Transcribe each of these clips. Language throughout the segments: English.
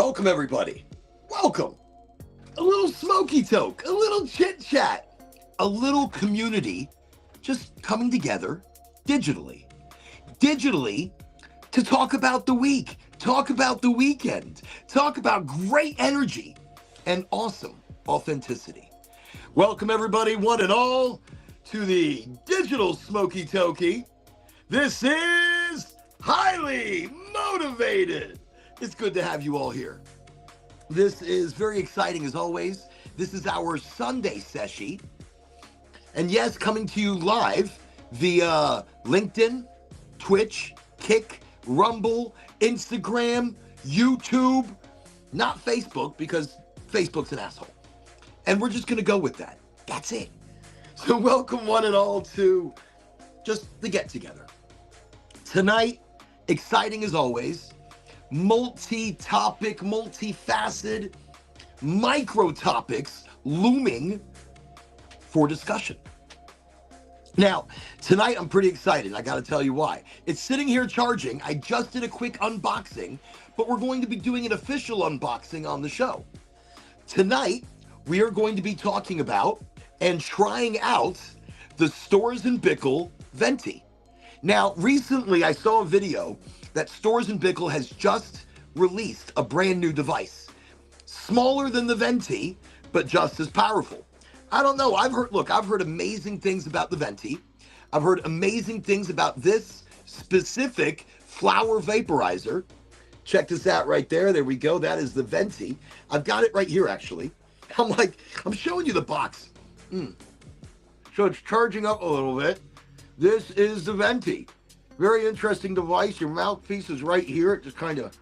Welcome, everybody. Welcome. A little smoky toke, a little chit chat, a little community just coming together digitally. Digitally to talk about the week, talk about the weekend, talk about great energy and awesome authenticity. Welcome, everybody, one and all, to the digital smoky tokey. This is Highly Motivated. It's good to have you all here. This is very exciting as always. This is our Sunday Seshy. And yes, coming to you live via LinkedIn, Twitch, Kick, Rumble, Instagram, YouTube, not Facebook because Facebook's an asshole. And we're just going to go with that. That's it. So welcome one and all to just the get together. Tonight, exciting as always. Multi-topic, multifaceted, micro topics looming for discussion. Now, tonight I'm pretty excited. I got to tell you why. It's sitting here charging. I just did a quick unboxing, but we're going to be doing an official unboxing on the show. Tonight, we are going to be talking about and trying out the Storz & Bickel Venti. Now, recently I saw a video that Storz & Bickel has just released a brand new device. Smaller than the Venti, but just as powerful. I don't know. I've heard amazing things about the Venti. I've heard amazing things about this specific flower vaporizer. Check this out right there. There we go. That is the Venti. I've got it right here, actually. I'm showing you the box. So it's charging up a little bit. This is the Venti. Very interesting device. Your mouthpiece is right here. It just kind of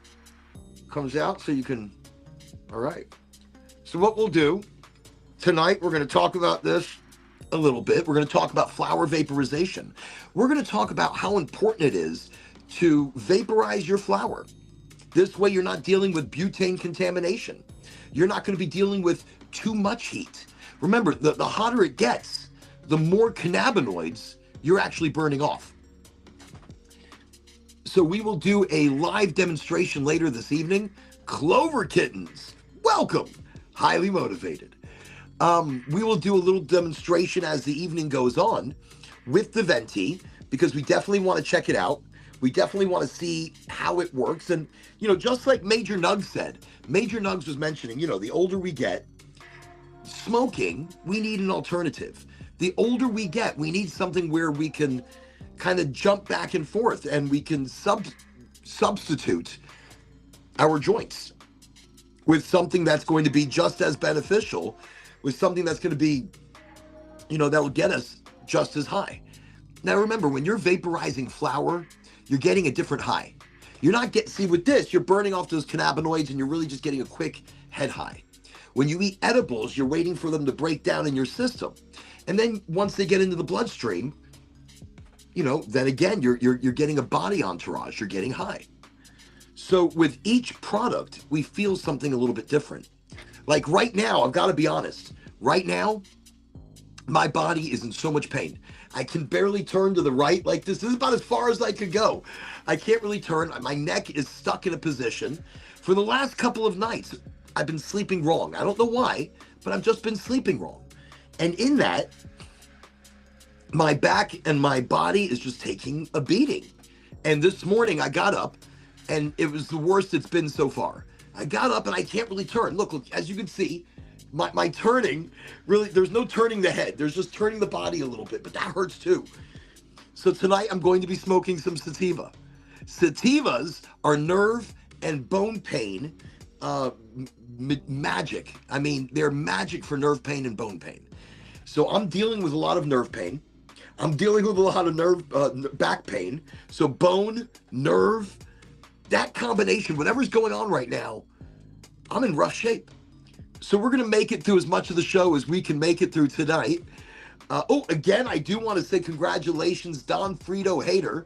comes out so you can, all right. So what we'll do tonight, we're going to talk about this a little bit. We're going to talk about flower vaporization. We're going to talk about how important it is to vaporize your flower. This way you're not dealing with butane contamination. You're not going to be dealing with too much heat. Remember, the hotter it gets, the more cannabinoids you're actually burning off. So we will do a live demonstration later this evening. Clover Kittens, welcome. Highly motivated. We will do a little demonstration as the evening goes on with the Venti because we definitely want to check it out. We definitely want to see how it works. And, just like Major Nugs said, Major Nugs was mentioning, the older we get, smoking, we need an alternative. The older we get, we need something where we can kind of jump back and forth and we can substitute our joints with something that's going to be just as beneficial, with something that's going to be, that will get us just as high. Now remember, when you're vaporizing flower, you're getting a different high. You're not see with this, you're burning off those cannabinoids and you're really just getting a quick head high. When you eat edibles, you're waiting for them to break down in your system. And then once they get into the bloodstream, then again, you're getting a body entourage, you're getting high. So with each product, we feel something a little bit different. Like right now, I've got to be honest, right now, my body is in so much pain. I can barely turn to the right like this. This is about as far as I could go. I can't really turn. My neck is stuck in a position. For the last couple of nights, I've been sleeping wrong. I don't know why, but I've just been sleeping wrong. And in that, my back and my body is just taking a beating. And this morning I got up and it was the worst it's been so far. I got up and I can't really turn. Look, as you can see, my turning, really, there's no turning the head. There's just turning the body a little bit, but that hurts too. So tonight I'm going to be smoking some sativa. Sativas are nerve and bone pain magic. I mean, they're magic for nerve pain and bone pain. So I'm dealing with a lot of nerve pain. I'm dealing with a lot of back pain. So bone, nerve, that combination, whatever's going on right now, I'm in rough shape. So we're going to make it through as much of the show as we can make it through tonight. Again, I do want to say congratulations, Don Frito Hater.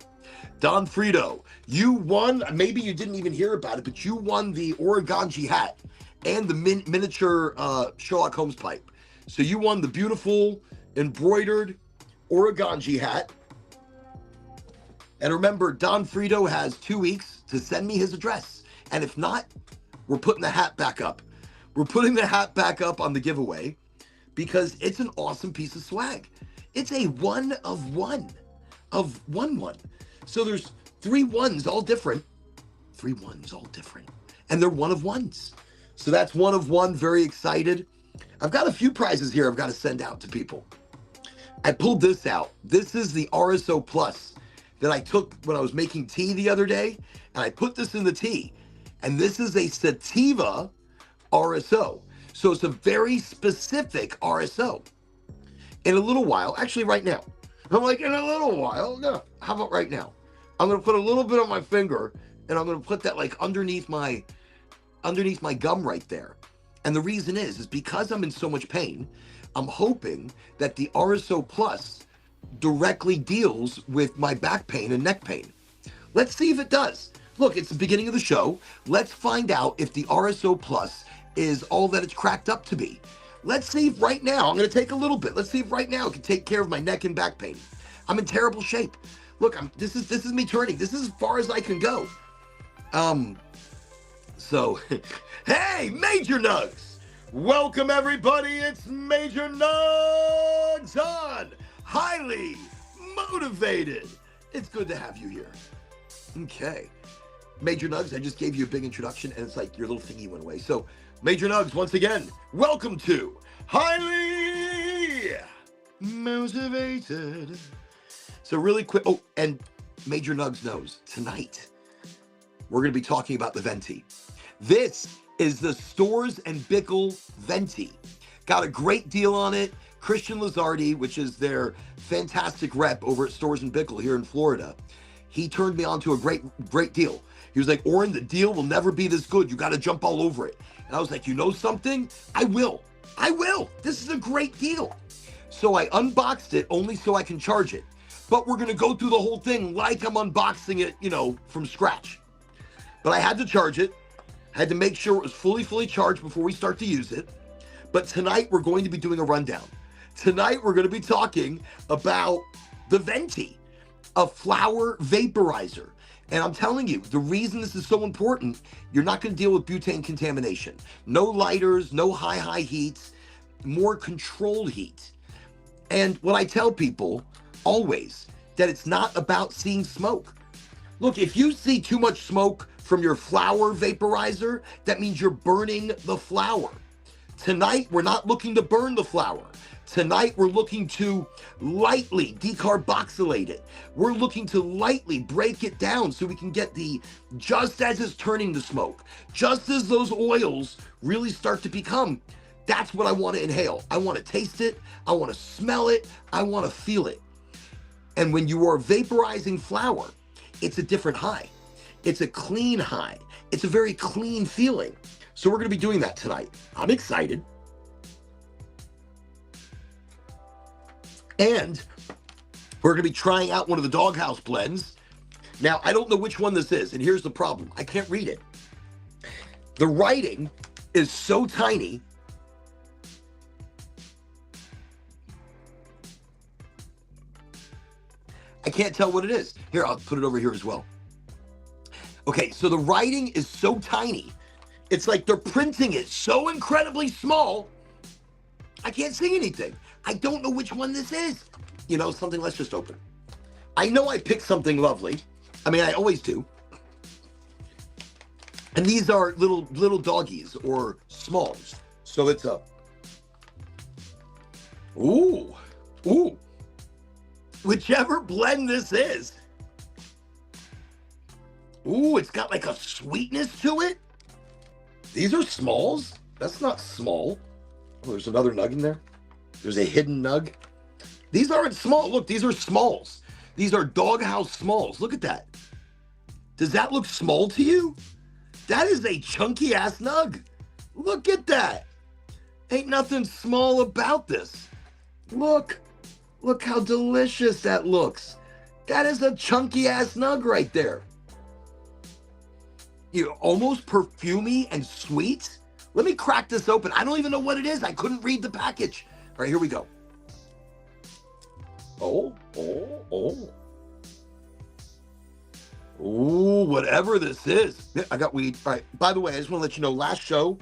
Don Frito, you won, maybe you didn't even hear about it, but you won the Oregonji hat and the miniature Sherlock Holmes pipe. So you won the beautiful embroidered Oregonji hat. And remember, Don Frito has 2 weeks to send me his address. And if not, we're putting the hat back up. We're putting the hat back up on the giveaway because it's an awesome piece of swag. It's a one of one. So there's 3 ones, all different. 3 ones, all different. And they're one of ones. So that's one of one. Very excited. I've got a few prizes here I've got to send out to people. I pulled this out. This is the RSO Plus that I took when I was making tea the other day, and I put this in the tea. And this is a sativa RSO. So it's a very specific RSO. In a little while, actually right now, I'm like, in a little while, no, how about right now? I'm going to put a little bit on my finger, and I'm going to put that like underneath my gum right there. And the reason is because I'm in so much pain, I'm hoping that the RSO Plus directly deals with my back pain and neck pain. Let's see if it does. Look, it's the beginning of the show. Let's find out if the RSO Plus is all that it's cracked up to be. Let's see if right now, I'm going to take a little bit. Let's see if right now it can take care of my neck and back pain. I'm in terrible shape. Look, this is me turning. This is as far as I can go. So, hey, Major Nugs! Welcome, everybody. It's Major Nugs on Highly Motivated. It's good to have you here. Okay. Major Nugs, I just gave you a big introduction, and it's like your little thingy went away. So, Major Nugs, once again, welcome to Highly Motivated. So really quick, oh, and Major Nugs knows, tonight, we're going to be talking about the Venti. This is the Stores and Bickle Venti. Got a great deal on it. Christian Lizardi, which is their fantastic rep over at Stores and Bickle here in Florida, he turned me on to a great deal. He was like, Oren, the deal will never be this good. You got to jump all over it. And I was like, you know something? I will. This is a great deal. So I unboxed it only so I can charge it. But we're going to go through the whole thing like I'm unboxing it, from scratch. But I had to charge it. I had to make sure it was fully charged before we start to use it. But tonight we're going to be doing a rundown. Tonight we're going to be talking about the Venti, a flower vaporizer. And I'm telling you, the reason this is so important, you're not going to deal with butane contamination. No lighters, no high heats, more controlled heat. And what I tell people always, that it's not about seeing smoke. Look, if you see too much smoke from your flower vaporizer, that means you're burning the flower. Tonight, we're not looking to burn the flower. Tonight, we're looking to lightly decarboxylate it. We're looking to lightly break it down so we can get just as it's turning to smoke, just as those oils really start to become, that's what I want to inhale. I want to taste it. I want to smell it. I want to feel it. And when you are vaporizing flower, it's a different high. It's a clean high. It's a very clean feeling. So we're going to be doing that tonight. I'm excited. And we're going to be trying out one of the Doghouse blends. Now, I don't know which one this is, and here's the problem. I can't read it. The writing is so tiny. I can't tell what it is. Here, I'll put it over here as well. Okay, so the writing is so tiny. It's like they're printing it so incredibly small. I can't see anything. I don't know which one this is. Something, let's just open. I know I picked something lovely. I mean, I always do. And these are little doggies or smalls. So it's ooh. Whichever blend this is. Ooh, it's got like a sweetness to it. These are smalls. That's not small. Oh, there's another nug in there. There's a hidden nug. These aren't small. Look, these are smalls. These are Doghouse smalls. Look at that. Does that look small to you? That is a chunky ass nug. Look at that. Ain't nothing small about this. Look how delicious that looks. That is a chunky ass nug right there. Almost perfumey and sweet. Let me crack this open. I don't even know what it is. I couldn't read the package. All right, here we go. Oh. Ooh, whatever this is. Yeah, I got weed. All right. By the way, I just want to let you know, last show,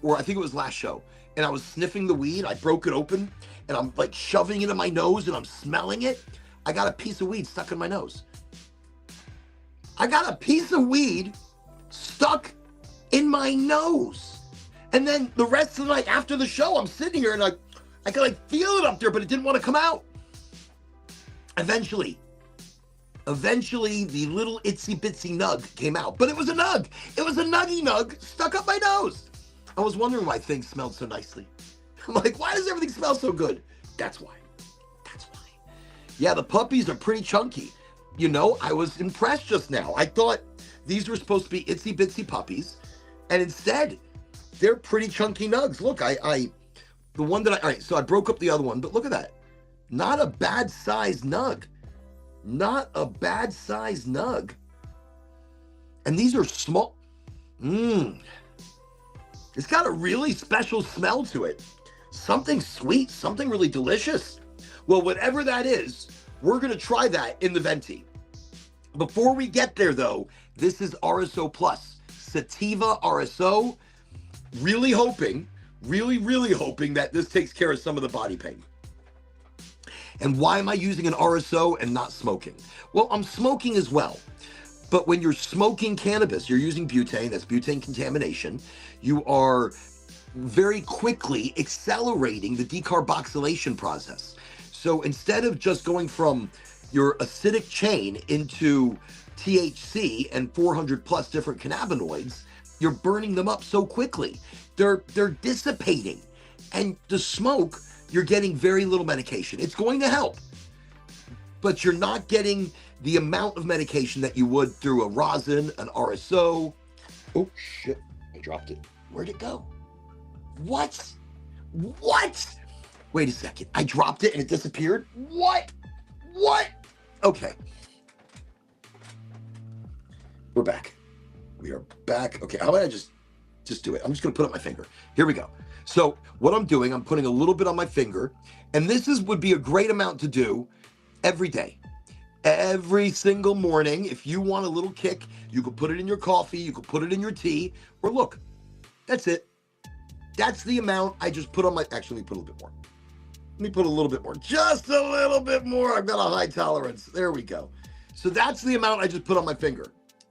or I think it was last show, and I was sniffing the weed. I broke it open, and I'm like shoving it in my nose, and I'm smelling it. I got a piece of weed stuck in my nose. I got a piece of weed stuck in my nose. And then the rest of the night after the show, I'm sitting here and I could like feel it up there, but it didn't want to come out. Eventually, the little itsy bitsy nug came out, but it was a nug. It was a nuggy nug stuck up my nose. I was wondering why things smelled so nicely. I'm like, why does everything smell so good? That's why. Yeah, the puppies are pretty chunky. You know, I was impressed just now. I thought these were supposed to be itsy bitsy puppies, and instead, they're pretty chunky nugs. Look, the one that all right, so I broke up the other one, but look at that. Not a bad size nug. Not a bad size nug. And these are small. It's got a really special smell to it. Something sweet, something really delicious. Well, whatever that is, we're going to try that in the venti. Before we get there, though, this is RSO Plus. Sativa RSO. Really hoping that this takes care of some of the body pain. And why am I using an RSO and not smoking? Well, I'm smoking as well. But when you're smoking cannabis, you're using butane, that's butane contamination. You are very quickly accelerating the decarboxylation process. So instead of just going from your acidic chain into THC and 400 plus different cannabinoids, you're burning them up so quickly. They're dissipating. And the smoke, you're getting very little medication. It's going to help, but you're not getting the amount of medication that you would through a rosin, an RSO. Oh shit, I dropped it. Where'd it go? What? Wait a second, I dropped it and it disappeared? What? Okay. We're back. We are back. Okay, how about I just do it? I'm just gonna put up my finger. Here we go. So what I'm doing, I'm putting a little bit on my finger, and this would be a great amount to do every day. Every single morning, if you want a little kick, you could put it in your coffee, you could put it in your tea, or look, that's it. That's the amount I just put on my, actually, let me put a little bit more. Let me put a little bit more, just a little bit more. I've got a high tolerance. There we go. So that's the amount I just put on my finger.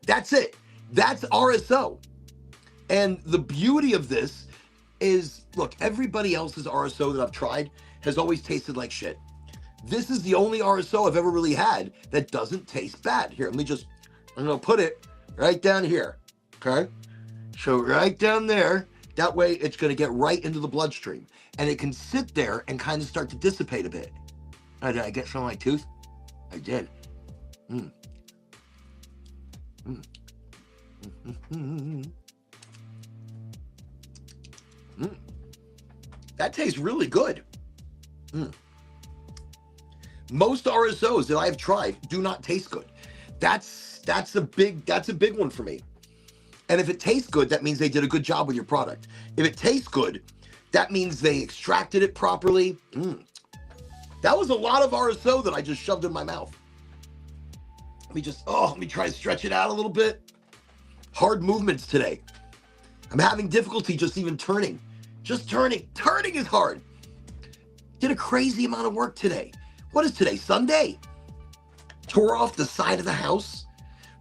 That's it. That's RSO. And the beauty of this is, look, everybody else's RSO that I've tried has always tasted like shit. This is the only RSO I've ever really had that doesn't taste bad. Here, I'm going to put it right down here, okay? So right down there, that way it's going to get right into the bloodstream. And it can sit there and kind of start to dissipate a bit. Oh, did I get some on my tooth? I did. That tastes really good. Most RSOs that I've tried do not taste good. That's a big one for me. And if it tastes good, that means they did a good job with your product. If it tastes good, that means they extracted it properly. That was a lot of RSO that I just shoved in my mouth. Let me try to stretch it out a little bit. Hard movements today. I'm having difficulty just even turning. Turning is hard. Did a crazy amount of work today. What is today, Sunday? Tore off the side of the house,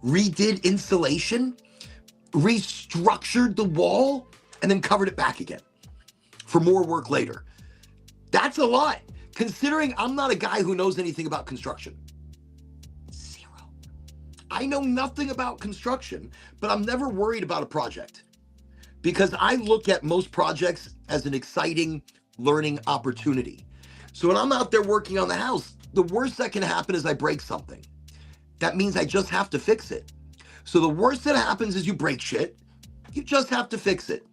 redid insulation, restructured the wall, and then covered it back again for more work later. That's a lot, considering I'm not a guy who knows anything about construction. Zero. I know nothing about construction, but I'm never worried about a project because I look at most projects as an exciting learning opportunity. So when I'm out there working on the house, the worst that can happen is I break something. That means I just have to fix it. So the worst that happens is you break shit. You just have to fix it.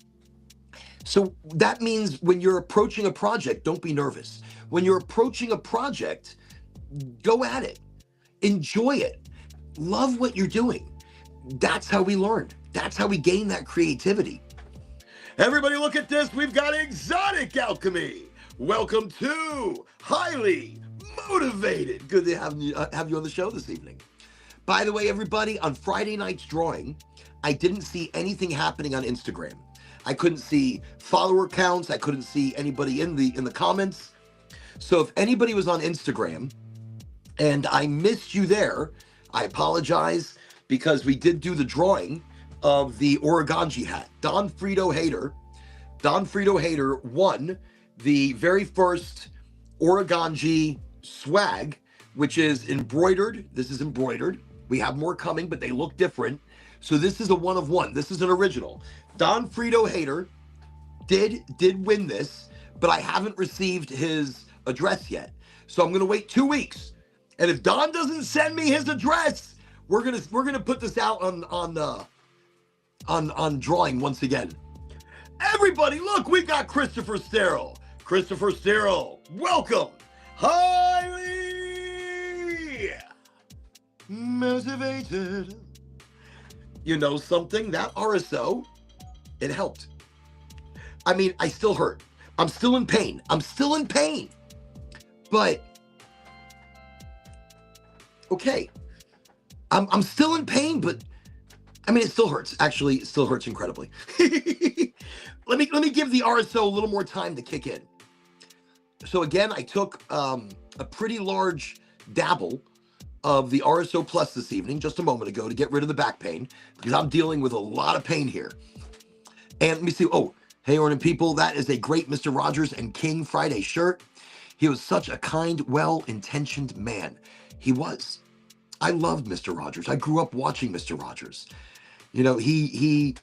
So that means when you're approaching a project, don't be nervous. When you're approaching a project, go at it. Enjoy it. Love what you're doing. That's how we learn. That's how we gain that creativity. Everybody look at this. We've got Exotic Alchemy. Welcome to Highly Motivated. Good to have you on the show this evening. By the way, everybody, on Friday night's drawing, I didn't see anything happening on Instagram. I couldn't see follower counts. I couldn't see anybody in the comments. So if anybody was on Instagram and I missed you there, I apologize, because we did do the drawing of the Oregonji hat. Don Frito Hater won the very first Oregonji swag, which is embroidered. This is embroidered. We have more coming, but they look different. So this is a one of one. This is an original. Don Frito Hater did win this, but I haven't received his address yet. So I'm gonna wait 2 weeks. And if Don doesn't send me his address, we're gonna put this out on drawing once again. Everybody, look, we got Christopher Sterrell. Christopher Sterrell, welcome. Highly motivated. You know something? That RSO, it helped. I mean, I still hurt. I'm still in pain. But okay. I'm still in pain, but I mean, it still hurts. Actually, it still hurts incredibly. Let me give the RSO a little more time to kick in. So again, I took a pretty large dabble of the RSO Plus this evening, just a moment ago, to get rid of the back pain, because I'm dealing with a lot of pain here. And let me see. Oh, hey, Ornan people, that is a great Mr. Rogers and King Friday shirt. He was such a kind, well-intentioned man. He was. I loved Mr. Rogers. I grew up watching Mr. Rogers. You know, he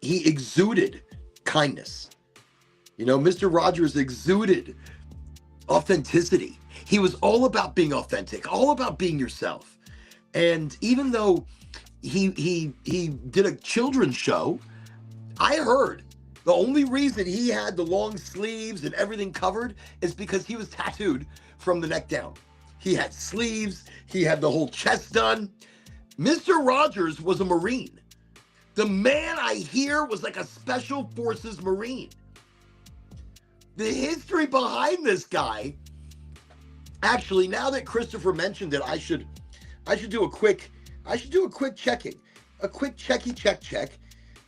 exuded kindness. You know, Mr. Rogers exuded authenticity. He was all about being authentic, all about being yourself. And even though he did a children's show, I heard the only reason he had the long sleeves and everything covered is because he was tattooed from the neck down. He had sleeves, he had the whole chest done. Mr. Rogers was a Marine. The man, I hear, was like a Special Forces Marine. The history behind this guy, actually, now that Christopher mentioned it, I should do a quick check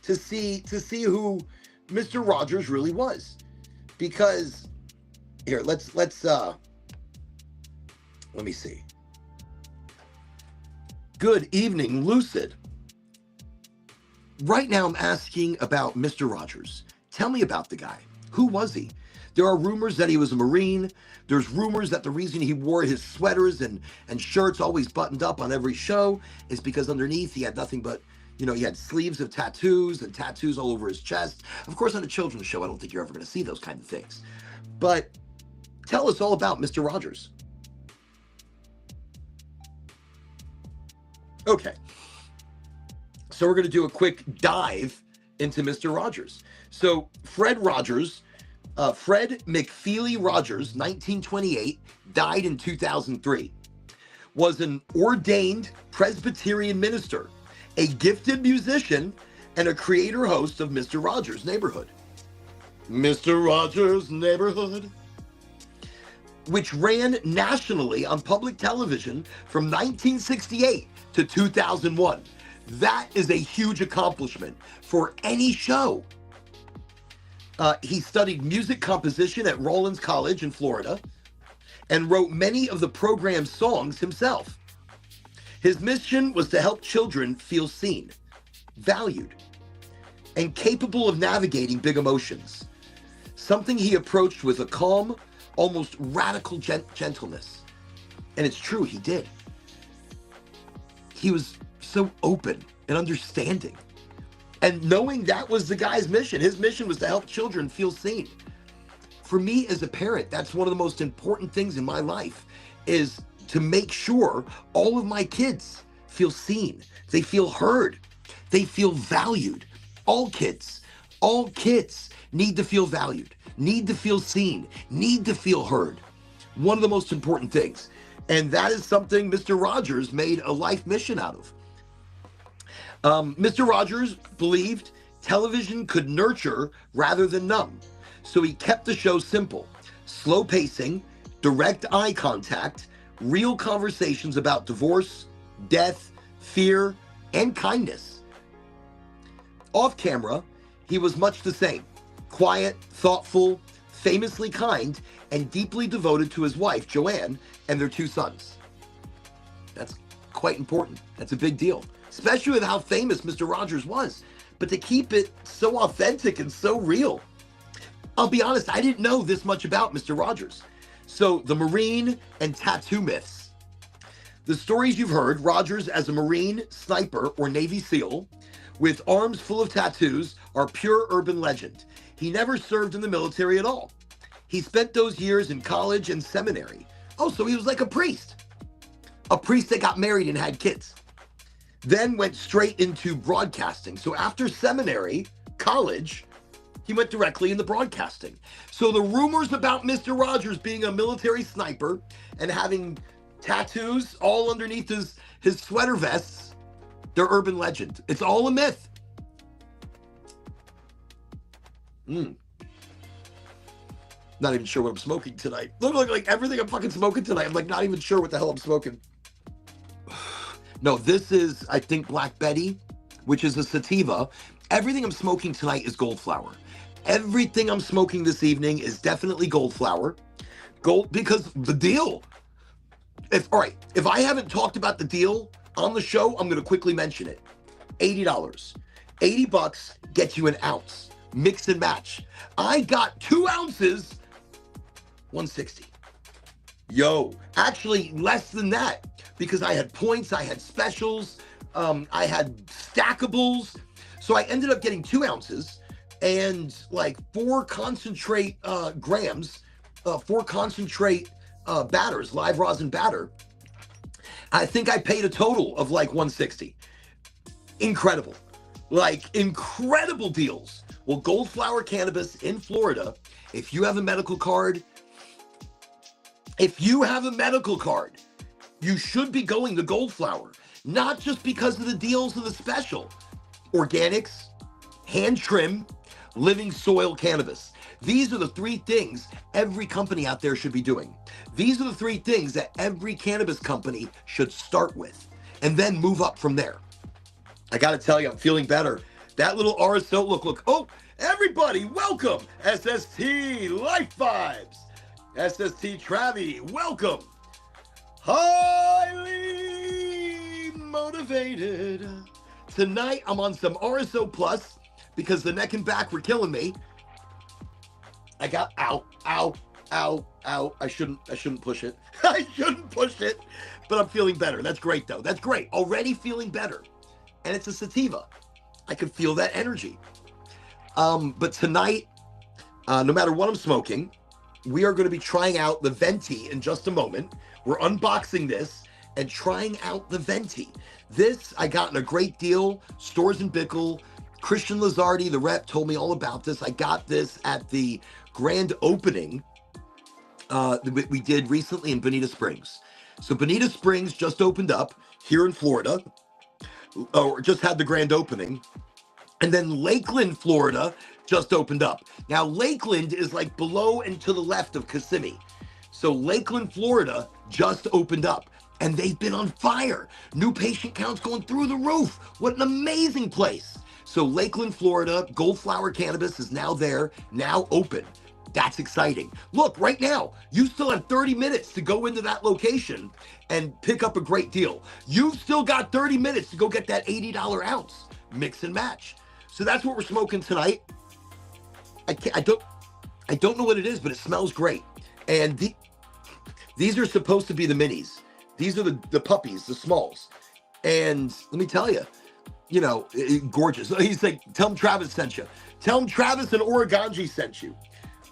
to see who Mr. Rogers really was. Because here, let me see. Good evening, Lucid. Right now I'm asking about Mr. Rogers. Tell me about the guy. Who was he? There are rumors that he was a Marine. There's rumors that the reason he wore his sweaters and shirts always buttoned up on every show is because underneath he had nothing but, you know, he had sleeves of tattoos and tattoos all over his chest. Of course, on a children's show, I don't think you're ever going to see those kind of things. But tell us all about Mr. Rogers. Okay. So we're going to do a quick dive into Mr. Rogers. So Fred McFeely Rogers, 1928, died in 2003, was an ordained Presbyterian minister, a gifted musician, and a creator host of Mr. Rogers' Neighborhood. Mr. Rogers' Neighborhood, which ran nationally on public television from 1968 to 2001. That is a huge accomplishment for any show. He studied music composition at Rollins College in Florida and wrote many of the program's songs himself. His mission was to help children feel seen, valued, and capable of navigating big emotions, something he approached with a calm, almost radical gentleness. And it's true, he did. He was so open and understanding. And knowing that was the guy's mission, his mission was to help children feel seen. For me as a parent, that's one of the most important things in my life, is to make sure all of my kids feel seen, they feel heard, they feel valued. All kids need to feel valued, need to feel seen, need to feel heard. One of the most important things. And that is something Mr. Rogers made a life mission out of. Mr. Rogers believed television could nurture rather than numb. So he kept the show simple, slow pacing, direct eye contact, real conversations about divorce, death, fear, and kindness. Off camera, he was much the same. Quiet, thoughtful, famously kind, and deeply devoted to his wife, Joanne, and their 2 sons. That's quite important. That's a big deal, especially with how famous Mr. Rogers was. But to keep it so authentic and so real. I'll be honest, I didn't know this much about Mr. Rogers. So the Marine and tattoo myths. The stories you've heard, Rogers as a Marine, sniper, or Navy SEAL with arms full of tattoos are pure urban legend. He never served in the military at all. He spent those years in college and seminary. Oh, so he was like a priest. A priest that got married and had kids. Then went straight into broadcasting. So after seminary, college, he went directly into broadcasting. So the rumors about Mr. Rogers being a military sniper and having tattoos all underneath his sweater vests, they're urban legend. It's all a myth. Not even sure what I'm smoking tonight. Look like everything I'm fucking smoking tonight. I'm like not even sure what the hell I'm smoking. No, this is, I think, Black Betty, which is a sativa. Everything I'm smoking tonight is gold flower. Everything I'm smoking this evening is definitely gold flower. Gold, because the deal. If I haven't talked about the deal on the show, I'm going to quickly mention it. $80. $80 gets you an ounce. Mix and match. I got 2 ounces, $160. Yo, actually less than that because I had points, I had specials, I had stackables. So I ended up getting 2 ounces and like 4 concentrate grams, 4 concentrate batters, live rosin batter. I think I paid a total of like $160. Incredible. Like incredible deals. Well, Gold Flower Cannabis in Florida, if you have a medical card, you should be going to Gold Flower, not just because of the deals of the special. Organics, hand trim, living soil cannabis. These are the 3 things every company out there should be doing. These are the 3 things that every cannabis company should start with and then move up from there. I got to tell you, I'm feeling better. That little RSO, look. Oh, everybody, welcome. SST Life Vibes. SST Travi, welcome. Highly motivated. Tonight, I'm on some RSO Plus because the neck and back were killing me. I got, ow. I shouldn't push it. I shouldn't push it, but I'm feeling better. That's great, though. That's great. Already feeling better. And it's a sativa. I can feel that energy. But tonight, no matter what I'm smoking, we are going to be trying out the Venti in just a moment. We're unboxing this and trying out the Venti. This I got in a great deal. Stores and Bickle. Christian Lazardi, the rep, told me all about this. I got this at the grand opening we did recently in Bonita Springs. So Bonita Springs just opened up here in Florida, or just had the grand opening. And then Lakeland, Florida just opened up. Now, Lakeland is like below and to the left of Kissimmee. So Lakeland, Florida just opened up and they've been on fire. New patient counts going through the roof. What an amazing place. So Lakeland, Florida, Gold Flower Cannabis is now there, now open. That's exciting. Look, right now, you still have 30 minutes to go into that location and pick up a great deal. You've still got 30 minutes to go get that $80 ounce. Mix and match. So that's what we're smoking tonight. I don't know what it is, but it smells great. And these are supposed to be the minis. These are the puppies, the smalls. And let me tell you, gorgeous. He's like, tell him Travis sent you. Tell him Travis and Oregonji sent you.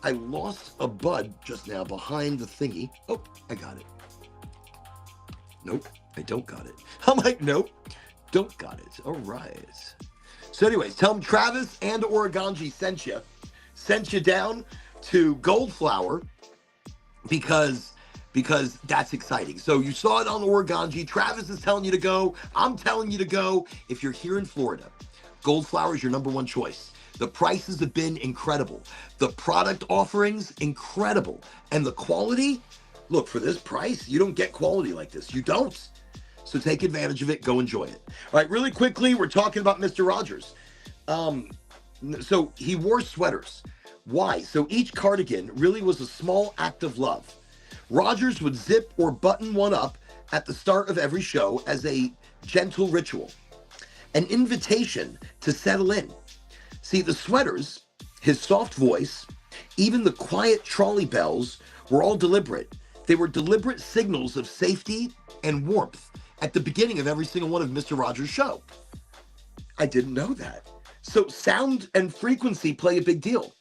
I lost a bud just now behind the thingy. Oh, I got it. Nope, I don't got it. I'm like, nope, don't got it. All right. So anyways, tell them Travis and Oregonji sent you down to Gold Flower because that's exciting. So you saw it on Oregonji. Travis is telling you to go. I'm telling you to go. If you're here in Florida, Gold Flower is your #1 choice. The prices have been incredible. The product offerings, incredible. And the quality, look, for this price, you don't get quality like this. You don't. So take advantage of it. Go enjoy it. All right, really quickly, we're talking about Mr. Rogers. So he wore sweaters. Why? So each cardigan really was a small act of love. Rogers would zip or button one up at the start of every show as a gentle ritual, an invitation to settle in. See, the sweaters, his soft voice, even the quiet trolley bells were all deliberate. They were deliberate signals of safety and warmth at the beginning of every single one of Mr. Rogers' show. I didn't know that. So sound and frequency play a big deal.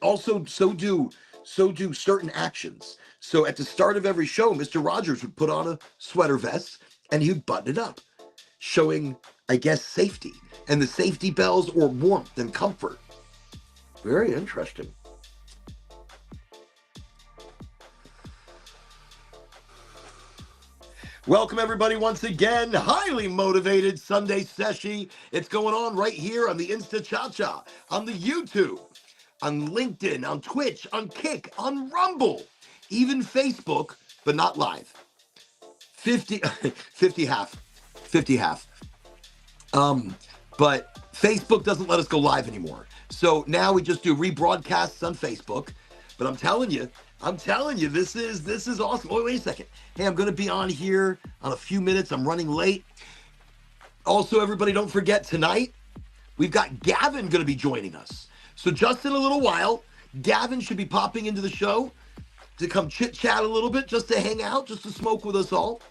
Also so do certain actions. So at the start of every show, Mr. Rogers would put on a sweater vest and he'd button it up, showing, I guess, safety and the safety bells or warmth and comfort. Very interesting. Welcome, everybody, once again. Highly motivated Sunday Seshy. It's going on right here on the Insta Cha-Cha, on the YouTube, on LinkedIn, on Twitch, on Kick, on Rumble, even Facebook, but not live. 50 half. But Facebook doesn't let us go live anymore. So now we just do rebroadcasts on Facebook. But I'm telling you, this is awesome. Oh, wait a second. Hey, I'm going to be on here on a few minutes. I'm running late. Also, everybody, don't forget tonight, we've got Gavin going to be joining us. So just in a little while, Gavin should be popping into the show to come chit-chat a little bit, just to hang out, just to smoke with us all.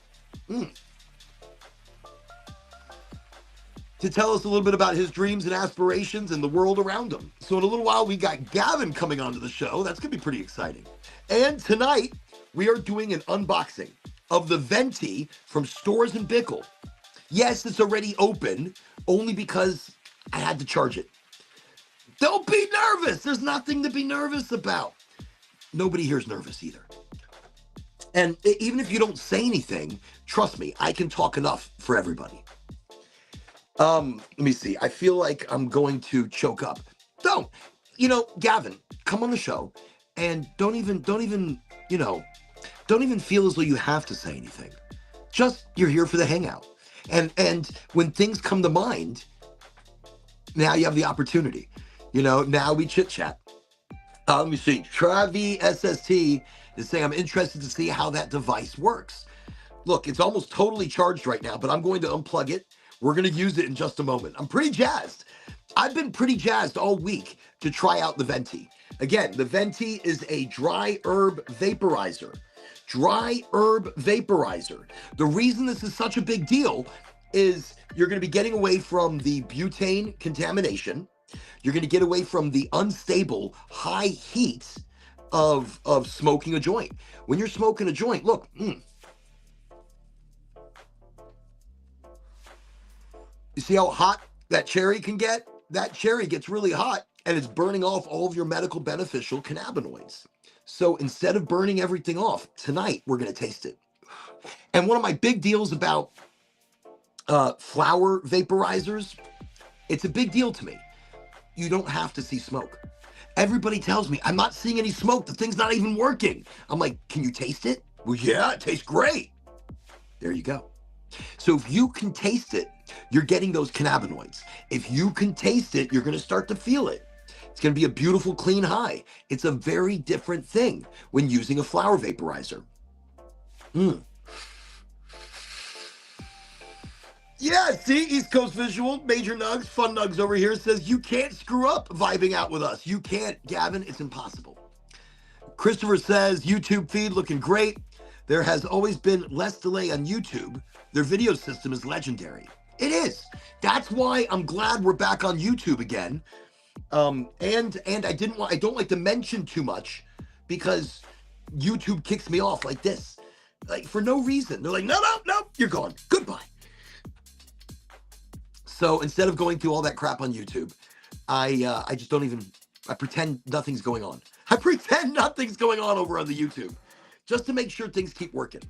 To tell us a little bit about his dreams and aspirations and the world around him. So in a little while, we got Gavin coming onto the show. That's going to be pretty exciting. And tonight, we are doing an unboxing of the Venti from Stores and Bickle. Yes, it's already open, only because I had to charge it. Don't be nervous. There's nothing to be nervous about. Nobody here's nervous either. And even if you don't say anything, trust me, I can talk enough for everybody. Let me see. I feel like I'm going to choke up. Don't. Gavin, come on the show and don't even feel as though you have to say anything. Just, you're here for the hangout. And when things come to mind, now you have the opportunity. Now we chit chat. Let me see. Travi SST is saying, I'm interested to see how that device works. Look, it's almost totally charged right now, but I'm going to unplug it. We're going to use it in just a moment. I'm pretty jazzed. I've been pretty jazzed all week to try out the Venti. Again, the Venti is a dry herb vaporizer. Dry herb vaporizer. The reason this is such a big deal is you're going to be getting away from the butane contamination. You're going to get away from the unstable high heat of smoking a joint. When you're smoking a joint, look, You see how hot that cherry can get? That cherry gets really hot and it's burning off all of your medical beneficial cannabinoids. So instead of burning everything off, tonight we're going to taste it. And one of my big deals about flower vaporizers, it's a big deal to me. You don't have to see smoke. Everybody tells me, I'm not seeing any smoke. The thing's not even working. I'm like, can you taste it? Well, yeah, it tastes great. There you go. So if you can taste it, you're getting those cannabinoids. If you can taste it, you're going to start to feel it. It's going to be a beautiful, clean high. It's a very different thing when using a flower vaporizer. Yeah, see, East Coast Visual, Major Nugs, Fun Nugs over here says, you can't screw up vibing out with us. You can't, Gavin, it's impossible. Christopher says, YouTube feed looking great. There has always been less delay on YouTube. Their video system is legendary. It is. That's why I'm glad we're back on YouTube again. And I don't like to mention too much because YouTube kicks me off like this, like for no reason. They're like, no, you're gone. Goodbye. So instead of going through all that crap on YouTube, I just don't even, I pretend nothing's going on. I pretend nothing's going on over on the YouTube just to make sure things keep working.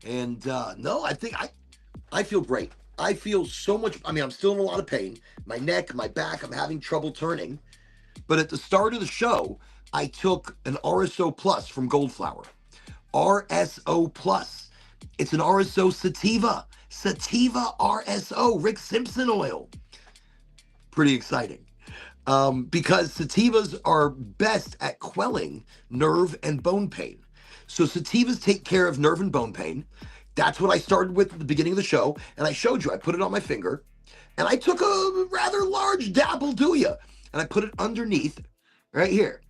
And no, I think I feel great. I feel so much, I'm still in a lot of pain. My neck, my back, I'm having trouble turning. But at the start of the show, I took an RSO Plus from Goldflower. RSO Plus It's an RSO sativa. Sativa RSO, Rick Simpson oil. Pretty exciting. Because sativas are best at quelling nerve and bone pain. So sativas take care of nerve and bone pain. That's what I started with at the beginning of the show. And I showed you, I put it on my finger. And I took a rather large dabble, do you? And I put it underneath right here.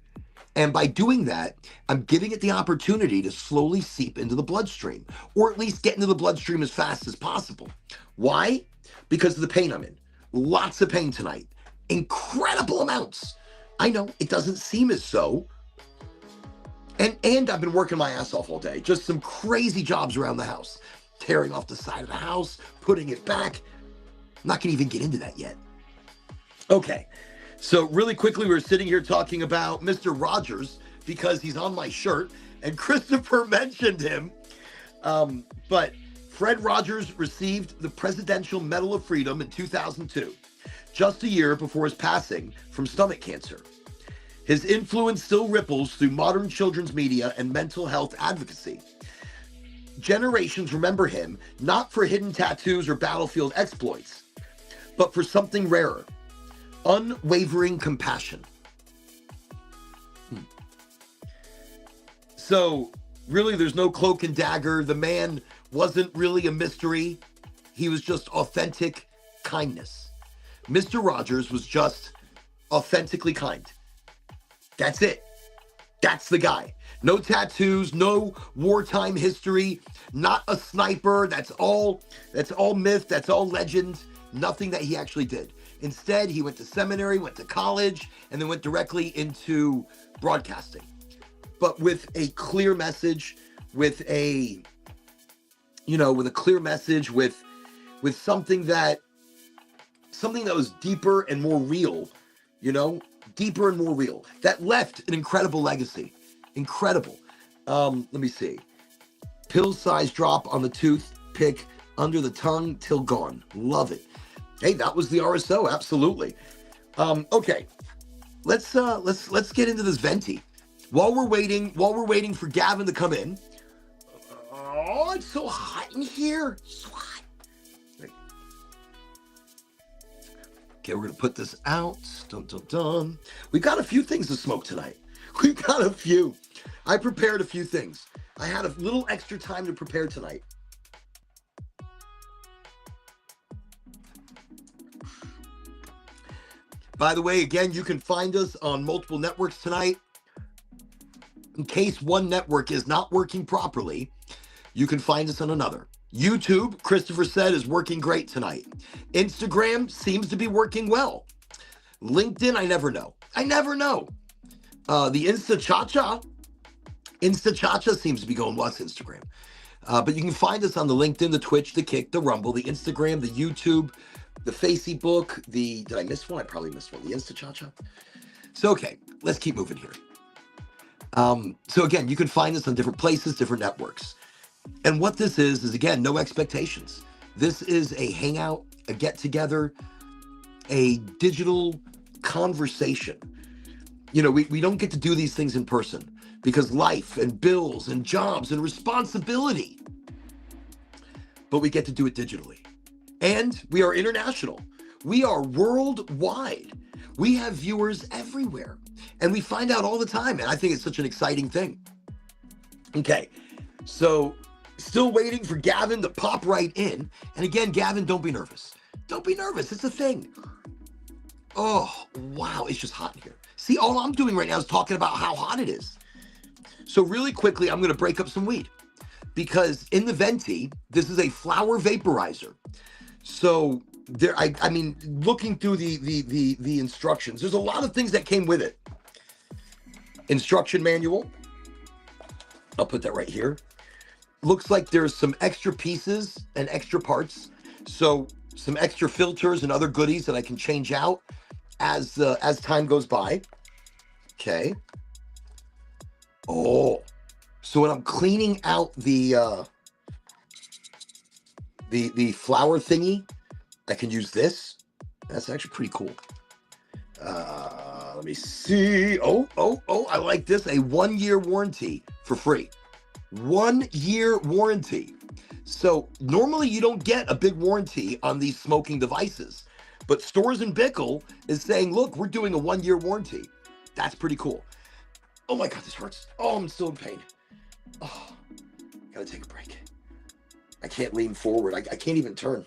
And by doing that, I'm giving it the opportunity to slowly seep into the bloodstream, or at least get into the bloodstream as fast as possible. Why? Because of the pain I'm in. Lots of pain tonight. Incredible amounts. I know it doesn't seem as so. And I've been working my ass off all day. Just some crazy jobs around the house. Tearing off the side of the house, putting it back. I'm not going to even get into that yet. Okay. So really quickly, we were sitting here talking about Mr. Rogers because he's on my shirt, and Christopher mentioned him. But Fred Rogers received the Presidential Medal of Freedom in 2002, just a year before his passing from stomach cancer. His influence still ripples through modern children's media and mental health advocacy. Generations remember him not for hidden tattoos or battlefield exploits, but for something rarer. Unwavering compassion. So, really, there's no cloak and dagger. The man wasn't really a mystery. He was just authentic kindness. Mr. Rogers was just authentically kind. That's it. That's the guy. No tattoos, no wartime history, not a sniper. That's all myth, that's all legend. Nothing that he actually did. Instead, he went to seminary, went to college, and then went directly into broadcasting. But with a clear message, with a clear message, with something that was deeper and more real, deeper and more real. That left an incredible legacy. Incredible. Let me see. Pill size drop on the toothpick, under the tongue till gone. Love it. Hey, that was the RSO, absolutely. Okay, let's get into this venti. While we're waiting for Gavin to come in. Oh, it's so hot in here. So hot. Okay, we're gonna put this out. Dun dun dun. We got a few things to smoke tonight. We got a few. I prepared a few things. I had a little extra time to prepare tonight. By the way, again, you can find us on multiple networks tonight. In case one network is not working properly, you can find us on another. YouTube, Christopher said, is working great tonight. Instagram seems to be working well. LinkedIn, I never know. The Insta-Cha-Cha seems to be going well. It's Instagram. But you can find us on the LinkedIn, the Twitch, the Kick, the Rumble, the Instagram, the YouTube, the Facebook, did I miss one? I probably missed one. The Insta-Cha-Cha. So, okay, let's keep moving here. So again, you can find us on different places, different networks. And what this is again, no expectations. This is a hangout, a get-together, a digital conversation. We don't get to do these things in person because life and bills and jobs and responsibility. But we get to do it digitally. And we are international. We are worldwide. We have viewers everywhere. And we find out all the time. And I think it's such an exciting thing. Okay, so still waiting for Gavin to pop right in. And again, Gavin, don't be nervous. Don't be nervous. It's a thing. Oh, wow. It's just hot in here. See, all I'm doing right now is talking about how hot it is. So really quickly, I'm going to break up some weed. Because in the venti, this is a flower vaporizer. So there, I mean, looking through the instructions, there's a lot of things that came with it. Instruction manual. I'll put that right here. Looks like there's some extra pieces and extra parts. So some extra filters and other goodies that I can change out as time goes by. Okay. Oh, so when I'm cleaning out the flower thingy, I can use this. That's actually pretty cool. Let me see. Oh, I like this. A 1-year warranty for free. 1 year warranty. So normally you don't get a big warranty on these smoking devices, but Stores and Bickle is saying, look, we're doing a 1 year warranty. That's pretty cool. Oh my God, this hurts. Oh, I'm still in pain. Oh, gotta take a break. I can't lean forward. I can't even turn.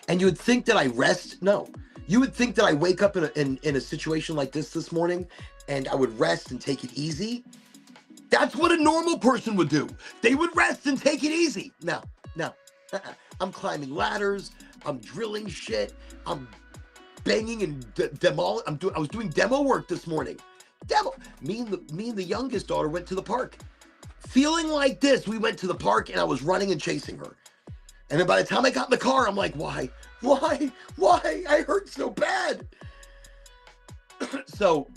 And you would think that I rest. No, you would think that I wake up in a situation like this morning and I would rest and take it easy. That's what a normal person would do. They would rest and take it easy. No. I'm climbing ladders. I'm drilling shit. I'm banging and demol. I was doing demo work this morning. Demo. Me and the youngest daughter went to the park. Feeling like this, we went to the park and I was running and chasing her. And then by the time I got in the car, I'm like, why? I hurt so bad. So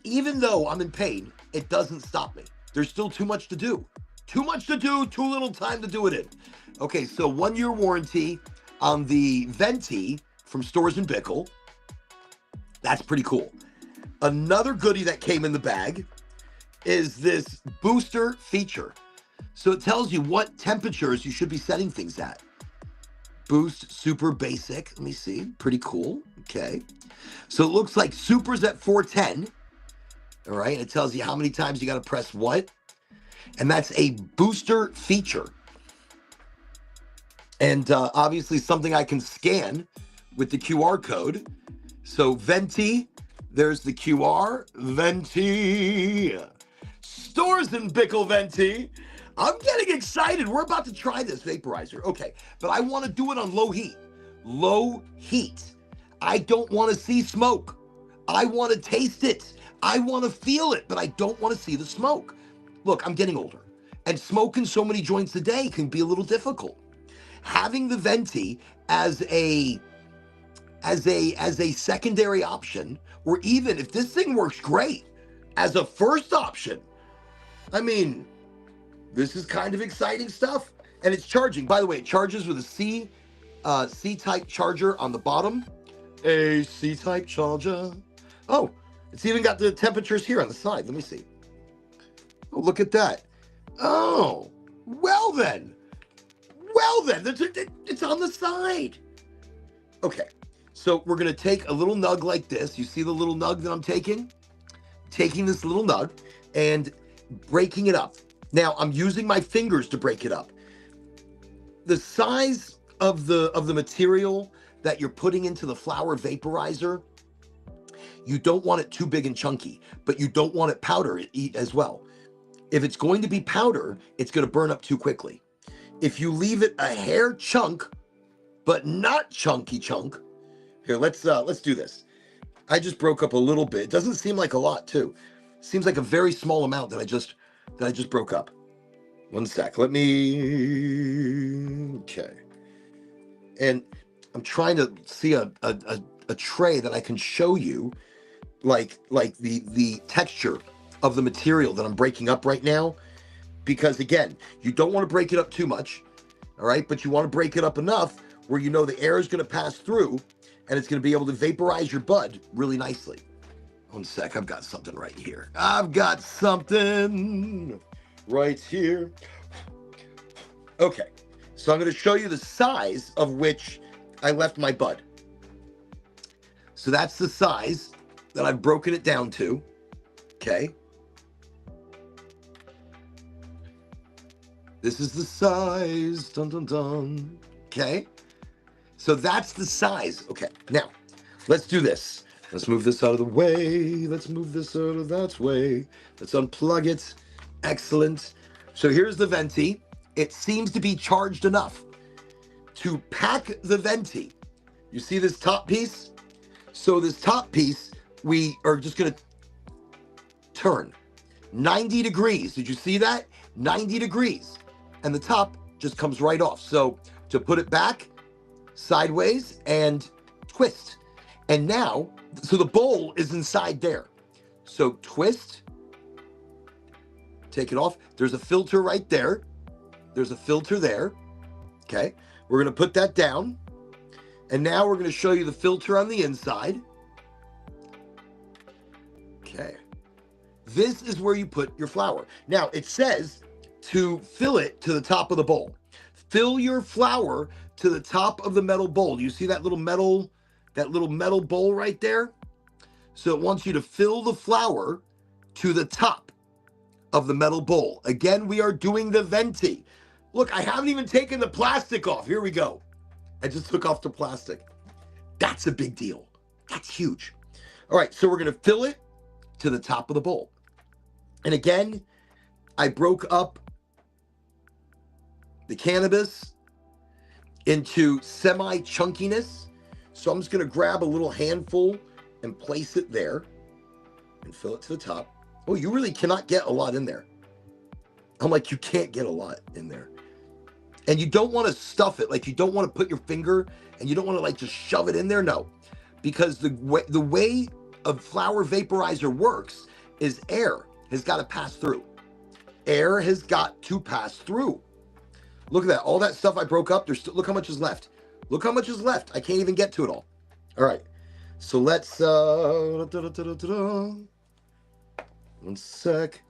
even though I'm in pain, it doesn't stop me. There's still too much to do. Too little time to do it in. Okay, so 1 year warranty on the Venti from Stores and Bickle. That's pretty cool. Another goodie that came in the bag is this booster feature. So it tells you what temperatures you should be setting things at. Boost, super, basic. Let me see. Pretty cool. Okay. So it looks like super's at 410. All right. It tells you how many times you got to press what. And that's a booster feature. And obviously something I can scan with the QR code. So Venti, there's the QR. Venti. Stores and Bickle Venti. I'm getting excited. We're about to try this vaporizer. Okay, but I want to do it on low heat. Low heat. I don't want to see smoke. I want to taste it. I want to feel it, but I don't want to see the smoke. Look, I'm getting older, and smoking so many joints a day can be a little difficult. Having the Venti as a secondary option, or even if this thing works great, as a first option, I mean, this is kind of exciting stuff. And it's charging. By the way, it charges with a C-type charger on the bottom. A C-type charger. Oh, it's even got the temperatures here on the side. Let me see. Oh, look at that. Oh, well then. It's on the side. Okay, so we're going to take a little nug like this. You see the little nug that I'm taking? Taking this little nug and breaking it up. Now, I'm using my fingers to break it up. The size of the material that you're putting into the flower vaporizer, you don't want it too big and chunky, but you don't want it powder as well. If it's going to be powder, it's going to burn up too quickly. If you leave it a hair chunk, but not chunky chunk, here, let's do this. I just broke up a little bit. It doesn't seem like a lot, too. Seems like a very small amount that I just broke up. One sec. Let me. Okay. And I'm trying to see a tray that I can show you, like the texture of the material that I'm breaking up right now, because again, you don't want to break it up too much, all right? But you want to break it up enough where you know the air is going to pass through, and it's going to be able to vaporize your bud really nicely. One sec, I've got something right here. I've got something right here. Okay, so I'm going to show you the size of which I left my bud. So that's the size that I've broken it down to. Okay. This is the size. Dun, dun, dun. Okay. So that's the size. Okay. Now, let's do this. Let's move this out of the way. Let's move this out of that way. Let's unplug it. Excellent. So here's the Venti. It seems to be charged enough to pack the Venti. You see this top piece? So this top piece, we are just going to turn 90 degrees. Did you see that? 90 degrees. And the top just comes right off. So to put it back, sideways, and twist. And now, so the bowl is inside there. So twist, take it off. There's a filter right there. There's a filter there. Okay. We're going to put that down. And now we're going to show you the filter on the inside. Okay. This is where you put your flour. Now, it says to fill it to the top of the bowl. Fill your flour to the top of the metal bowl. You see that little metal bowl right there? So it wants you to fill the flour to the top of the metal bowl. Again, we are doing the venti. Look, I haven't even taken the plastic off. Here we go. I just took off the plastic. That's a big deal. That's huge. All right, so we're going to fill it to the top of the bowl. And again, I broke up the cannabis into semi-chunkiness. So I'm just going to grab a little handful and place it there and fill it to the top. Oh, you really cannot get a lot in there. I'm like, you can't get a lot in there. And you don't want to stuff it. Like, you don't want to put your finger and you don't want to like just shove it in there. No, because the way a flour vaporizer works is air has got to pass through. Air has got to pass through. Look at that. All that stuff I broke up. There's still, look how much is left. Look how much is left. I can't even get to it all. All right. So let's, one sec.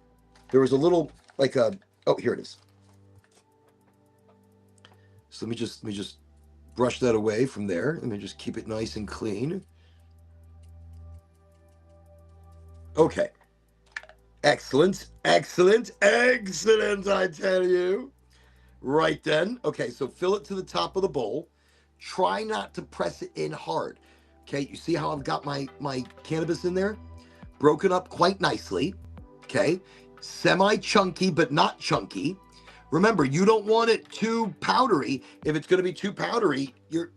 There was a little, like a, oh, here it is. So let me just brush that away from there. Let me just keep it nice and clean. Okay. Excellent, excellent, excellent, I tell you. Right then. Okay, so fill it to the top of the bowl. Try not to press it in hard. Okay, you see how I've got my cannabis in there? Broken up quite nicely. Okay, semi-chunky, but not chunky. Remember, you don't want it too powdery. If it's going to be too powdery,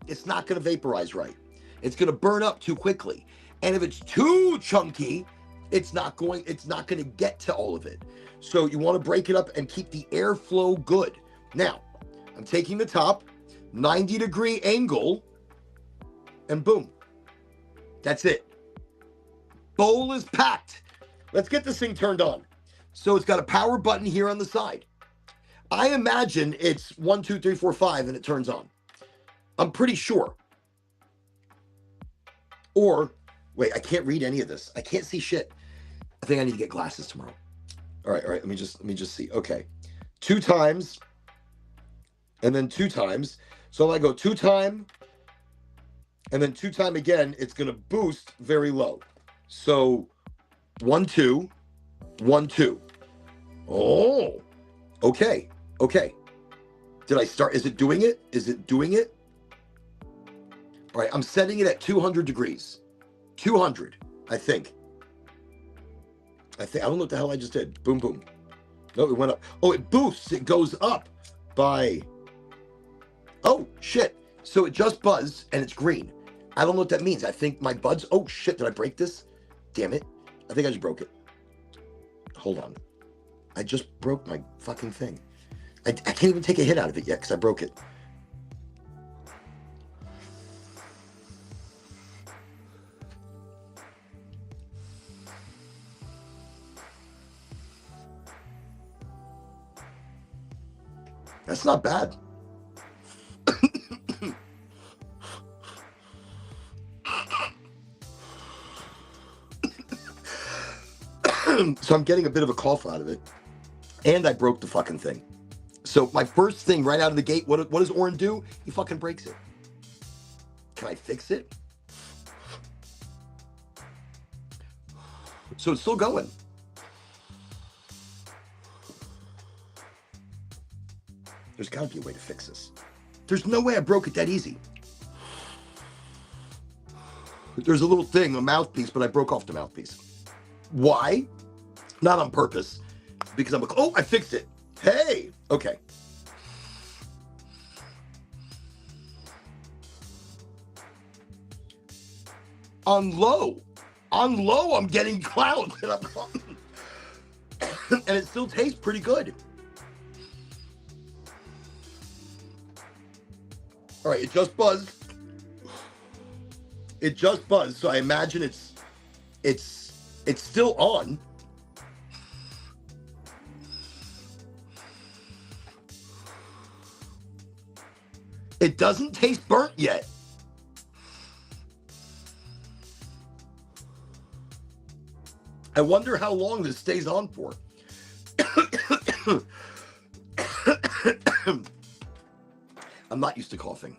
it's not going to vaporize right. It's going to burn up too quickly. And if it's too chunky, it's not going to get to all of it. So you want to break it up and keep the airflow good. Now, I'm taking the top, 90-degree angle, and boom. That's it. Bowl is packed. Let's get this thing turned on. So it's got a power button here on the side. I imagine it's 1, 2, 3, 4, 5, and it turns on. I'm pretty sure. Or, wait, I can't read any of this. I can't see shit. I think I need to get glasses tomorrow. All right. Let me just see. Okay. 2 times, and then 2 times. So if I go 2 time, and then 2 time again, it's going to boost very low. So 1, 2, 1, 2. Oh, okay. Okay. Did I start? Is it doing it? Is it doing it? All right. I'm setting it at 200 degrees. 200, I think. I don't know what the hell I just did. Boom, boom. No, it went up. Oh, it boosts. It goes up by. Oh, shit. So it just buzzed and it's green. I don't know what that means. I think my buds. Oh, shit. Did I break this? Damn it. I think I just broke it. Hold on. I just broke my fucking thing. I can't even take a hit out of it yet because I broke it. That's not bad. So I'm getting a bit of a cough out of it. And I broke the fucking thing. So my first thing right out of the gate, what does Oren do? He fucking breaks it. Can I fix it? So it's still going. There's got to be a way to fix this. There's no way I broke it that easy. There's a little thing, a mouthpiece, but I broke off the mouthpiece. Why? Not on purpose. Because I'm like, oh, I fixed it. Hey, okay. On low, I'm getting clouds. And it still tastes pretty good. All right, it just buzzed. It just buzzed, so I imagine it's still on. It doesn't taste burnt yet. I wonder how long this stays on for. I'm not used to coughing.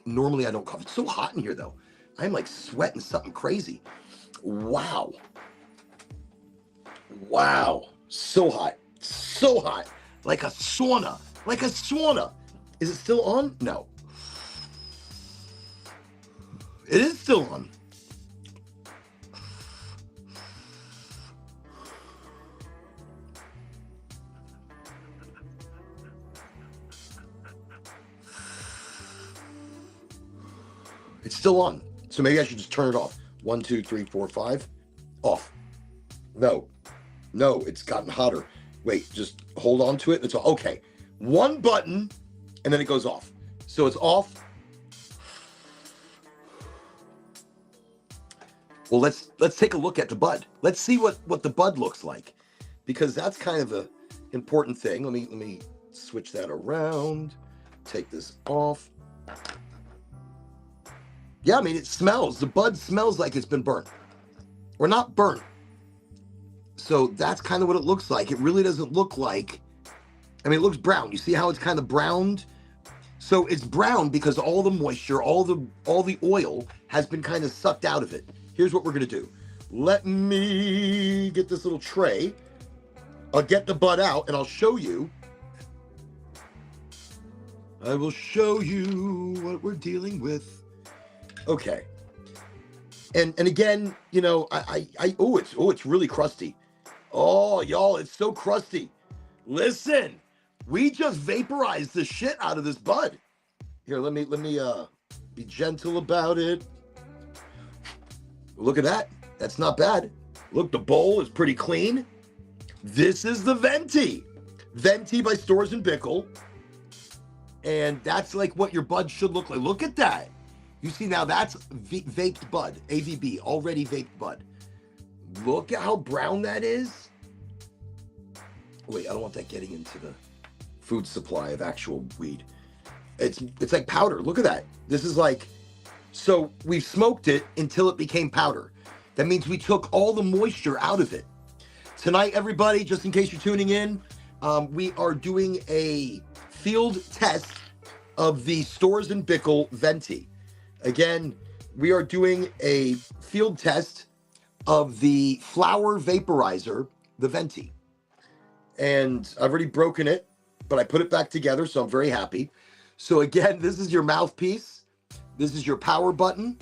Normally I don't cough. It's so hot in here though. I'm like sweating something crazy. Wow. Wow. So hot. So hot. Like a sauna. Like a sauna. Is it still on? No. It is still on. It's still on. So maybe I should just turn it off. 1, 2, 3, 4, 5. Off. No. No, it's gotten hotter. Wait, just hold on to it. It's all okay. One button, and then it goes off. So it's off. Well, let's take a look at the bud. Let's see what the bud looks like, because that's kind of a important thing. Let me switch that around. Take this off. Yeah, I mean, it smells. The bud smells like it's been burnt. Or not burnt. So that's kind of what it looks like. It really doesn't look like, I mean, it looks brown. You see how it's kind of browned? So it's brown because all the moisture, all the oil has been kind of sucked out of it. Here's what we're going to do. Let me get this little tray. I'll get the bud out and I'll show you. I will show you what we're dealing with. Okay. And again, you know, it's really crusty. Oh, y'all, it's so crusty. Listen, we just vaporized the shit out of this bud. Here, let me be gentle about it. Look at that. That's not bad. Look, the bowl is pretty clean. This is the Venti. Venti by Stores and Bickle. And that's like what your bud should look like. Look at that. You see now that's vaped bud, AVB, already vaped bud. Look at how brown that is. Wait, I don't want that getting into the food supply of actual weed. It's like powder. Look at that. This is like, so we've smoked it until it became powder. That means we took all the moisture out of it. Tonight, everybody, just in case you're tuning in, we are doing a field test of the Stores and Bickle Venti. Again, we are doing a field test of the flower vaporizer, the Venti. And I've already broken it, but I put it back together, so I'm very happy. So again, this is your mouthpiece. This is your power button.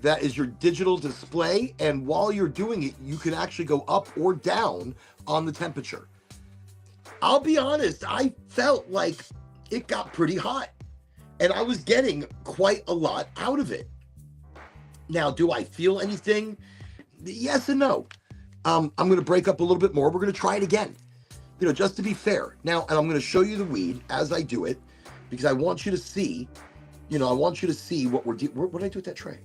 That is your digital display. And while you're doing it, you can actually go up or down on the temperature. I'll be honest, I felt like it got pretty hot. And I was getting quite a lot out of it. Now, do I feel anything? Yes and no. I'm going to break up a little bit more. We're going to try it again, you know, just to be fair. Now, and I'm going to show you the weed as I do it, because I want you to see, you know, I want you to see what we're doing. What did I do with that tray?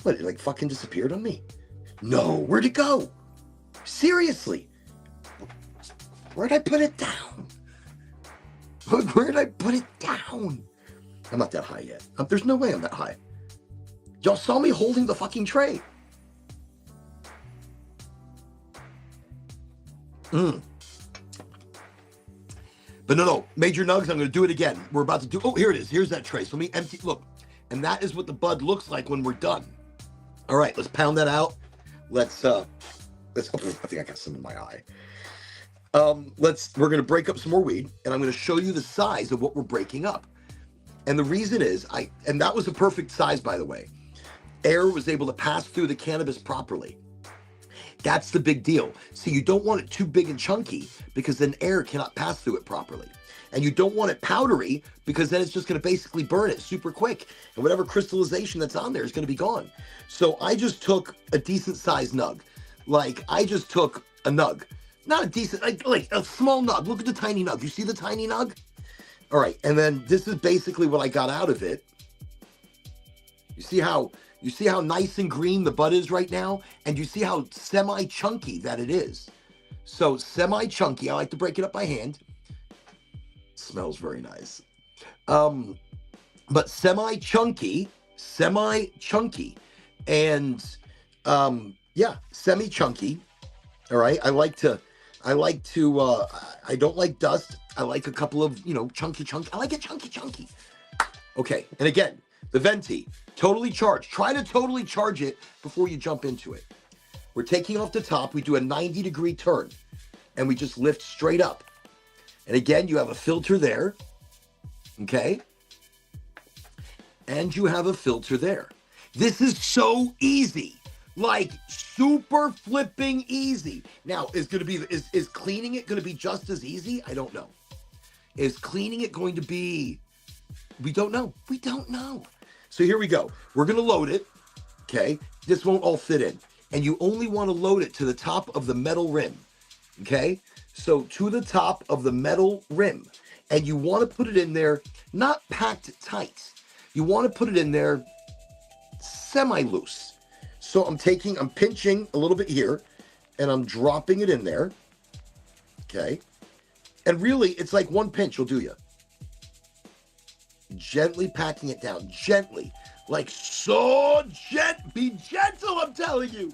What, it like fucking disappeared on me? No, where'd it go? Seriously. Where'd I put it down? Where'd I put it down? I'm not that high yet. There's no way I'm that high. Y'all saw me holding the fucking tray. But no, Major Nugs, I'm going to do it again. We're about to do, oh, here it is. Here's that tray. So let me empty, look. And that is what the bud looks like when we're done. All right, let's pound that out. Let's oh, I think I got some in my eye. We're going to break up some more weed, and I'm going to show you the size of what we're breaking up. And the reason is, and that was a perfect size, by the way. Air was able to pass through the cannabis properly. That's the big deal. See, you don't want it too big and chunky because then air cannot pass through it properly. And you don't want it powdery because then it's just going to basically burn it super quick. And whatever crystallization that's on there is going to be gone. So I just took a decent sized nug. Like, I just took a nug. Not a decent, like a small nug. Look at the tiny nug. You see the tiny nug? All right. And then this is basically what I got out of it. You see how nice and green the bud is right now? And you see how semi-chunky that it is. So semi-chunky, I like to break it up by hand. Smells very nice. But semi-chunky. And, Yeah, semi-chunky. All right. I don't like dust. I like a couple of, chunky. I like it chunky. Okay. And again, the Venti, totally charged. Try to totally charge it before you jump into it. We're taking off the top. We do a 90-degree turn and we just lift straight up. And again, you have a filter there. Okay. And you have a filter there. This is so easy. Like super flipping easy. Now, is cleaning it going to be just as easy? I don't know. Is cleaning it going to be? We don't know. So here we go. We're going to load it. Okay. This won't all fit in. And you only want to load it to the top of the metal rim. Okay. So to the top of the metal rim. And you want to put it in there, not packed tight. You want to put it in there semi-loose. So I'm pinching a little bit here, and I'm dropping it in there, okay? And really, it's like one pinch will do you. Gently packing it down, gently, like so be gentle, I'm telling you.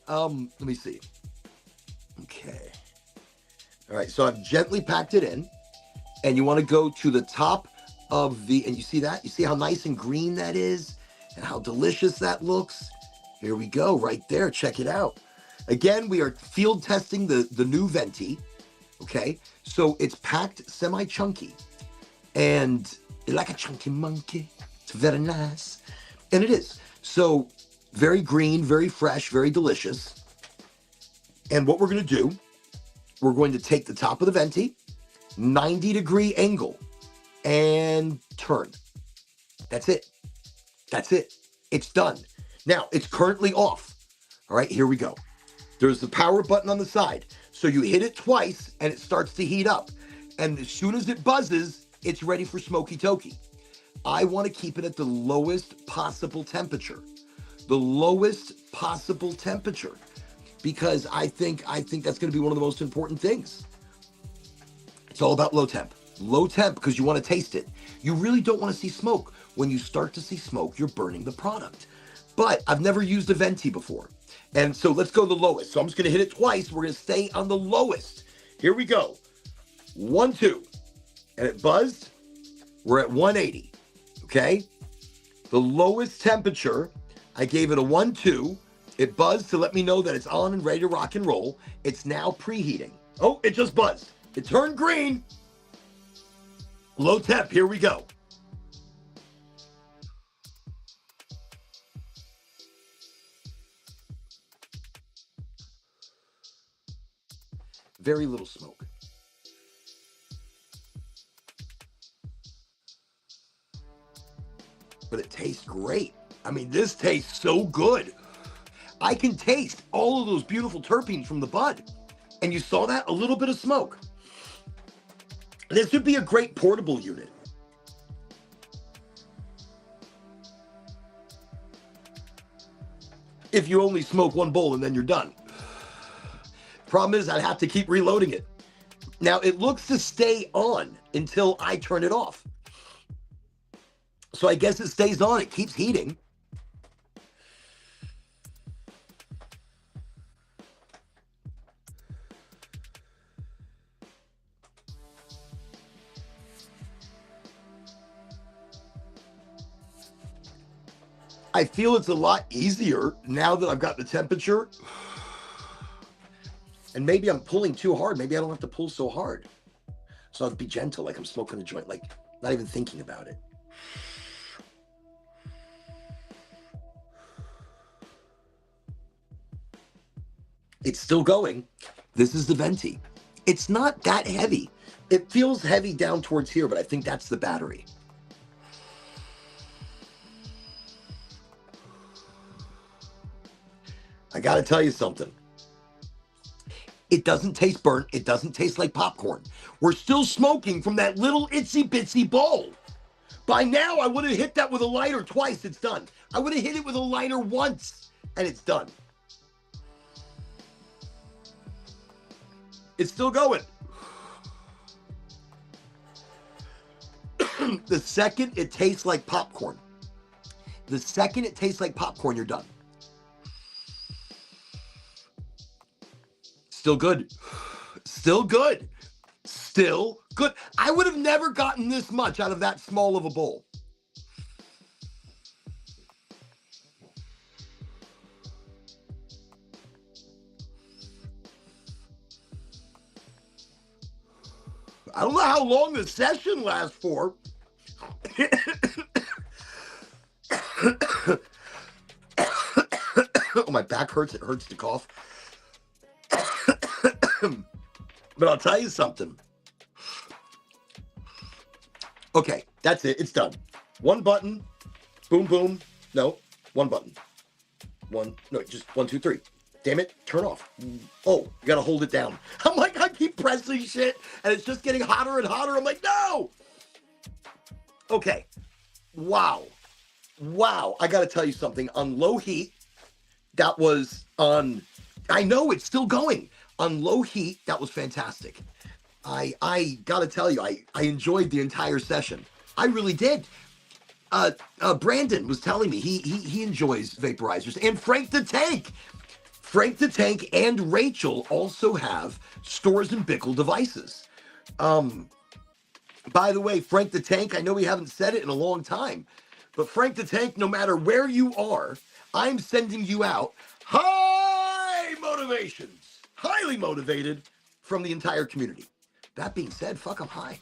Let me see. Okay. All right, so I've gently packed it in, and you want to go to the top of and you see that? You see how nice and green that is and how delicious that looks? Here we go, right there. Check it out. Again, we are field testing the new Venti, okay? So it's packed semi-chunky and like a chunky monkey. It's very nice. And it is. So very green, very fresh, very delicious. And what we're going to do, we're going to take the top of the Venti, 90-degree angle, and turn. That's it. It's done. Now, it's currently off. All right, here we go. There's the power button on the side. So you hit it twice, and it starts to heat up. And as soon as it buzzes, it's ready for smoky toki. I want to keep it at the lowest possible temperature. The lowest possible temperature. Because I think that's going to be one of the most important things. It's all about low temp. Low temp because you want to taste it. You really don't want to see smoke. When you start to see smoke, you're burning the product. But I've never used a Venti before. And so let's go the lowest. So I'm just going to hit it twice. We're going to stay on the lowest. Here we go. 1, 2. And it buzzed. We're at 180. Okay? The lowest temperature, I gave it a 1, 2. It buzzed to let me know that it's on and ready to rock and roll. It's now preheating. Oh, it just buzzed. It turned green. Low temp, here we go. Very little smoke. But it tastes great. I mean, this tastes so good. I can taste all of those beautiful terpenes from the bud. And you saw that? A little bit of smoke. This would be a great portable unit. If you only smoke one bowl and then you're done. Problem is, I'd have to keep reloading it. Now, it looks to stay on until I turn it off. So I guess it stays on. It keeps heating. I feel it's a lot easier now that I've got the temperature. And maybe I'm pulling too hard. Maybe I don't have to pull so hard. So I'll be gentle, like I'm smoking a joint, like not even thinking about it. It's still going. This is the Venti. It's not that heavy. It feels heavy down towards here, but I think that's the battery. I got to tell you something. It doesn't taste burnt. It doesn't taste like popcorn. We're still smoking from that little itsy bitsy bowl. By now, I would have hit that with a lighter twice. It's done. I would have hit it with a lighter once, and it's done. It's still going. The second it tastes like popcorn. The second it tastes like popcorn, you're done. Still good. Still good. Still good. I would have never gotten this much out of that small of a bowl. I don't know how long the session lasts for. Oh, my back hurts. It hurts to cough. But I'll tell you something. Okay, that's it. It's done. One button. Boom, boom. No, one button. Just 1, 2, 3. Damn it, turn off. Oh, you gotta hold it down. I'm like, I keep pressing shit, and it's just getting hotter and hotter. I'm like, no! Okay. Wow. I gotta tell you something. On low heat, that was on... I know, it's still going. On low heat, that was fantastic. I gotta tell you, I enjoyed the entire session. I really did. Brandon was telling me he enjoys vaporizers. And Frank the Tank and Rachel also have Stores and Bickle devices. By the way, Frank the Tank, I know we haven't said it in a long time, but Frank the Tank, no matter where you are, I'm sending you out high motivations, highly motivated from the entire community. That being said, fuck, I'm high.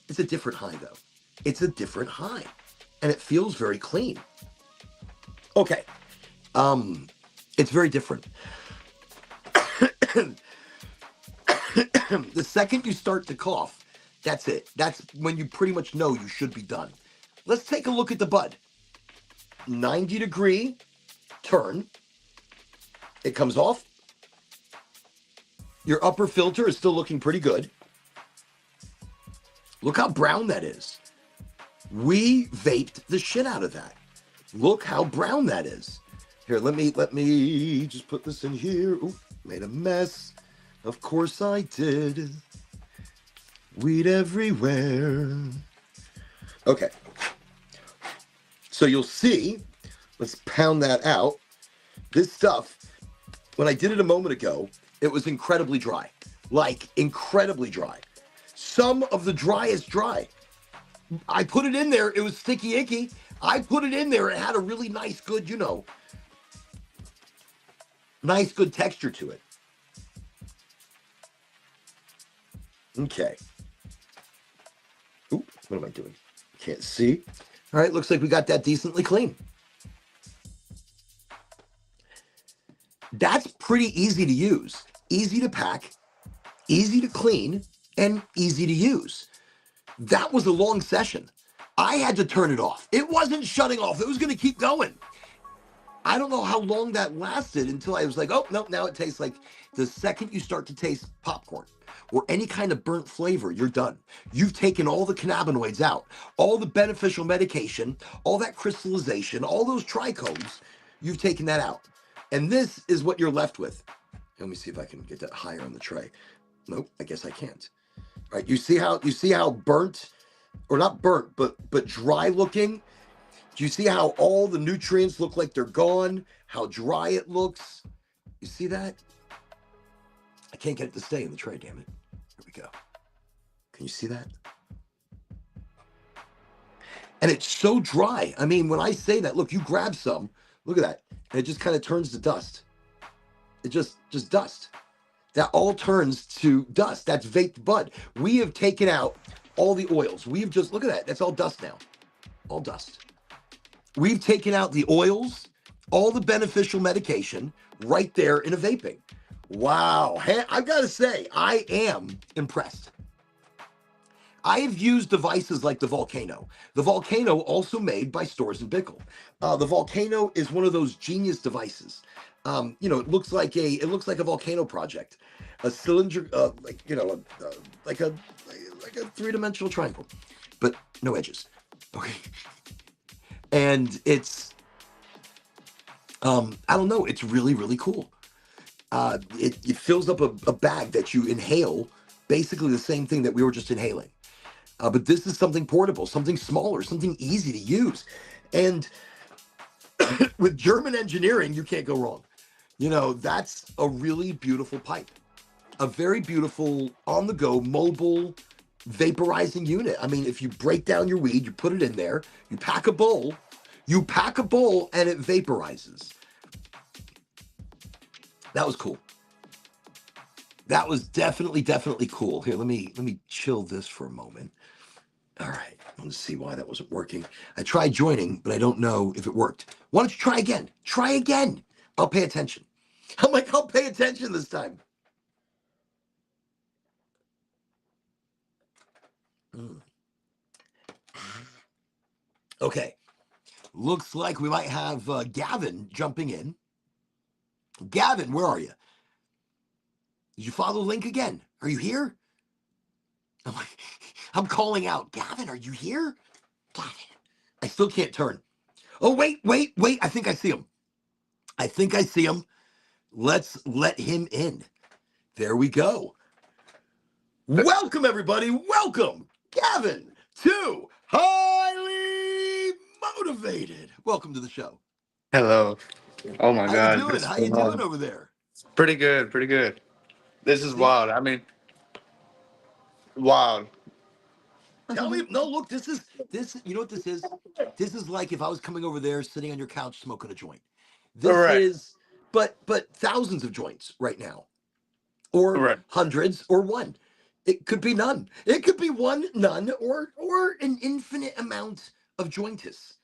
It's a different high, though. It's a different high, and it feels very clean. Okay. It's very different. The second you start to cough, that's it. That's when you pretty much know you should be done. Let's take a look at the bud. 90-degree turn. It comes off. Your upper filter is still looking pretty good. Look how brown that is. We vaped the shit out of that. Look how brown that is. Here, let me just put this in here. Ooh, made a mess. Of course I did. Weed everywhere. Okay. So you'll see, let's pound that out. This stuff, when I did it a moment ago, it was incredibly dry. Like, incredibly dry. Some of the driest dry. I put it in there, it was sticky icky. I put it in there, it had a really nice, good, nice, good texture to it. Okay. Ooh, what am I doing? Can't see. All right, looks like we got that decently clean. That's pretty easy to use. Easy to pack, easy to clean, and easy to use. That was a long session. I had to turn it off. It wasn't shutting off. It was going to keep going. I don't know how long that lasted until I was like, oh, no, now it tastes like the second you start to taste popcorn or any kind of burnt flavor, you're done. You've taken all the cannabinoids out, all the beneficial medication, all that crystallization, all those trichomes, you've taken that out. And this is what you're left with. Let me see if I can get that higher on the tray. Nope, I guess I can't. All right, you see how burnt, or not burnt, but dry looking? Do you see how all the nutrients look like they're gone? How dry it looks? You see that? I can't get it to stay in the tray, damn it. Here we go. Can you see that? And it's so dry. I mean, when I say that, look, you grab some, look at that, and it just kind of turns to dust. It just dust. That all turns to dust. That's vaped bud. We have taken out all the oils. We've just, look at that. That's all dust now. All dust. We've taken out the oils, all the beneficial medication right there in a vaping. Wow. I've got to say, I am impressed. I have used devices like the Volcano. The Volcano, also made by Stores and Bickle. The Volcano is one of those genius devices. It looks like a volcano project, a cylinder, like a three-dimensional triangle, but no edges. Okay, and it's, I don't know, it's really, really cool. It fills up a bag that you inhale, basically the same thing that we were just inhaling. But this is something portable, something smaller, something easy to use. And With German engineering, you can't go wrong. That's a really beautiful pipe. A very beautiful, on the go, mobile vaporizing unit. I mean, if you break down your weed, you put it in there, you pack a bowl, and it vaporizes. That was cool. That was definitely cool. Here, let me chill this for a moment. All right, let's see why that wasn't working. I tried joining, but I don't know if it worked. Why don't you try again? Try again. I'll pay attention. I'm like, I'll pay attention this time. Okay, looks like we might have Gavin jumping in. Gavin, where are you? Did you follow the link again? Are you here? I'm like, I'm calling out. Gavin, are you here? Gavin. I still can't turn. Oh, wait. I think I see him. Let's let him in. There we go. Welcome, everybody. Welcome, Gavin, to Highly Motivated. Welcome to the show. Hello. Oh my How you God. doing? This How is you doing wild. over there? Pretty good. Pretty good. This is See? wild. I mean, wild. Tell me. No, look, this. You know what this is? This is like if I was coming over there, sitting on your couch, smoking a joint. All This right. is, but thousands of joints right now, or All right. hundreds, or one. It could be none. It could be one, none, or an infinite amount of jointus.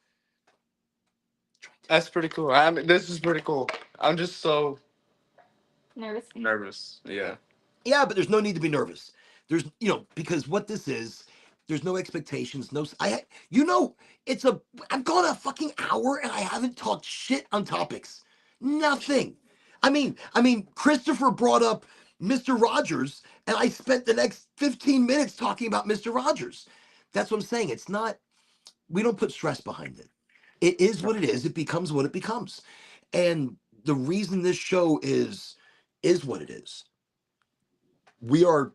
That's pretty cool. I mean, this is pretty cool. I'm just so nervous. Yeah. Yeah, but there's no need to be nervous. There's, because what this is, there's no expectations. No, it's I've gone a fucking hour and I haven't talked shit on topics. Nothing. I mean, Christopher brought up Mr. Rogers, and I spent the next 15 minutes talking about Mr. Rogers. That's what I'm saying. It's not. We don't put stress behind it. It is what it is. It becomes what it becomes, and the reason this show is what it is. We are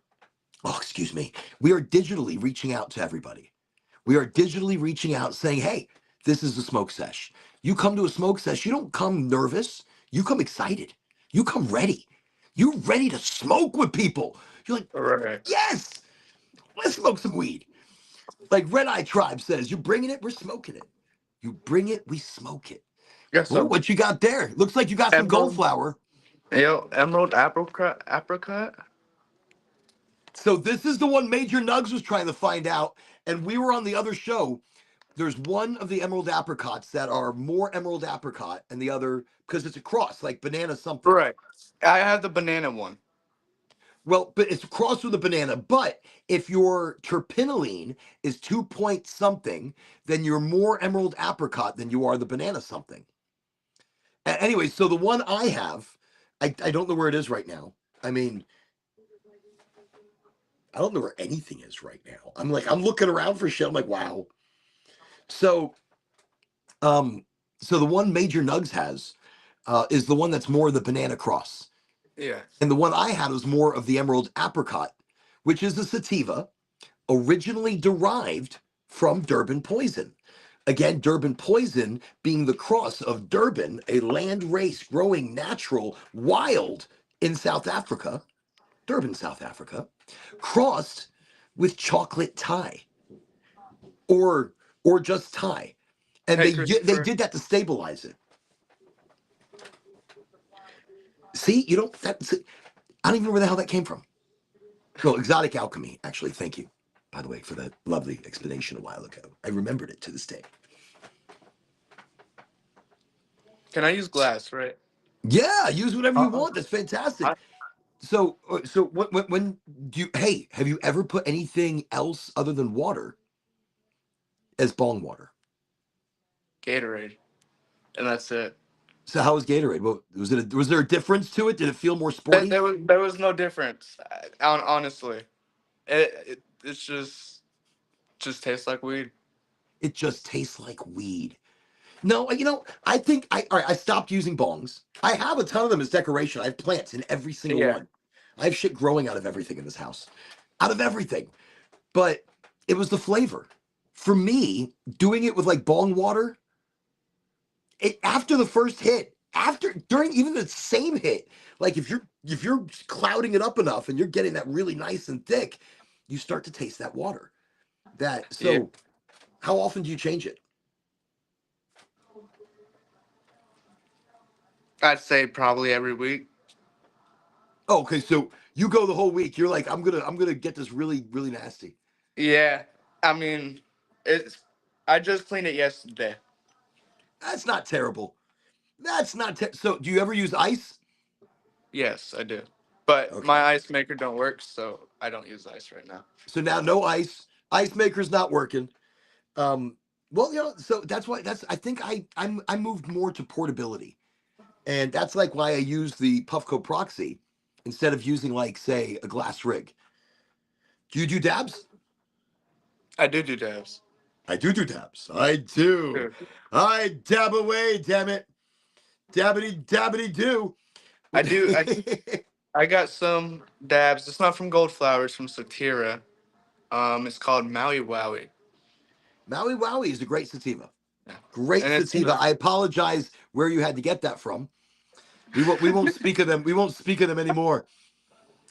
excuse me, we are digitally reaching out to everybody. We are digitally reaching out saying, hey, this is a smoke sesh. You come to a smoke sesh, you don't come nervous, you come excited. You come ready. You're ready to smoke with people. You're like, All right. yes, let's smoke some weed. Like Red Eye Tribe says, you're bringing it, we're smoking it. You bring it, we smoke it. Got Oh, some what you got there? Looks like you got some gold emerald. flower. Yo, emerald apricot. Apricot. So this is the one Major Nugs was trying to find out, and we were on the other show. There's one of the emerald apricots that are more emerald apricot, and the other because it's a cross, like banana something. Right. I have the banana one. Well, but it's a cross with a banana. But if your terpinolene is 2 point something, then you're more emerald apricot than you are the banana something. Anyway, so the one I have, I don't know where it is right now. I mean, I don't know where anything is right now. I'm looking around for shit. I'm like, wow. So, so the one Major Nugs has is the one that's more the banana cross, Yeah. and the one I had was more of the emerald apricot, which is a sativa originally derived from Durban poison. Again, Durban poison being the cross of Durban, a land race growing natural wild in South Africa, Durban, South Africa, crossed with chocolate Thai or just Thai, and Hey, they Christopher. did that to stabilize it. See, you don't. I don't even know where the hell that came from. No, exotic alchemy. Actually, thank you, by the way, for that lovely explanation a while ago. I remembered it to this day. Can I use glass? Right. Yeah, use whatever you Uh-uh. want. That's fantastic. I, So when do you? Hey, have you ever put anything else other than water as bong water? Gatorade, and that's it. So how was Gatorade? Well, was there a difference to it? Did it feel more There, sporty? there was no difference. Honestly, it's just tastes like weed. It just tastes like weed. No, I think all right, I stopped using bongs. I have a ton of them as decoration. I have plants in every single Yeah. one. I have shit growing out of everything in this house. Out of everything. But it was the flavor. For me, doing it with like bong water, after the first hit, during even the same hit, like if you're clouding it up enough and you're getting that really nice and thick, you start to taste that water. That Yeah, so how often do you change it? I'd say probably every week. Oh, okay, so you go the whole week. You're like, I'm gonna get this really, really nasty. Yeah, I mean, it's. I just cleaned it yesterday. That's not terrible. That's not so. Do you ever use ice? Yes, I do. But my Okay. ice maker don't work, so I don't use ice right now. So now no ice. Ice maker's not working. Um, well, so that's why I think I moved more to portability. And that's like why I use the Puffco proxy instead of using like say a glass rig. Do you do dabs? I do dabs. I do dabs. I do. Dude, I dab away, damn it. Dabbity dabbity do. I do. I got some dabs. It's not from Goldflower. It's from Satira. It's called Maui Wowie. Maui Wowie is a great sativa. Yeah. Great And it's sativa. I apologize where you had to get that from. We won't speak of them. We won't speak of them anymore.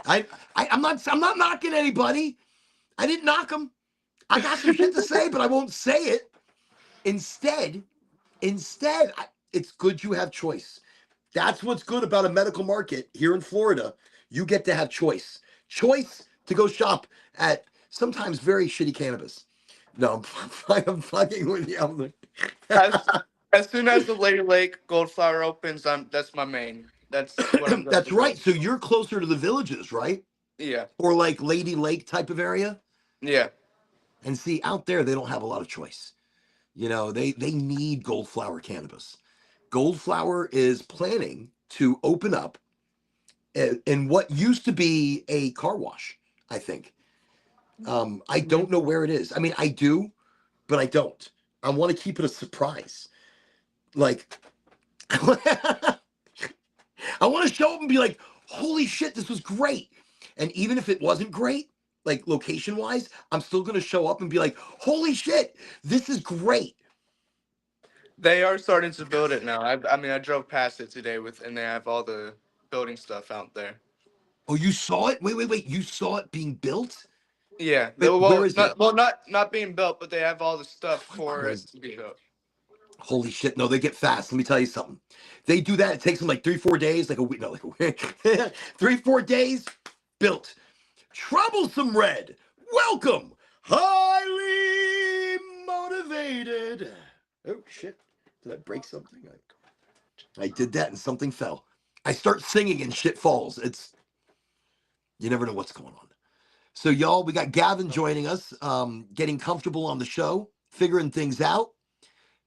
I'm not knocking anybody. I didn't knock them. I got some shit to say, but I won't say it. Instead, it's good you have choice. That's what's good about a medical market here in Florida. You get to have choice. Choice to go shop at sometimes very shitty cannabis. No, I'm fucking with you. as as soon as the Lady Lake Goldflower opens, that's my main. That's what I'm going That's to right. go. So you're closer to the villages, right? Yeah, Or like Lady Lake type of area. yeah. And see, out there they don't have a lot of choice. They need Goldflower cannabis. Goldflower is planning to open up in what used to be a car wash, I think. I Hmm. don't know where it is. I mean, I do, but I don't. I want to keep it a surprise. Like, I want to show up and be like, holy shit, this was great. And even if it wasn't great, like location wise, I'm still going to show up and be like, holy shit, this is great. They are starting to build it now. I mean, I drove past it today and they have all the building stuff out there. Oh, you saw it? Wait. You saw it being built? Yeah. Wait, where is it? Not being built, but they have all the stuff for Where it is to be built. Holy shit. No, they get fast. Let me tell you something. They do that. It takes them like 3-4 days, like a week. No, like a week. 3-4 days built. Troublesome Red. Welcome. Highly motivated. Oh, shit. Did I break something? I did that and something fell. I start singing and shit falls. You never know what's going on. So, y'all, we got Gavin joining us, getting comfortable on the show, figuring things out.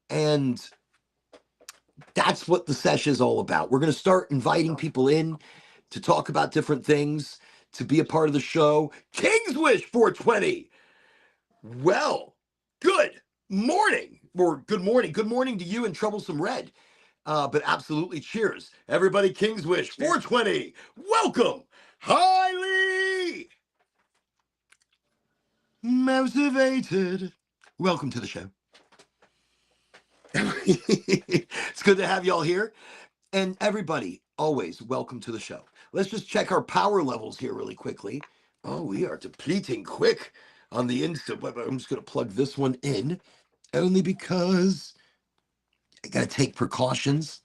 And that's what the sesh is all about. We're going to start inviting people in to talk about different things, to be a part of the show. King's Wish 420. Well, good morning, or good morning. Good morning to you and Troublesome Red. But absolutely cheers. Everybody, King's Wish 420. Welcome. Highly motivated. Welcome to the show. It's good to have y'all here. And everybody, always welcome to the show. Let's just check our power levels here really quickly. Oh, we are depleting quick on the instant. I'm just going to plug this one in only because I got to take precautions.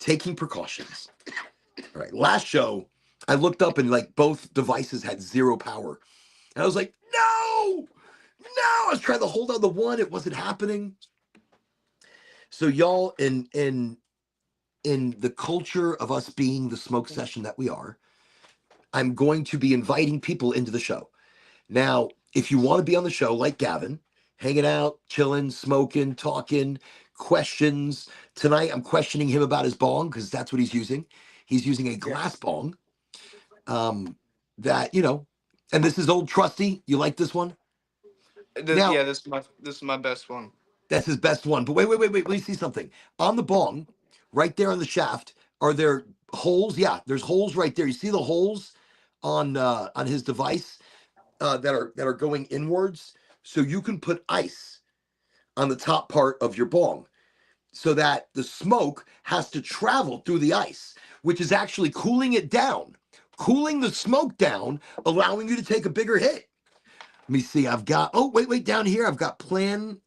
Taking precautions. All right. Last show, I looked up and like both devices had zero power. And I was like, no. I was trying to hold on the one. It wasn't happening. So y'all, in the culture of us being the smoke session that we are, I'm going to be inviting people into the show. Now, if you want to be on the show like Gavin, hanging out, chilling, smoking, talking, questions. Tonight, I'm questioning him about his bong because that's what he's using. He's using a glass bong. Um, that, and this is old trusty. You like this one? Now, Yeah, this is my best one. that's his best one. But wait. Let me see something. On the bong, right there on the shaft, are there holes? Yeah, there's holes right there. You see the holes on his device that are going inwards, so you can put ice on the top part of your bong. so that the smoke has to travel through the ice, which is actually cooling it down, cooling the smoke down, allowing you to take a bigger hit. Let me see. I've got, oh, wait, down here, I've got Planetoid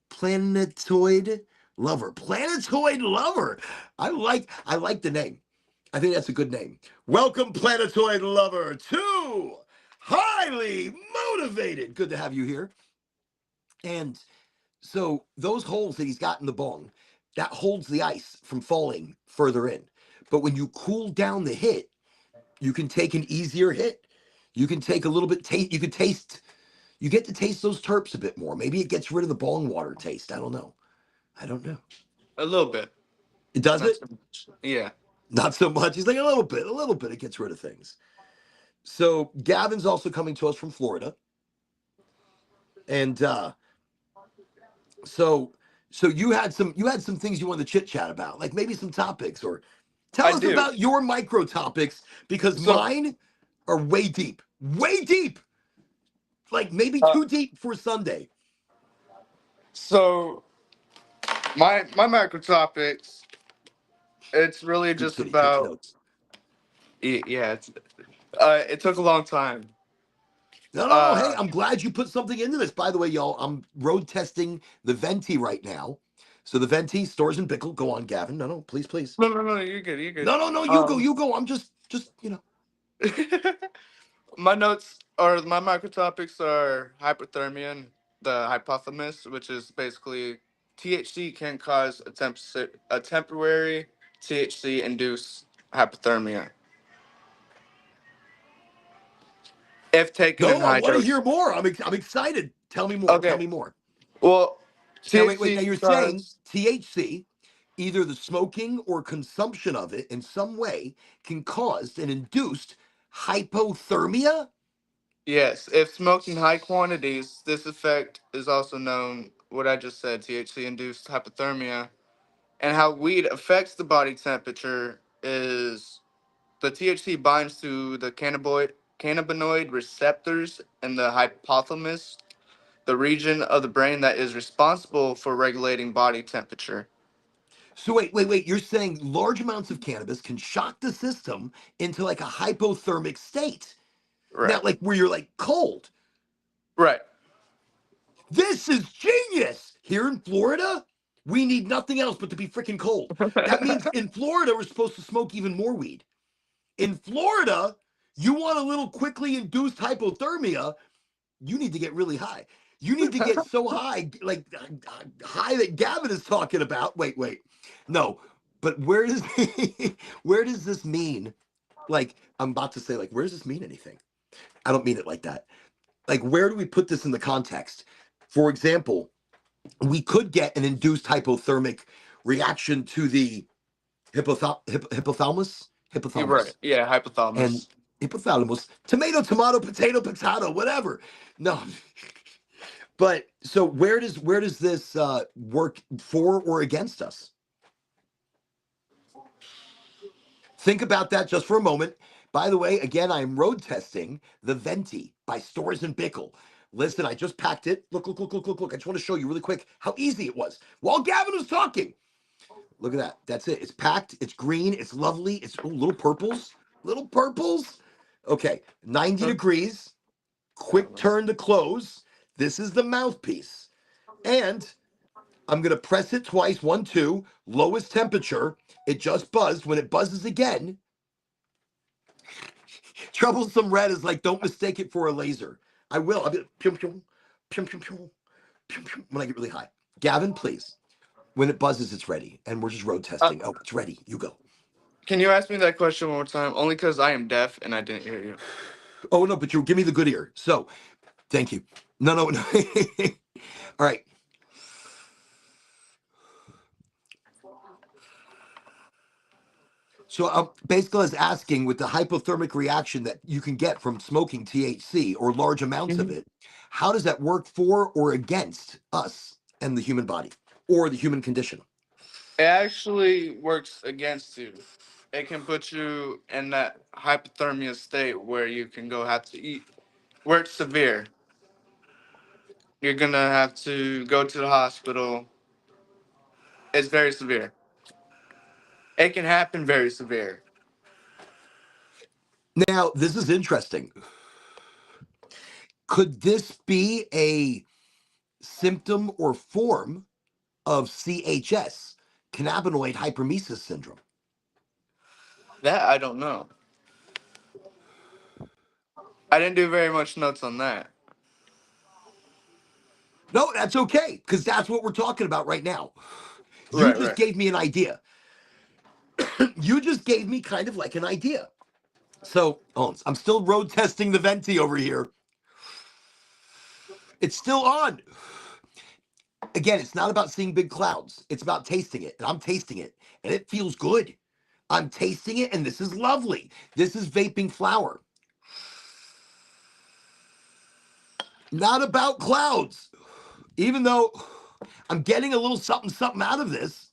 Lover. Planetoid Lover. I like the name. I think that's a good name. Welcome, Planetoid Lover, to Highly Motivated. Good to have you here. And so those holes that he's got in the bong, that holds the ice from falling further in. But when you cool down the hit, you can take an easier hit. You can take a little bit you can taste, you get to taste those terps a bit more. Maybe it gets rid of the bong water taste. I don't know. I don't know. A little bit, It does not it? so much. Yeah, Not so much. He's like a little bit. It gets rid of things. So Gavin's also coming to us from Florida. And so you had some things you wanted to chit chat about, like maybe some topics, or tell I us do. about your micro topics, because So, mine are way deep, like maybe uh, too deep for Sunday. so my macro topics. It's really Good just kitty, takes about. notes. Yeah. It took a long time. No, no, no. Hey, Uh, I'm glad you put something into this. By the way, y'all, I'm road testing the Venti right now. So the Venti stores in Bickle. Go on, Gavin. No, no, please, please. no, no, no. You're good. You're good. No, no, no. You go, Um, you go. I'm just. my notes or my macro topics are hypothermia and the hypothalamus, which is basically THC can cause a temporary THC induced hypothermia if taken in Go. I high want to dose. hear more. I'm excited. Tell me more. Tell Okay. me more. Well, Now, wait. Now THC you're saying cause THC, either the smoking or consumption of it in some way, can cause an induced hypothermia. yes, if smoked in high quantities, this effect is also known what I just said, THC induced hypothermia. And how weed affects the body temperature is the THC binds to the cannabinoid receptors in the hypothalamus, the region of the brain that is responsible for regulating body temperature. So wait. You're saying large amounts of cannabis can shock the system into like a hypothermic state. Now, Right. like where you're like cold. Right. This is genius. Here in Florida, we need nothing else but to be freaking cold. That means in Florida, we're supposed to smoke even more weed. In Florida, you want a little quickly induced hypothermia, you need to get really high. You need to get so high, like high that Gavin is talking about. Wait. No, but where does where does this mean? Like I'm about to say, like, where does this mean anything? I don't mean it like that. Like, where do we put this in the context? For example, we could get an induced hypothermic reaction to the hypothalamus, You're right. hypothalamus, Yeah, and hypothalamus. hypothalamus, tomato, potato, whatever. No, but so where does this work for or against us? Think about that just for a moment. By the way, again, I am road testing the Venti by Stores and Bickle. Listen, I just packed it. Look. I just want to show you really quick how easy it was while Gavin was talking. Look at that. That's it. It's packed. It's green. It's lovely. It's little purples. Little purples. Okay, 90 degrees. Quick turn to close. This is the mouthpiece. And I'm going to press it twice. One, two. Lowest temperature. It just buzzed. When it buzzes again, troublesome red is like, don't mistake it for a laser. I will. I'll be like, when I get really high. Gavin, please. When it buzzes, it's ready. And we're just road Uh, testing. Oh, it's ready. You go. can you ask me that question one more time? Only because I am deaf and I didn't hear you. Oh, no, but you give me the good ear. So, thank you. No. All right. So, basically, I was asking with the hypothermic reaction that you can get from smoking THC or large amounts of Mhm. it, how does that work for or against us and the human body or the human condition? It actually works against you. It can put you in that hypothermia state where you can go have to eat, where it's severe. You're gonna have to go to the hospital It's very severe. It can happen very severe. Now, this is interesting. Could this be a symptom or form of CHS, cannabinoid hypermesis syndrome? That I don't know. I didn't do very much notes on that. No, that's okay, because that's what we're talking about right now. You Right, just right. gave me an idea. You just gave me kind of like an idea. So, I'm still road testing the venti over here. It's still on. Again, it's not about seeing big clouds. It's about tasting it. And I'm tasting it. And it feels good. I'm tasting it, and this is lovely. This is vaping flower. Not about clouds. Even though I'm getting a little something, something out of this.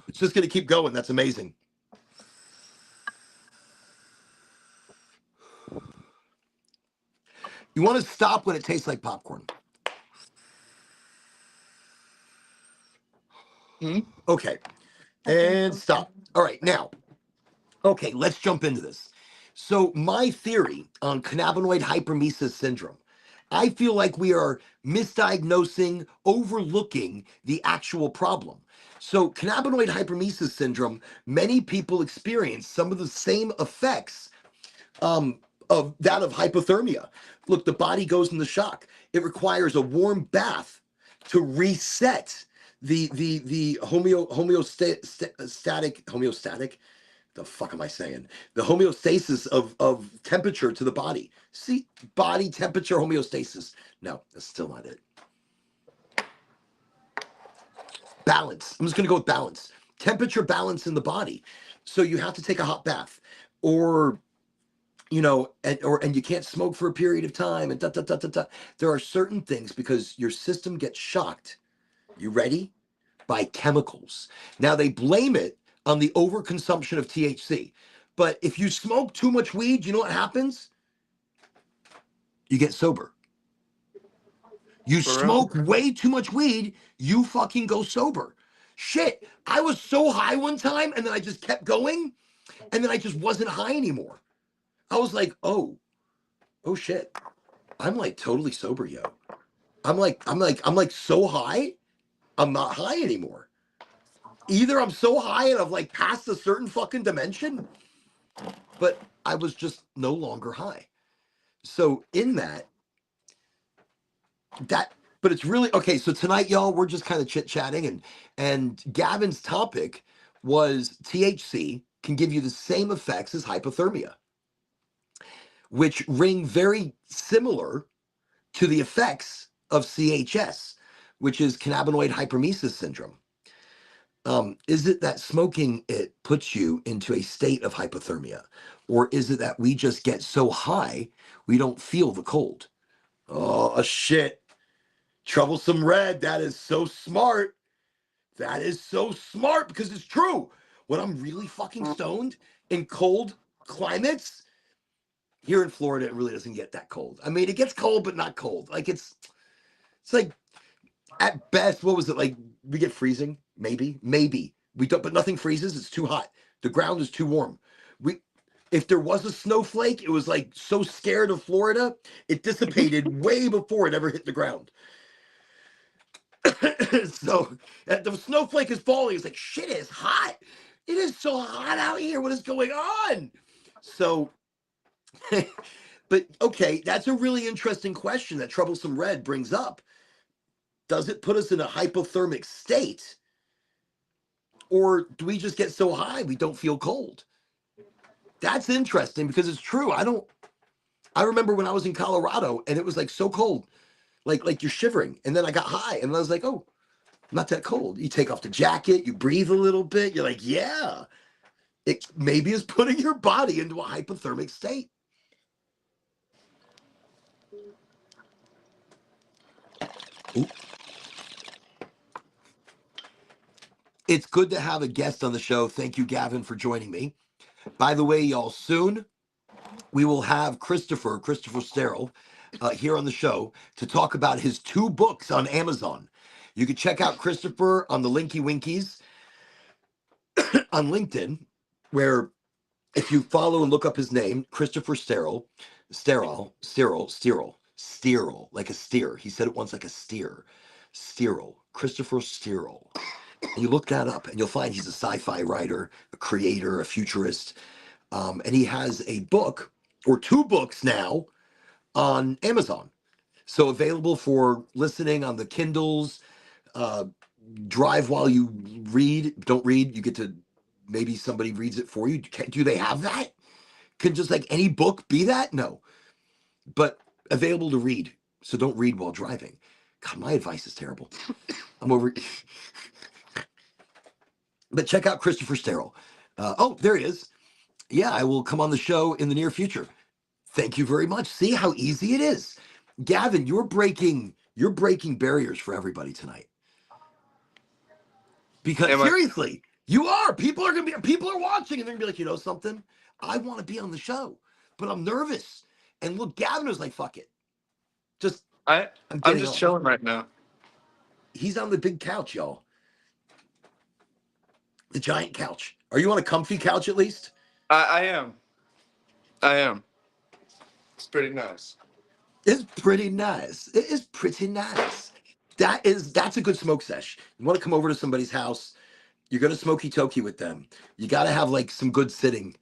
It's just going to keep going. That's amazing. You want to stop when it tastes like popcorn. Hmm? Okay. And stop. All right. Now, okay, let's jump into this. So, my theory on cannabinoid hypermesis syndrome, I feel like we are misdiagnosing, overlooking the actual problem. So, cannabinoid hypermesis syndrome, many people experience some of the same effects of that of hypothermia. Look, the body goes into shock. It requires a warm bath to reset the homeostatic, the fuck am I saying? The homeostasis of temperature to the body. See, body temperature homeostasis. No, that's still not it. Balance. I'm just going to go with balance. Temperature balance in the body. So you have to take a hot bath, or and you can't smoke for a period of time, and da da da da da. There are certain things because your system gets shocked. You ready? By chemicals. Now they blame it on the overconsumption of THC. But if you smoke too much weed, you know what happens? You get sober. You For real? smoke way too much weed, you fucking go sober. Shit, I was so high one time and then I just kept going and then I just wasn't high anymore. I was like, oh shit. I'm like totally sober, yo. I'm like so high, I'm not high anymore. Either I'm so high and I've like passed a certain fucking dimension, but I was just no longer high. So in that but it's really okay. So tonight, y'all, we're just kind of chit-chatting, and Gavin's topic was THC can give you the same effects as hypothermia, which ring very similar to the effects of CHS, which is cannabinoid hypermesis syndrome. Is it that smoking it puts you into a state of hypothermia, or is it that we just get so high we don't feel the cold? Oh shit! Troublesome Red. That is so smart. That is so smart because it's true. When I'm really fucking stoned in cold climates, here in Florida, it really doesn't get that cold. I mean, it gets cold, but not cold. Like it's like at best, what was it like? We get freezing, maybe we don't, but nothing freezes. It's too hot. The ground is too warm. We, if there was a snowflake, it was like so scared of Florida, it dissipated way before it ever hit the ground. So the snowflake is falling. It's like shit. It's hot. It is so hot out here. What is going on? So, but okay, that's a really interesting question that Troublesome Red brings up. Does it put us in a hypothermic state? Or do we just get so high we don't feel cold? That's interesting because it's true. I remember when I was in Colorado and it was like so cold, like you're shivering. And then I got high and I was like, oh, not that cold. You take off the jacket, you breathe a little bit. You're like, yeah, it maybe is putting your body into a hypothermic state. Ooh. It's good to have a guest on the show. Thank you, Gavin, for joining me. By the way, y'all, soon we will have Christopher Sterl. here on the show to talk about his 2 books on Amazon. You can check out Christopher on the Linky Winkies on LinkedIn, where if you follow and look up his name, Christopher Sterile, like a steer. He said it once like a steer. Christopher Sterile. And you look that up and you'll find he's a sci-fi writer, a creator, a futurist. And he has a book or 2 books now on Amazon. So available for listening on the Kindles, uh, drive while you read. Don't read. You get to, maybe somebody reads it for you. Do they have that? Can just like any book be that? No, but available to read. So don't read while driving. God, my advice is terrible. I'm over. But check out Christopher Sterile. Oh, there he is. Yeah, I will come on the show in the near future. Thank you very much. See how easy it is. Gavin, you're breaking barriers for everybody tonight. Because Am I? seriously, you are. People are watching and they're gonna be like, you know something? I want to be on the show, but I'm nervous. And look, Gavin was like, fuck it. Just I I'm I'm getting just on. chilling right now. He's on the big couch, y'all. The giant couch. Are you on a comfy couch at least? I am. I am. It's pretty nice. It's pretty nice. It is pretty nice. That's a good smoke sesh. You want to come over to somebody's house, you're gonna smoky tokey with them. You gotta have like some good sitting,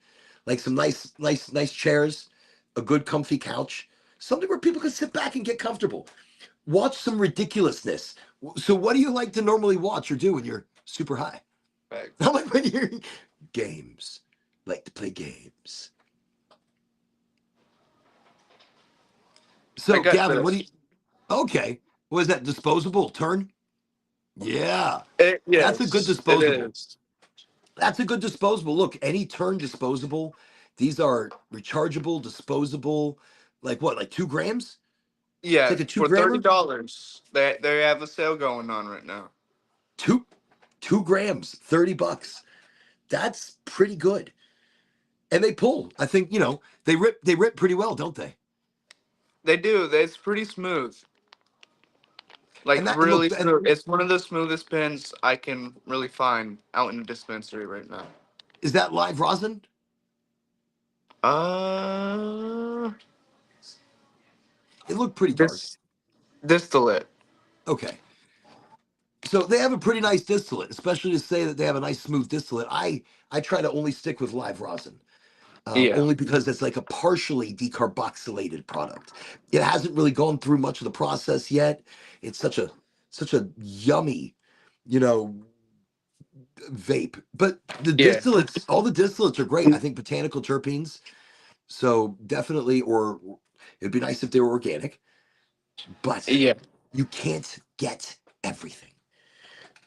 like some nice chairs, a good comfy couch, something where people can sit back and get comfortable. Watch some ridiculousness. So what do you like to normally watch or do when you're super high? Thanks. I'm like when you're games. Like to play games. I So got Gavin, what do you this. okay. What is that disposable turn? Yeah. That's a good Yes, it disposable. is. That's a good disposable. Look, any turn disposable. These are rechargeable, disposable. Like what? Like 2 grams? It's Yeah, like a two for thirty grammer. dollars, they have a sale going on right now. Two, 2 grams, $30. That's pretty good. And they pull. I think they rip pretty well, don't they? They do. It's pretty smooth. Like And look, really and smooth. It's one of the smoothest pens I can really find out in the dispensary right now. is that live rosin? Uh, It looked pretty dark. this distillate. Okay. So they have a pretty nice distillate, especially to say that they have a nice smooth distillate. I try to only stick with live rosin. Yeah. Only because it's like a partially decarboxylated product. It hasn't really gone through much of the process yet. It's such a yummy, you know, vape. But the Yeah. distillates, all the distillates are great. I think botanical terpenes. So definitely, or it'd be nice if they were organic, but Yeah. you can't get everything.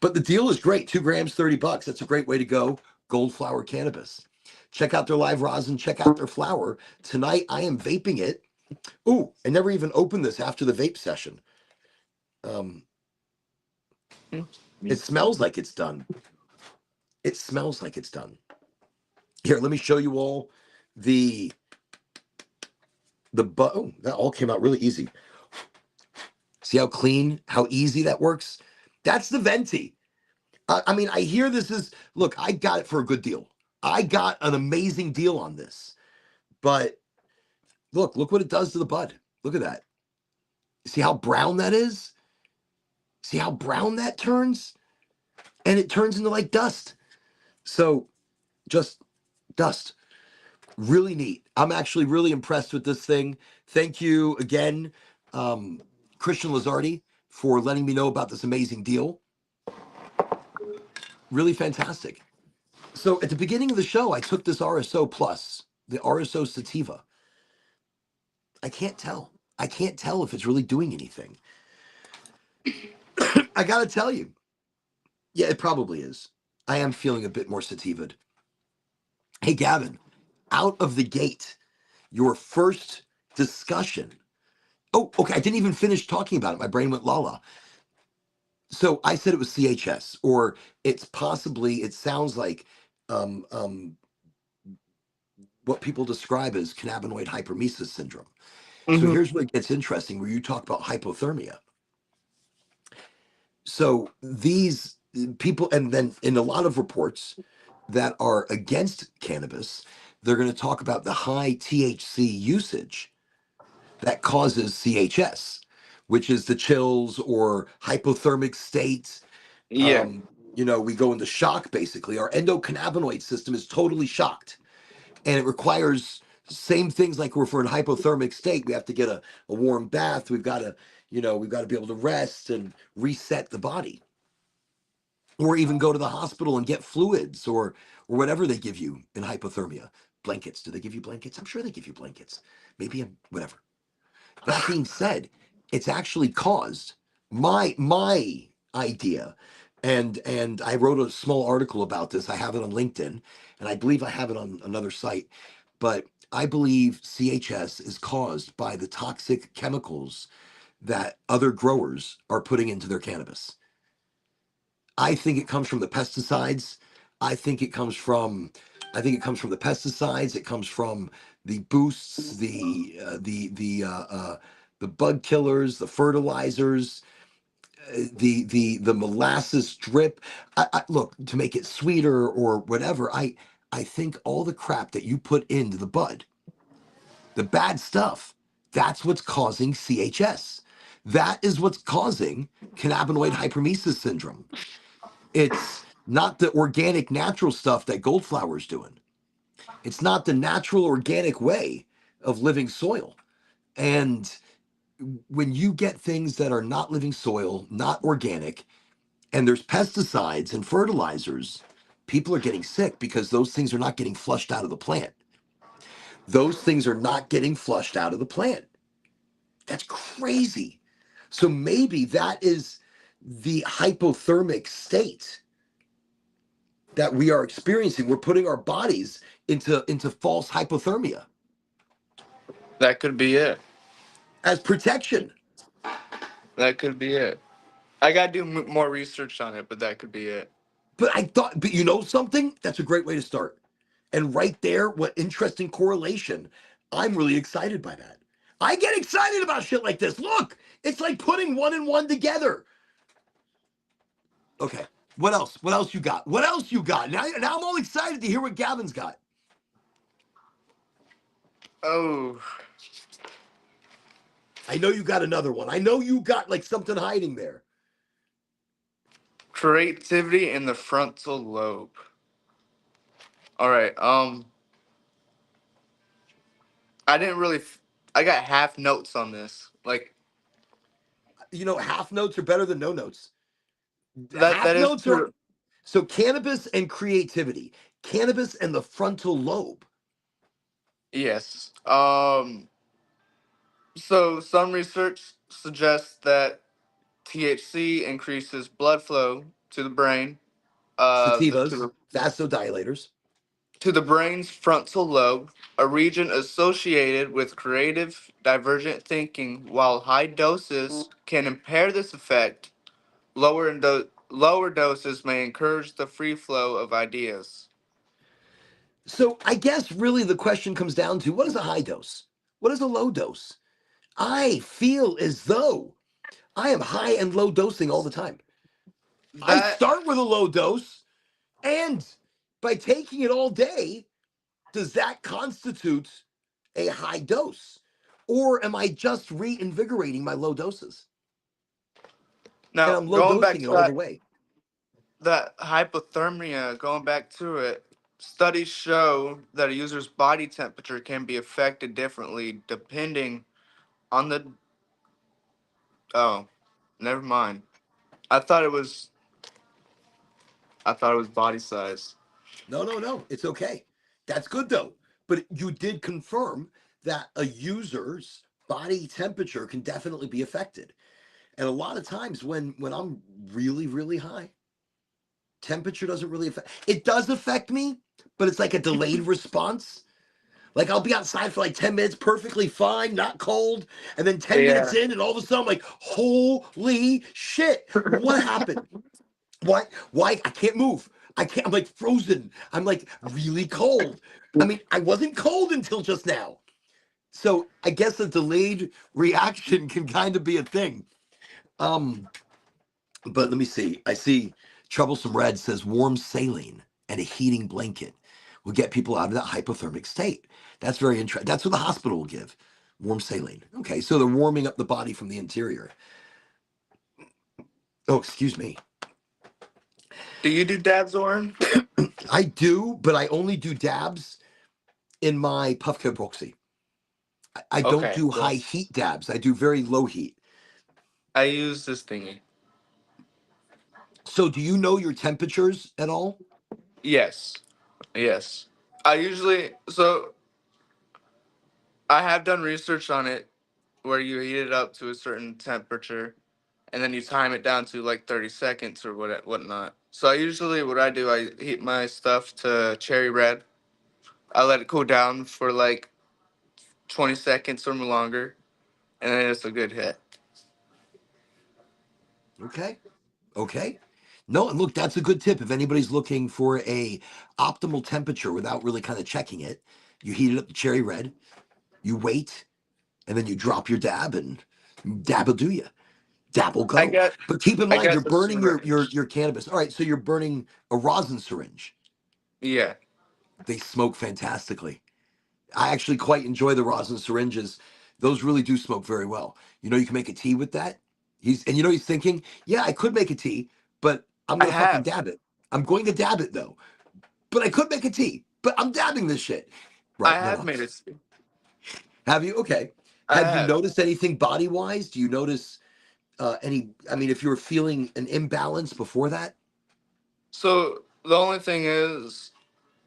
But the deal is great. 2 grams, $30. That's a great way to go. Gold flower cannabis. Check out their live rosin. Check out their flower. Tonight I am vaping it. Ooh, I never even opened this after the vape session. Um, it smells like it's done. It smells like it's done. Here, let me show you all the oh, that all came out really easy. See how clean, how easy that works? That's the venti. I mean, I hear this is look, I got it for a good deal. I got an amazing deal on this. But look what it does to the bud. Look at that. See how brown that is? See how brown that turns? And it turns into like dust. So just dust. Really neat. I'm actually really impressed with this thing. Thank you again, um, Christian Lazardi, for letting me know about this amazing deal. Really fantastic. So at the beginning of the show, I took this RSO Plus, the RSO Sativa. I can't tell. I can't tell if it's really doing anything. I got to tell you. Yeah, it probably is. I am feeling a bit more sativaed. Hey, Gavin, out of the gate, your first discussion. Oh, okay. I didn't even finish talking about it. My brain went la la. So I said it was CHS, or it's possibly, it sounds like um, um, what people describe as cannabinoid hypermesis syndrome. So Hmm. here's where it gets interesting, where you talk about hypothermia. So these people, and then in a lot of reports that are against cannabis, they're going to talk about the high THC usage that causes CHS, which is the chills or hypothermic state. Yeah, We go into shock basically. Our endocannabinoid system is totally shocked, and it requires same things like we're for in hypothermic state. We have to get a warm bath. We've got to be able to rest and reset the body, or even go to the hospital and get fluids or whatever they give you in hypothermia. Blankets. Do they give you blankets? I'm sure they give you blankets. Maybe whatever. That being said, it's actually caused my idea, and I wrote a small article about this. I have it on LinkedIn, and I believe I have it on another site. But I believe CHS is caused by the toxic chemicals that other growers are putting into their cannabis. I think it comes from the pesticides. I think it comes from the pesticides. It comes from the boosts, the bug killers, the fertilizers, the molasses drip. Look, to make it sweeter or whatever. I think all the crap that you put into the bud, the bad stuff, that's what's causing CHS. That is what's causing cannabinoid hypermesis syndrome. It's not the organic, natural stuff that Goldflower's doing. It's not the natural, organic way of living soil. And when you get things that are not living soil, not organic, and there's pesticides and fertilizers, people are getting sick because those things are not getting flushed out of the plant. Those things are not getting flushed out of the plant. That's crazy. So maybe that is the hypothermic state that we are experiencing. We're putting our bodies into false hypothermia that could be it. as protection. That could be it. I gotta do more research on it, but that could be it. But you know something? That's a great way to start. And right there, what interesting correlation. I'm really excited by that. I get excited about shit like this. Look, it's like putting one and one together. Okay. What else? What else you got? What else you got? Now I'm all excited to hear what Gavin's got. Oh, I know you got another one. I know you got like something hiding there. creativity in the frontal lobe. All right. I didn't really. I got half notes on this. Like Half notes are better than no notes. that. Half That is notes are true. so cannabis and creativity, cannabis and the frontal lobe. Yes. So some research suggests that THC increases blood flow to the brain. To Sativas, the vasodilators. brain's frontal lobe, a region associated with creative, divergent thinking. While high doses can impair this effect, lower doses may encourage the free flow of ideas. So I guess really the question comes down to, what is a high dose? What is a low dose? I feel as though I am high and low dosing all the time. I That start with a low dose, and by taking it all day, does that constitute a high dose? Or am I just reinvigorating my low doses? And now I'm low going back dosing it to all the way. that hypothermia, going back to it, studies show that a user's body temperature can be affected differently depending on the. Oh, never mind. I thought it was. I thought it was body size. No, no, no. It's okay. That's good though. But you did confirm that a user's body temperature can definitely be affected. And a lot of times when I'm really, really high, temperature doesn't really affect it does affect me, but it's like a delayed response. Like I'll be outside for like 10 minutes, perfectly fine, not cold. And then 10 minutes Yeah. in, and all of a sudden I'm like, holy shit, what happened? Why? I can't move. I can't. I'm like frozen. I'm like really cold. I mean, I wasn't cold until just now. So I guess a delayed reaction can kind of be a thing. Um, but let me see. I see Troublesome Red says warm saline and a heating blanket will get people out of that hypothermic state. That's very interesting. That's what the hospital will give. Warm saline. Okay, so they're warming up the body from the interior. Oh, excuse me. Do you do dabs, Oren? I do, but I only do dabs in my Puffco Proxy. I don't Okay, do high cool. heat dabs. I do very low heat. I use this thingy. So do you know your temperatures at all? Yes, yes. I usually so I have done research on it where you heat it up to a certain temperature and then you time it down to like 30 seconds or whatnot. So I usually what I do I heat my stuff to cherry red. I let it cool down for like 20 seconds or longer, and then it's a good hit. Okay. Okay. No, and look, that's a good tip. If anybody's looking for a optimal temperature without really kind of checking it, you heat it up to cherry red, you wait, and then you drop your dab, and dab will do you. Dab will I go. got But keep in I mind, you're got the burning your syringe. your cannabis. All right, so you're burning a rosin syringe. Yeah, They smoke fantastically. I actually quite enjoy the rosin syringes. Those really do smoke very well. You know, you can make a tea with that. He's thinking, yeah, I could make a tea, but I'm I gonna fucking have. dab it. I'm going to dab it though. But I could make a tea, but I'm dabbing this shit. I Right, right have on. made it. Have you? Okay. I Have you have. noticed anything body wise? Do you notice any? I mean, if you were feeling an imbalance before that, So the only thing is,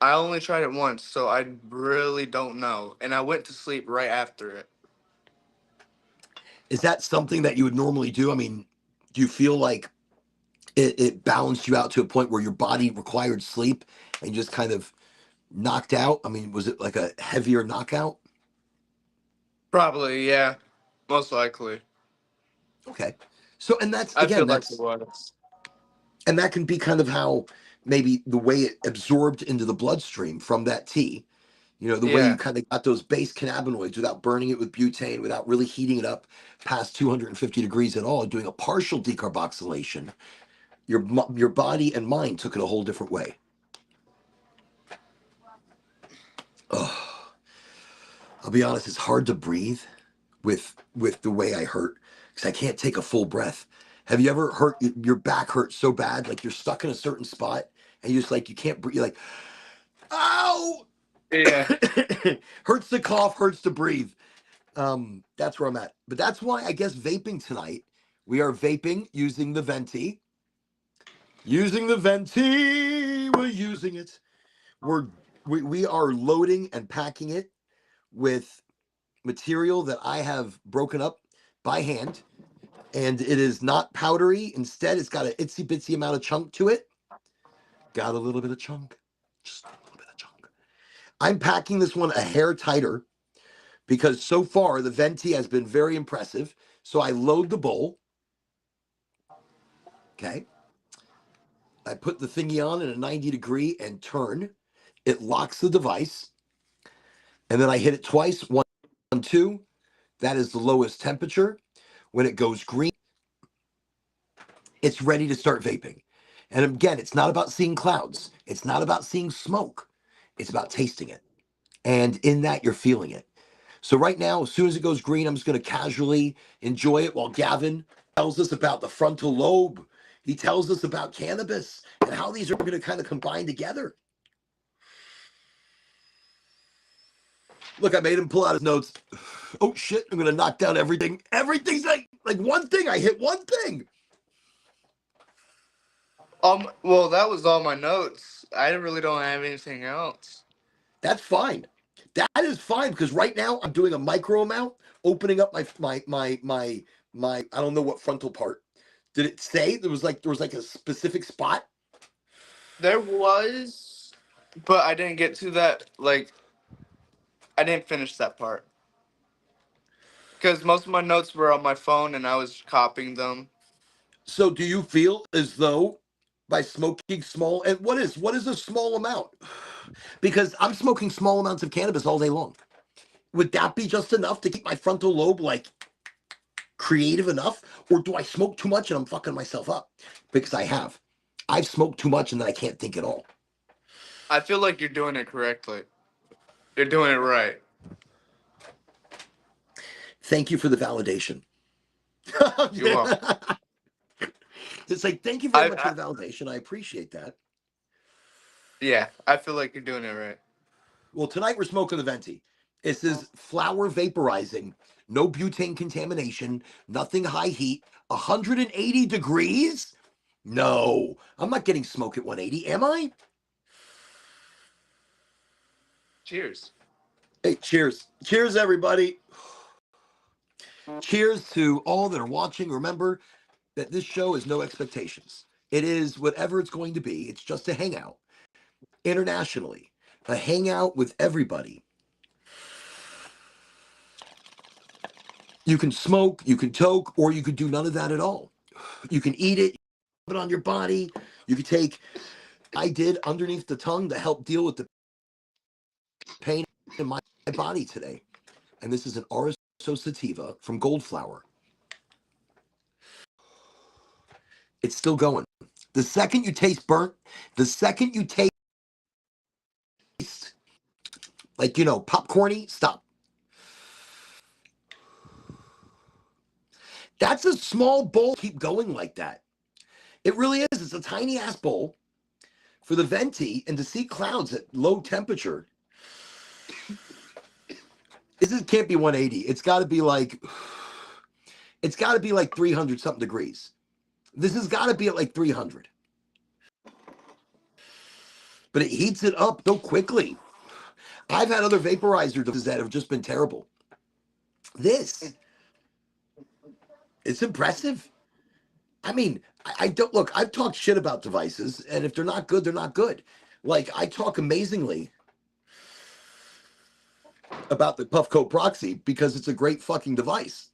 I only tried it once, so I really don't know. And I went to sleep right after it. is that something that you would normally do? I mean, do you feel like it balanced you out to a point where your body required sleep and you just kind of knocked out? I mean, was it like a heavier knockout? Probably, yeah. Most likely. Okay. So, and that's I feel again, like it that's was. and that can be kind of how maybe the way it absorbed into the bloodstream from that tea. You know, the way you Yeah. kind of got those base cannabinoids without burning it with butane, without really heating it up past 250 degrees at all, doing a partial decarboxylation. Your body and mind took it a whole different way. Oh, I'll be honest, it's hard to breathe with the way I hurt because I can't take a full breath. Have you ever hurt your back hurts so bad, like you're stuck in a certain spot and you just like you can't breathe? You're like, ow! Yeah. Hurts to cough, hurts to breathe. That's where I'm at. But that's why I guess vaping tonight. We are vaping using the venti. Using the venti. We're using it. We're we are loading and packing it with material that I have broken up by hand, and it is not powdery. Instead, it's got an itsy bitsy amount of chunk to it. Got a little bit of chunk, just a little bit of chunk. I'm packing this one a hair tighter because so far the venti has been very impressive. So I load the bowl. Okay, I put the thingy on at a 90 degree and turn. It locks the device, and then I hit it twice. One, two. That is the lowest temperature. When it goes green, it's ready to start vaping. And again, it's not about seeing clouds. It's not about seeing smoke. It's about tasting it. And in that, you're feeling it. So right now, as soon as it goes green, I'm just going to casually enjoy it while Gavin tells us about the frontal lobe. He tells us about cannabis and how these are going to kind of combine together. Look, I made him pull out his notes. Oh shit, I'm going to knock down everything. Everything's like one thing. I hit one thing. Well, that was all my notes. I really don't have anything else. That's fine. That is fine because right now I'm doing a micro amount, opening up my I don't know what frontal part. Did it say there was like a specific spot? There was, but I didn't get to that. Like, I didn't finish that part because most of my notes were on my phone and I was copying them. So do you feel as though by smoking small and what is a small amount? Because I'm smoking small amounts of cannabis all day long. would that be just enough to keep my frontal lobe like creative enough? Or do I smoke too much and I'm fucking myself up? Because I've smoked too much and then I can't think at all. I feel like you're doing it correctly. You're doing it right. Thank you for the validation. You're welcome. It's like, thank you very much I for the validation. I appreciate that. yeah, I feel like you're doing it right. Well, tonight we're smoking the venti. It says flower vaporizing, no butane contamination, nothing high heat, 180 degrees. No, I'm not getting smoke at 180, am I? Cheers. Hey, cheers. Cheers, everybody. Cheers to all that are watching. Remember that this show is no expectations. It is whatever it's going to be. It's just a hangout internationally, a hangout with everybody. You can smoke, you can toke, or you could do none of that at all. You can eat it, put it on your body. You could take, I did underneath the tongue to help deal with the pain in my body today. And this is an RSO sativa from Goldflower. It's still going. The second you taste burnt, the second you taste like, popcorny, stop. That's a small bowl. Keep going like that. It really is. It's a tiny ass bowl for the venti, and to see clouds at low temperature. This can't be 180. It's got to be like 300 something degrees. This has got to be at like 300. But it heats it up so quickly. I've had other vaporizers that have just been terrible. This, it's impressive. I mean, I don't look, I've talked shit about devices, and if they're not good, they're not good. Like, I talk amazingly about the Puffco Proxy because it's a great fucking device.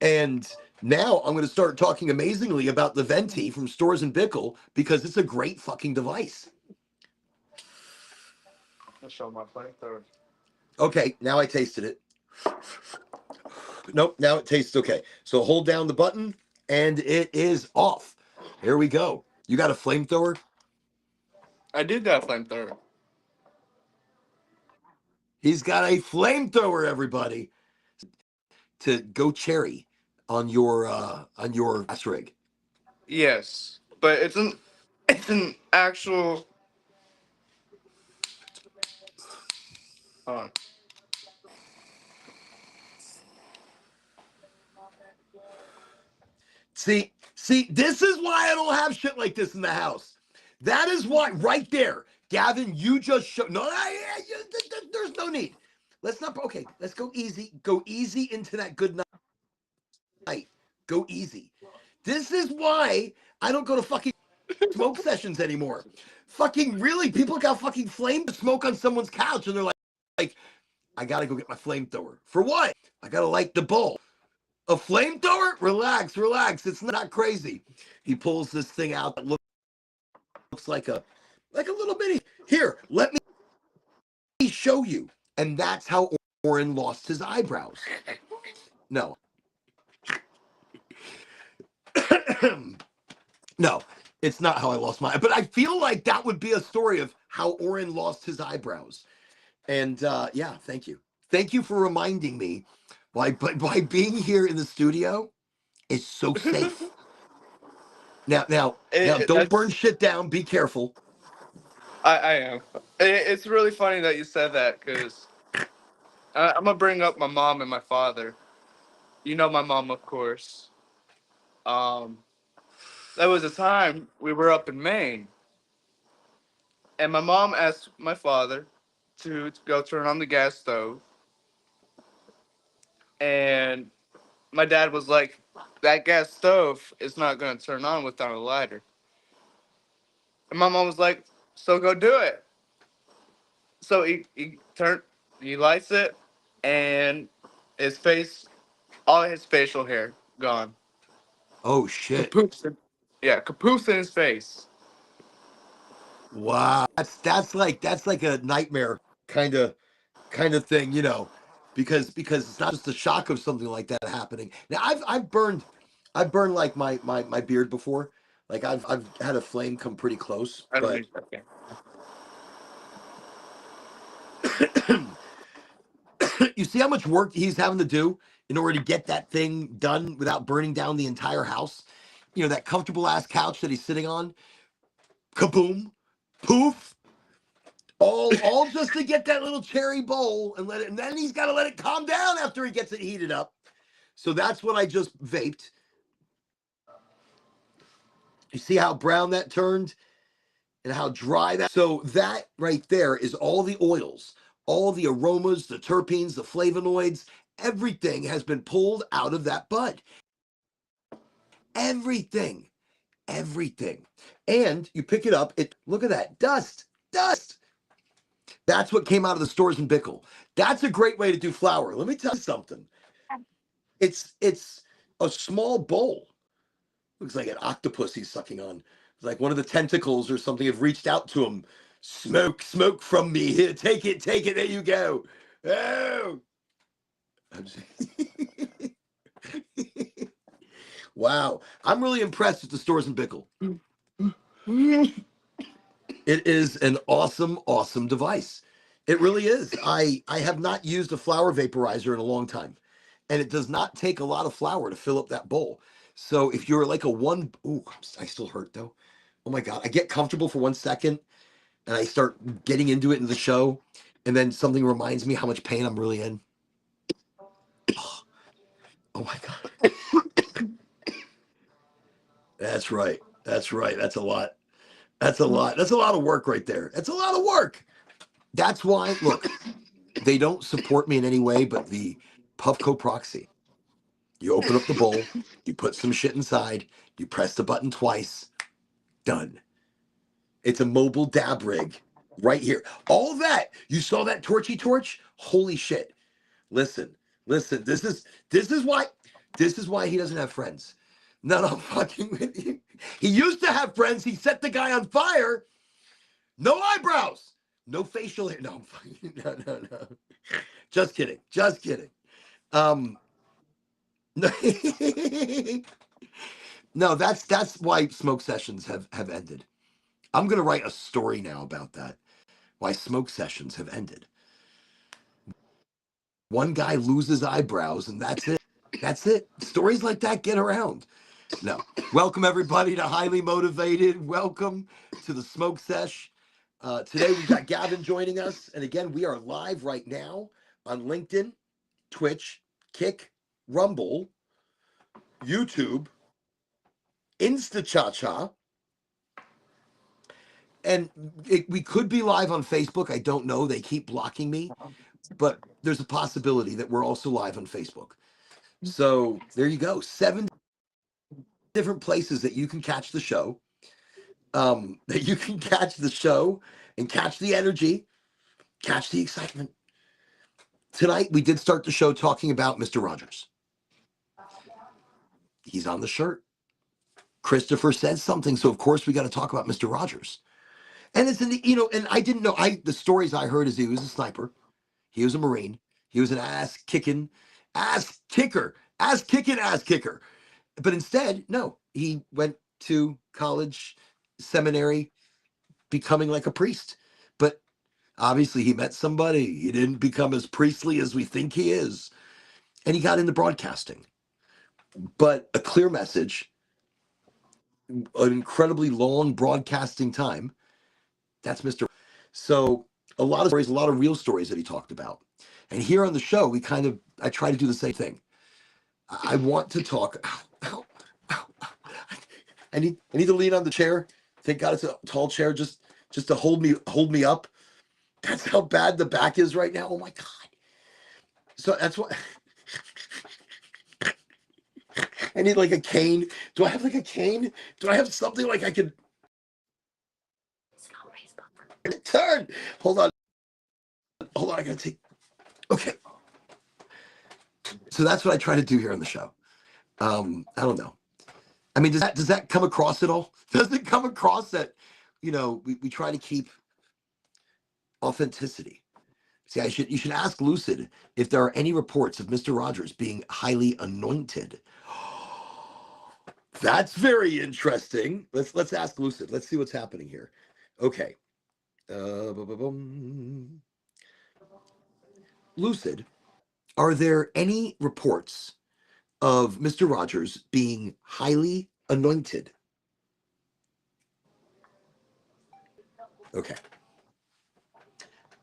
And now I'm going to start talking amazingly about the Venti from Stores and Bickle because it's a great fucking device. I'll show my flamethrower. Okay, now I tasted it. Nope, now it tastes okay. So hold down the button and it is off. Here we go. You got a flamethrower? I do got a flamethrower. He's got a flamethrower, everybody. To go cherry on your gas rig. Yes, but it's an actual. Hold on. See, this is why I don't have shit like this in the house. That is why, right there, Gavin, you just showed. No, there's no need. Let's not. Okay, let's go easy. Go easy into that good night. Go easy. This is why I don't go to fucking smoke sessions anymore. Fucking really, people got fucking flame to smoke on someone's couch, and they're like, I gotta go get my flamethrower. For what? I gotta light the bowl. A flamethrower? Relax. It's not crazy. He pulls this thing out that looks like a little bitty. Here, let me show you. And that's how Oren lost his eyebrows. No. No, it's not how I lost my. But I feel like that would be a story of how Oren lost his eyebrows. And yeah, thank you. Thank you for reminding me by being here in the studio is so safe. Now, don't burn That's shit down. Be careful. I am. It's really funny that you said that because I'm gonna bring up my mom and my father. You know my mom, of course. Um, there was a time we were up in Maine, and my mom asked my father to go turn on the gas stove, and my dad was like, "That gas stove is not gonna turn on without a lighter." And my mom was like, "So go do it." So he lights it, and his face, all his facial hair gone. Oh shit! Capoose. Yeah, capoose in his face. Wow, that's like a nightmare kind of thing. because it's not just the shock of something like that happening. Now I've burned like my beard before. Like I've had a flame come pretty close, I don't but need that. you see how much work he's having to do in order to get that thing done without burning down the entire house. You know, that comfortable ass couch that he's sitting on, kaboom, poof, all just to get that little cherry bowl and let it, and then he's got to let it calm down after he gets it heated up. So that's what I just vaped. You see how brown that turned and how dry that. So that right there is all the oils, all the aromas, the terpenes, the flavonoids, everything has been pulled out of that bud. Everything, everything. And you pick it up, look at that dust, dust. That's what came out of the stores in Bickle. That's a great way to do flour. Let me tell you something. It's a small bowl. Looks like an octopus he's sucking on. It's like one of the tentacles or something have reached out to him. Smoke, smoke from me. Here, take it, take it. There you go. Oh. Wow. I'm really impressed with the stores in Bickle. It is an awesome, awesome device. It really is. I have not used a flour vaporizer in a long time. And it does not take a lot of flour to fill up that bowl. So if you're like a one, ooh, I still hurt though. Oh my God. I get comfortable for 1 second and I start getting into it in the show. And then something reminds me how much pain I'm really in. Oh my God. That's right. That's right. That's a lot. That's a lot. That's a lot of work right there. That's a lot of work. That's why, look, they don't support me in any way but the Puffco proxy. You open up the bowl, you put some shit inside, you press the button twice, done. It's a mobile dab rig right here. All that. You saw that torchy torch? Holy shit. Listen, listen, this is why he doesn't have friends. No, no, I'm fucking with you. He used to have friends. He set the guy on fire. No eyebrows. No facial hair. No, I'm fucking, no, no, no. Just kidding. Just kidding. No, no, that's why smoke sessions have ended. I'm gonna write a story now about that. Why smoke sessions have ended. One guy loses eyebrows, and that's it. That's it. Stories like that get around. No. Welcome everybody to Highly Motivated. Welcome to the Smoke Sesh. Today we've got Gavin joining us, and again we are live right now on LinkedIn, Twitch, Kick, Rumble, YouTube, Insta and we could be live on Facebook. I don't know. They keep blocking me, but there's a possibility that we're also live on Facebook. So there you go. 7 different places that you can catch the show. That you can catch the show and catch the energy, catch the excitement. Tonight we did start the show talking about Mr. Rogers. He's on the shirt. Christopher says something, so of course we got to talk about Mr. Rogers. And it's in the, and I didn't know. The stories I heard is he was a sniper, he was a Marine, he was an ass kicking, ass kicker. But instead, no, he went to college, seminary, becoming like a priest. But obviously, he met somebody. He didn't become as priestly as we think he is, and he got into broadcasting. But a clear message, an incredibly long broadcasting time. That's Mr. So a lot of stories, a lot of real stories that he talked about. And here on the show, I try to do the same thing. I want to talk. I need to lean on the chair. Thank God it's a tall chair, just to hold me up. That's how bad the back is right now. Oh my God. So that's what I need, like a cane. Do I have like a cane? Do I have something like I could turn? Hold on. Hold on. I gotta take. Okay. So that's what I try to do here on the show. I don't know. I mean, does that come across at all? Does it come across that, we try to keep authenticity? See, you should ask Lucid if there are any reports of Mr. Rogers being highly anointed. That's very interesting. Let's ask Lucid. Let's see what's happening here. Okay. Lucid, are there any reports of Mr. Rogers being highly anointed? Okay.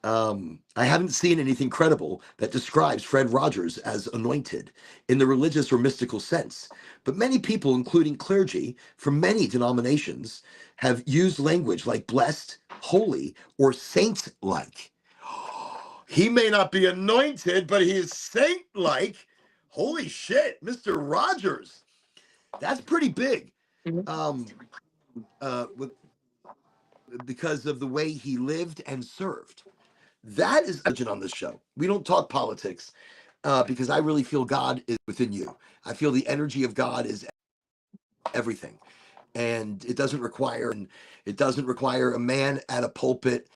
I haven't seen anything credible that describes Fred Rogers as anointed in the religious or mystical sense. But many people, including clergy from many denominations, have used language like blessed, holy, or saint like. He may not be anointed, but he is saint like. Holy shit, Mr. Rogers. That's pretty big. Um, with, because of the way he lived and served. That is religion on this show. We don't talk politics because I really feel God is within you. I feel the energy of God is everything, and it doesn't require a man at a pulpit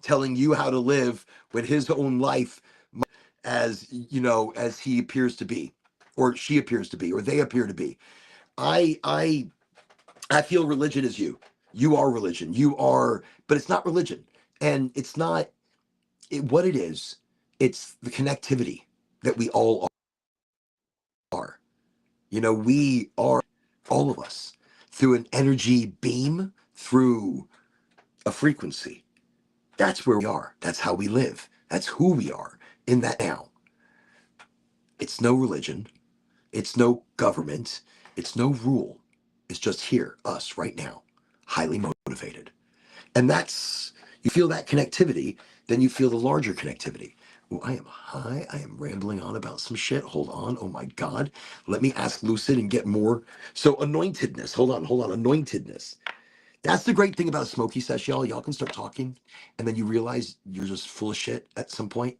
telling you how to live when his own life, as you know, as he appears to be, or she appears to be, or they appear to be. I I I feel religion is you. You are religion. You are, but it's not religion, and it's not what it is. It's the connectivity that we all are. You know, we are all of us through an energy beam, through a frequency. That's where we are. That's how we live. That's who we are in that now. It's no religion. It's no government. It's no rule. It's just here, us right now, highly motivated. And that's, you feel that connectivity, then you feel the larger connectivity. Oh, I am high. I am rambling on about some shit. Hold on. Oh my God. Let me ask Lucid and get more. So, anointedness. Hold on. Anointedness. That's the great thing about a smoky sesh, y'all. Y'all can start talking and then you realize you're just full of shit at some point.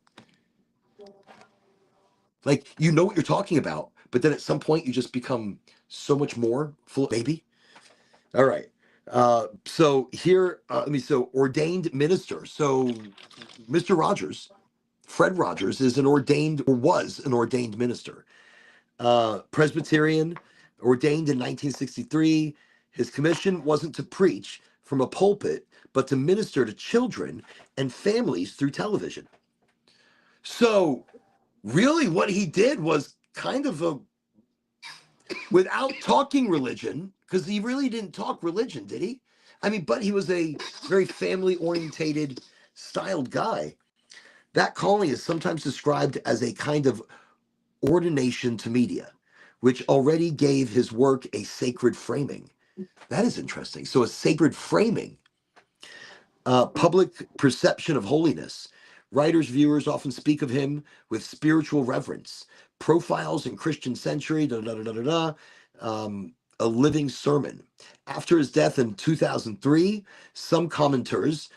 Like, you know what you're talking about, but then at some point you just become so much more full of baby. All right. So here, so ordained minister. So Mr. Rogers, Fred Rogers, is an ordained or was an ordained minister. Presbyterian, ordained in 1963. His commission wasn't to preach from a pulpit, but to minister to children and families through television. So really what he did was kind of a, without talking religion, because he really didn't talk religion, did he? I mean, but he was a very family orientated styled guy. That calling is sometimes described as a kind of ordination to media, which already gave his work a sacred framing. That is interesting. So, a sacred framing, public perception of holiness. Writers, viewers often speak of him with spiritual reverence. Profiles in Christian Century, da da da da da da. A living sermon. After his death in 2003, some commenters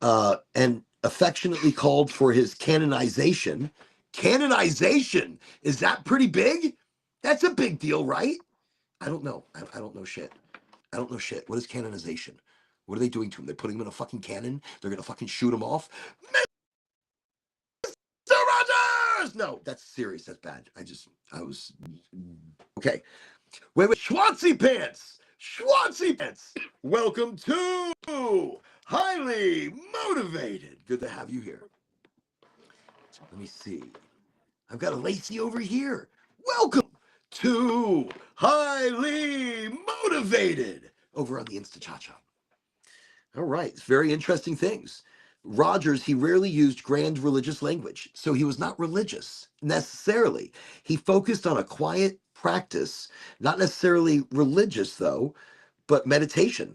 and affectionately called for his canonization. Canonization, is that pretty big? That's a big deal, right? I don't know. I don't know shit. I don't know shit. What is canonization? What are they doing to him? They're putting him in a fucking cannon. They're gonna fucking shoot him off. Mr. Rogers! No, that's serious. That's bad. I was okay. Wait. Schwancy Pants. Schwancy Pants. Welcome to Highly Motivated. Good to have you here. Let me see. I've got a Lacey over here. Welcome to Highly Motivated over on the Insta Cha Cha. All right, it's very interesting things. Rogers, he rarely used grand religious language, so he was not religious necessarily. He focused on a quiet practice, not necessarily religious though, but meditation,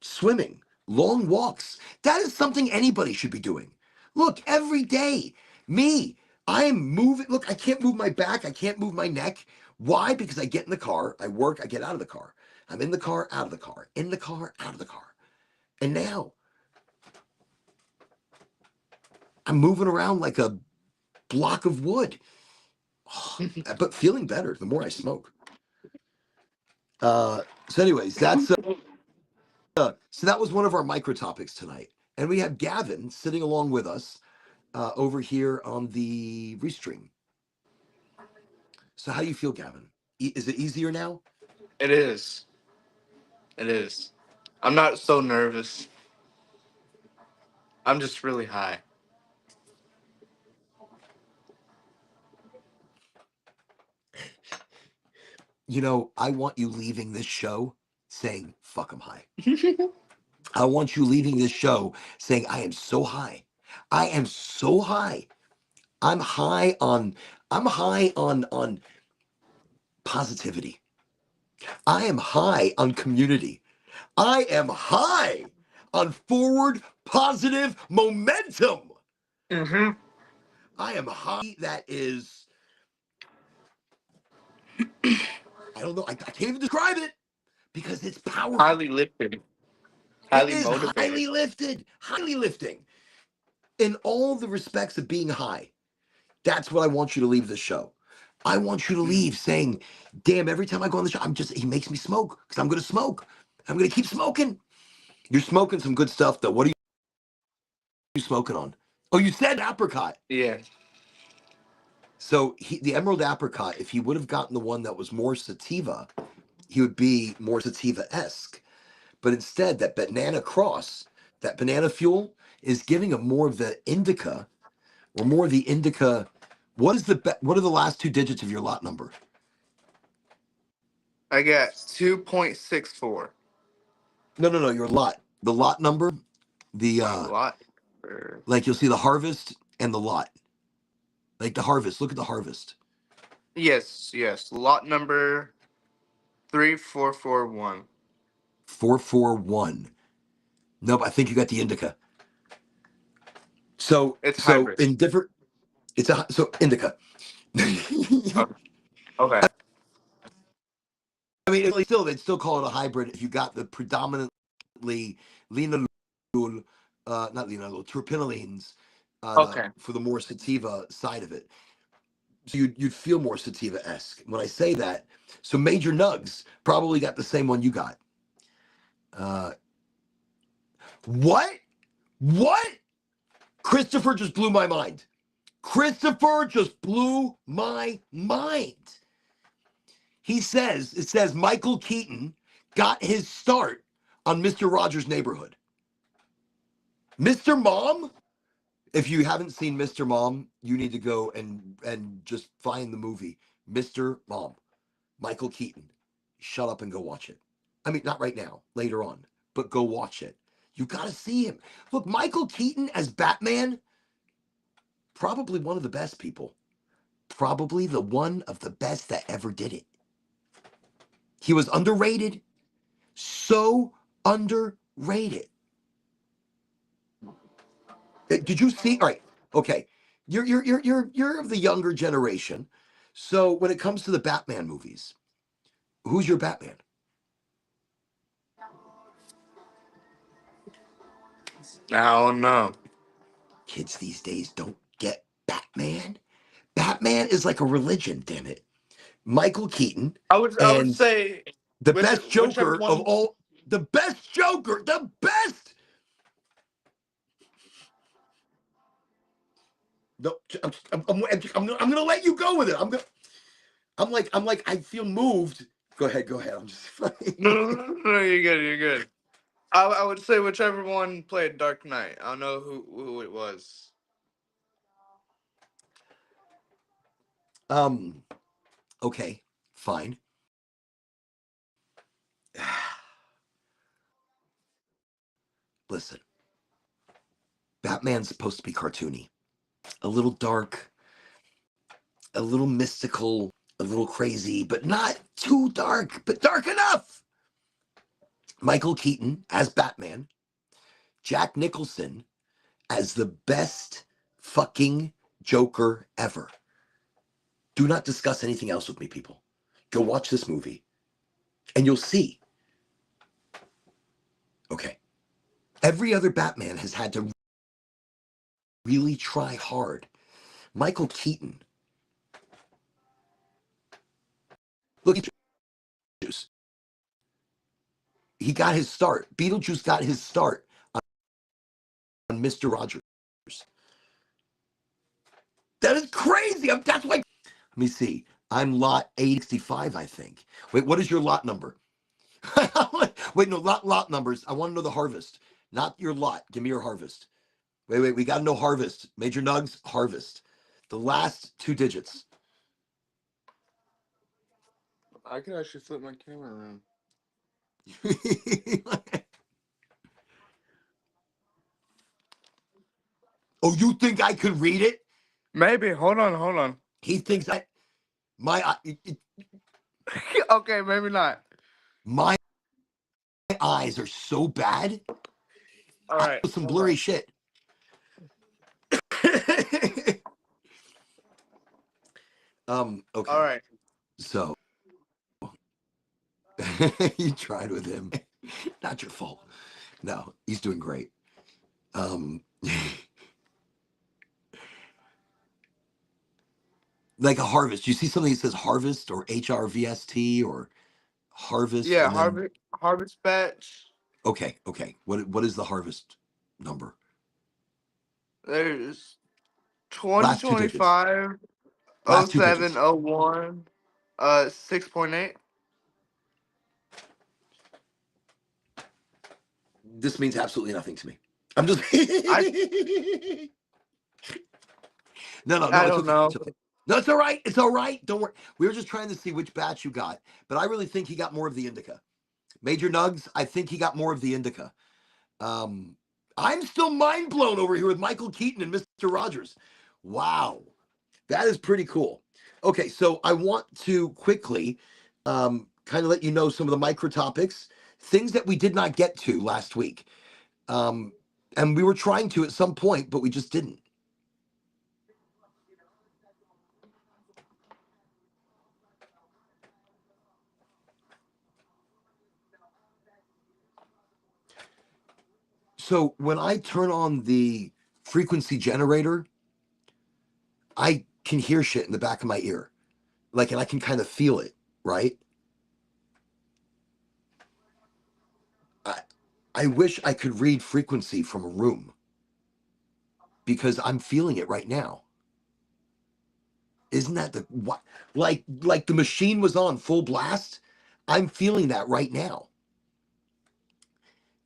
swimming, long walks. That is something anybody should be doing. Look, every day, me, I am moving. Look, I can't move my back. I can't move my neck. Why? Because I get in the car, I work, I get out of the car. I'm in the car, out of the car, in the car, out of the car. And now I'm moving around like a block of wood, but feeling better the more I smoke. So, anyways, so that was one of our micro topics tonight, and we have Gavin sitting along with us over here on the restream. So how do you feel, Gavin? Is it easier now? It is. It is. I'm not so nervous. I'm just really high. You know, I want you leaving this show saying, fuck, I'm high. I want you leaving this show saying, I am so high. I am so high. I'm high on, I'm high on positivity. I am high on community. I am high on forward positive momentum. Mm-hmm. I am high that is, I don't know, I can't even describe it because it's powerful. Highly lifted. It Highly is motivated. highly lifted, highly lifting in all the respects of being high. That's what I want you to leave the show. I want you to Mm. leave saying, damn, every time I go on the show, he makes me smoke because I'm going to smoke. I'm going to keep smoking. You're smoking some good stuff, though. What are you smoking on? Oh, you said apricot. Yeah. So the emerald apricot, if he would have gotten the one that was more sativa, he would be more sativa-esque. But instead, that banana cross, that banana fuel, is giving him more of the indica, or more of the indica. What are the last two digits of your lot number? I got 2.64. No. Your lot. The lot number. The My lot. like you'll see the harvest and the lot. Like the harvest. Look at the harvest. Yes, yes. Lot number 3441. 441. Nope, I think you got the indica. So It's so hybrid. in different it's a so indica. I Okay. Okay. mean, they'd still call it a hybrid if you got the predominantly linalool, not linalool, terpinolines, Okay. for the more sativa side of it. So you'd feel more sativa-esque when I say that. So Major Nugs probably got the same one you got. Uh, what? What? Christopher just blew my mind. Christopher just blew my mind. It says Michael Keaton got his start on Mr. Rogers' Neighborhood. Mr. Mom, if you haven't seen Mr. Mom, you need to go and just find the movie Mr. Mom. Michael Keaton. Shut up and go watch it. I mean, not right now, later on, but go watch it. You got to see him. Look, Michael Keaton as Batman, probably one of the best people. Probably the one of the best that ever did it. He was underrated. So underrated. Did you see? All right. Okay. You're of the younger generation. So when it comes to the Batman movies, who's your Batman? I don't know. Kids these days don't get Batman. Batman is like a religion, damn it. Michael Keaton I would and say the best whichever Joker of one. all, the best Joker, the best. No, I'm gonna let you go with it. I'm like I feel moved. Go ahead, go ahead. I'm just No, no, no, no, no, you're good. You're good. I would say whichever one played Dark Knight. I don't know who it was. um. Okay, fine. Listen, Batman's supposed to be cartoony, a little dark, a little mystical, a little crazy, but not too dark, but dark enough. Michael Keaton as Batman, Jack Nicholson as the best fucking Joker ever. Do not discuss anything else with me, people. Go watch this movie and you'll see. Okay. Every other Batman has had to really try hard. Michael Keaton. Look at Beetlejuice. He got his start. Beetlejuice got his start on Mr. Rogers. That is crazy. That's why. Let me see. I'm lot 865, I think. Wait, what is your lot number? Wait, no, lot numbers. I want to know the harvest, not your lot. Give me your harvest. Wait. We got to know harvest. Major Nugs, harvest. The last two digits. I could actually flip my camera around. Oh, you think I could read it? Maybe. Hold on, hold on. He thinks I my Okay, maybe not. my eyes are so bad. All I right, know some hold blurry on. shit. All Okay. right. So you tried with him. Not your fault. No, he's doing great. Um like a harvest. You see something that says harvest or HRVST or harvest Yeah, and then Harvest Batch. okay. What is the harvest number? There's Last two digits. 2025 Last two 07 digits. 01 6.8. This means absolutely nothing to me. I'm just I no, I it's don't okay. It's know. okay. No, it's all right. It's all right. Don't worry. We were just trying to see which batch you got, but I really think he got more of the indica. Major Nugs, I think he got more of the indica. Um, I'm still mind blown over here with Michael Keaton and Mr. Rogers. Wow, that is pretty cool. Okay, so I want to quickly kind of let you know some of the micro topics, things that we did not get to last week. Um, and we were trying to at some point, but we just didn't. So when I turn on the frequency generator, I can hear shit in the back of my ear. Like, and I can kind of feel it, right? I, I wish I could read frequency from a room because I'm feeling it right now. Isn't that the what? Like the machine was on full blast. I'm feeling that right now.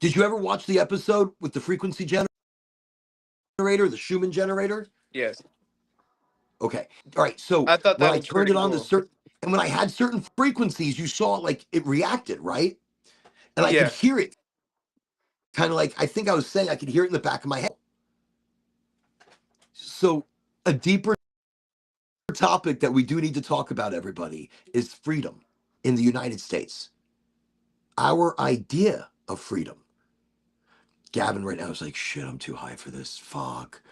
Did you ever watch the episode with the frequency generator, the Schumann generator? Yes. Okay. All right. So I thought when that I was turned pretty it on to cool. certain, and when I had certain frequencies, you saw like it reacted, right? And I could Yeah. hear it kind of like, I think I was saying I could hear it in the back of my head. So a deeper topic that we do need to talk about, everybody, is freedom in the United States. Our idea of freedom. Gavin right now is like, shit, I'm too high for this. Fuck.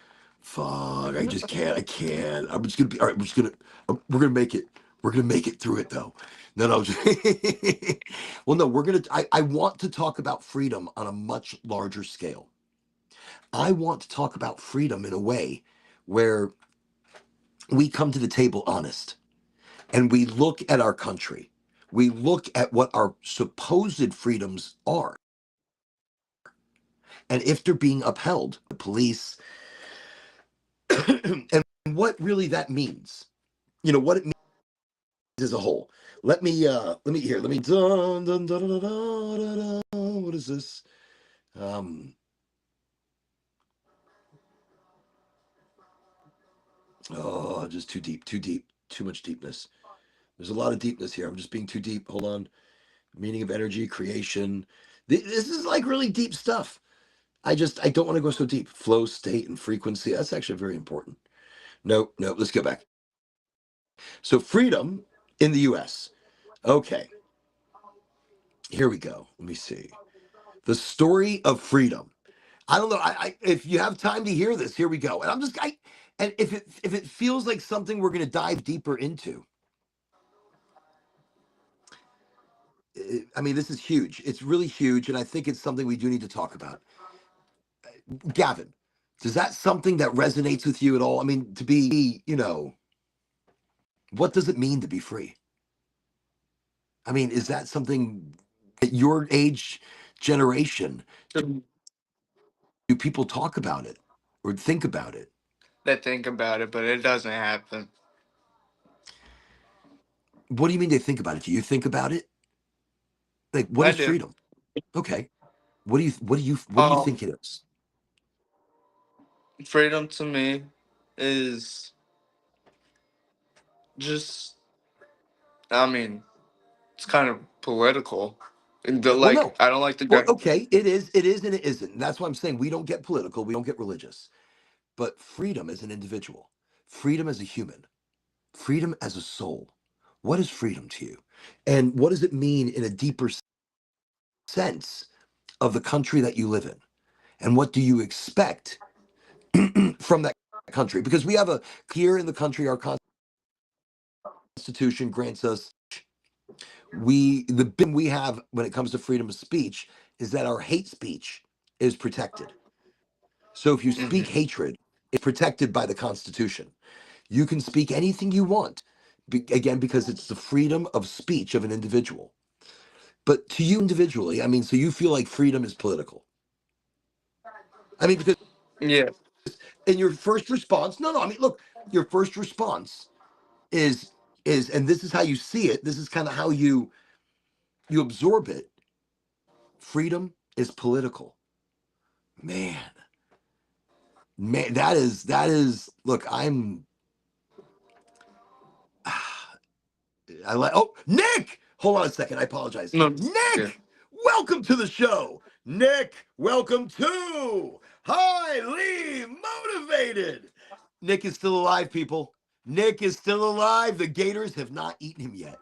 I just can't. I can't. I'm just gonna be all right. We're gonna make it. We're gonna make it through it though. No. Well, no, we're gonna. I want to talk about freedom on a much larger scale. I want to talk about freedom in a way where we come to the table honest and we look at our country. We look at what our supposed freedoms are and if they're being upheld, the police, and what really that means. What it means as a whole. Let me dun, dun, dun, dun, dun, dun, dun, what is this? Um oh, just too deep, too much deepness. There's a lot of deepness here. I'm just being too deep. Hold on. Meaning of energy, creation. This is like really deep stuff. I don't want to go so deep. Flow state and frequency. That's actually very important. No, let's go back. So freedom in the US. Okay, here we go. Let me see. The story of freedom. I don't know. If you have time to hear this, here we go. And and if it feels like something we're gonna dive deeper into, I mean, this is huge. It's really huge, and I think it's something we do need to talk about. Gavin, is that something that resonates with you at all? I mean, to be, what does it mean to be free? I mean, is that something at your age generation, So, do people talk about it or think about it? They think about it, but it doesn't happen. What do you mean they think about it? Do you think about it? Like, what I is do. freedom? Okay. What do you Um, think it is? Freedom to me is just, I mean, it's kind of political. Well, no. I don't like the Well, guy. okay, it is, and it isn't. And that's why I'm saying we don't get political, we don't get religious. But freedom as an individual, freedom as a human, freedom as a soul. What is freedom to you? And what does it mean in a deeper sense of the country that you live in? And what do you expect from that country? Because we have a here in the country, our Constitution grants us the bin we have when it comes to freedom of speech is that our hate speech is protected. So if you speak Hmm. hatred, it's protected by the Constitution. You can speak anything you want, again, because it's the freedom of speech of an individual. But to you individually, I mean, so you feel like freedom is political. I mean, because Yeah. in your first response, no, I mean, look, your first response is and this is how you see it. This is kind of how you absorb it. Freedom is political. Man, man, that is. Look, I like. Oh, Nick, hold on a second. I apologize. No. Yeah. Nick, welcome to the show. Nick, welcome to Highly Motivated. Nick is still alive, people. Nick is still alive. The Gators have not eaten him yet.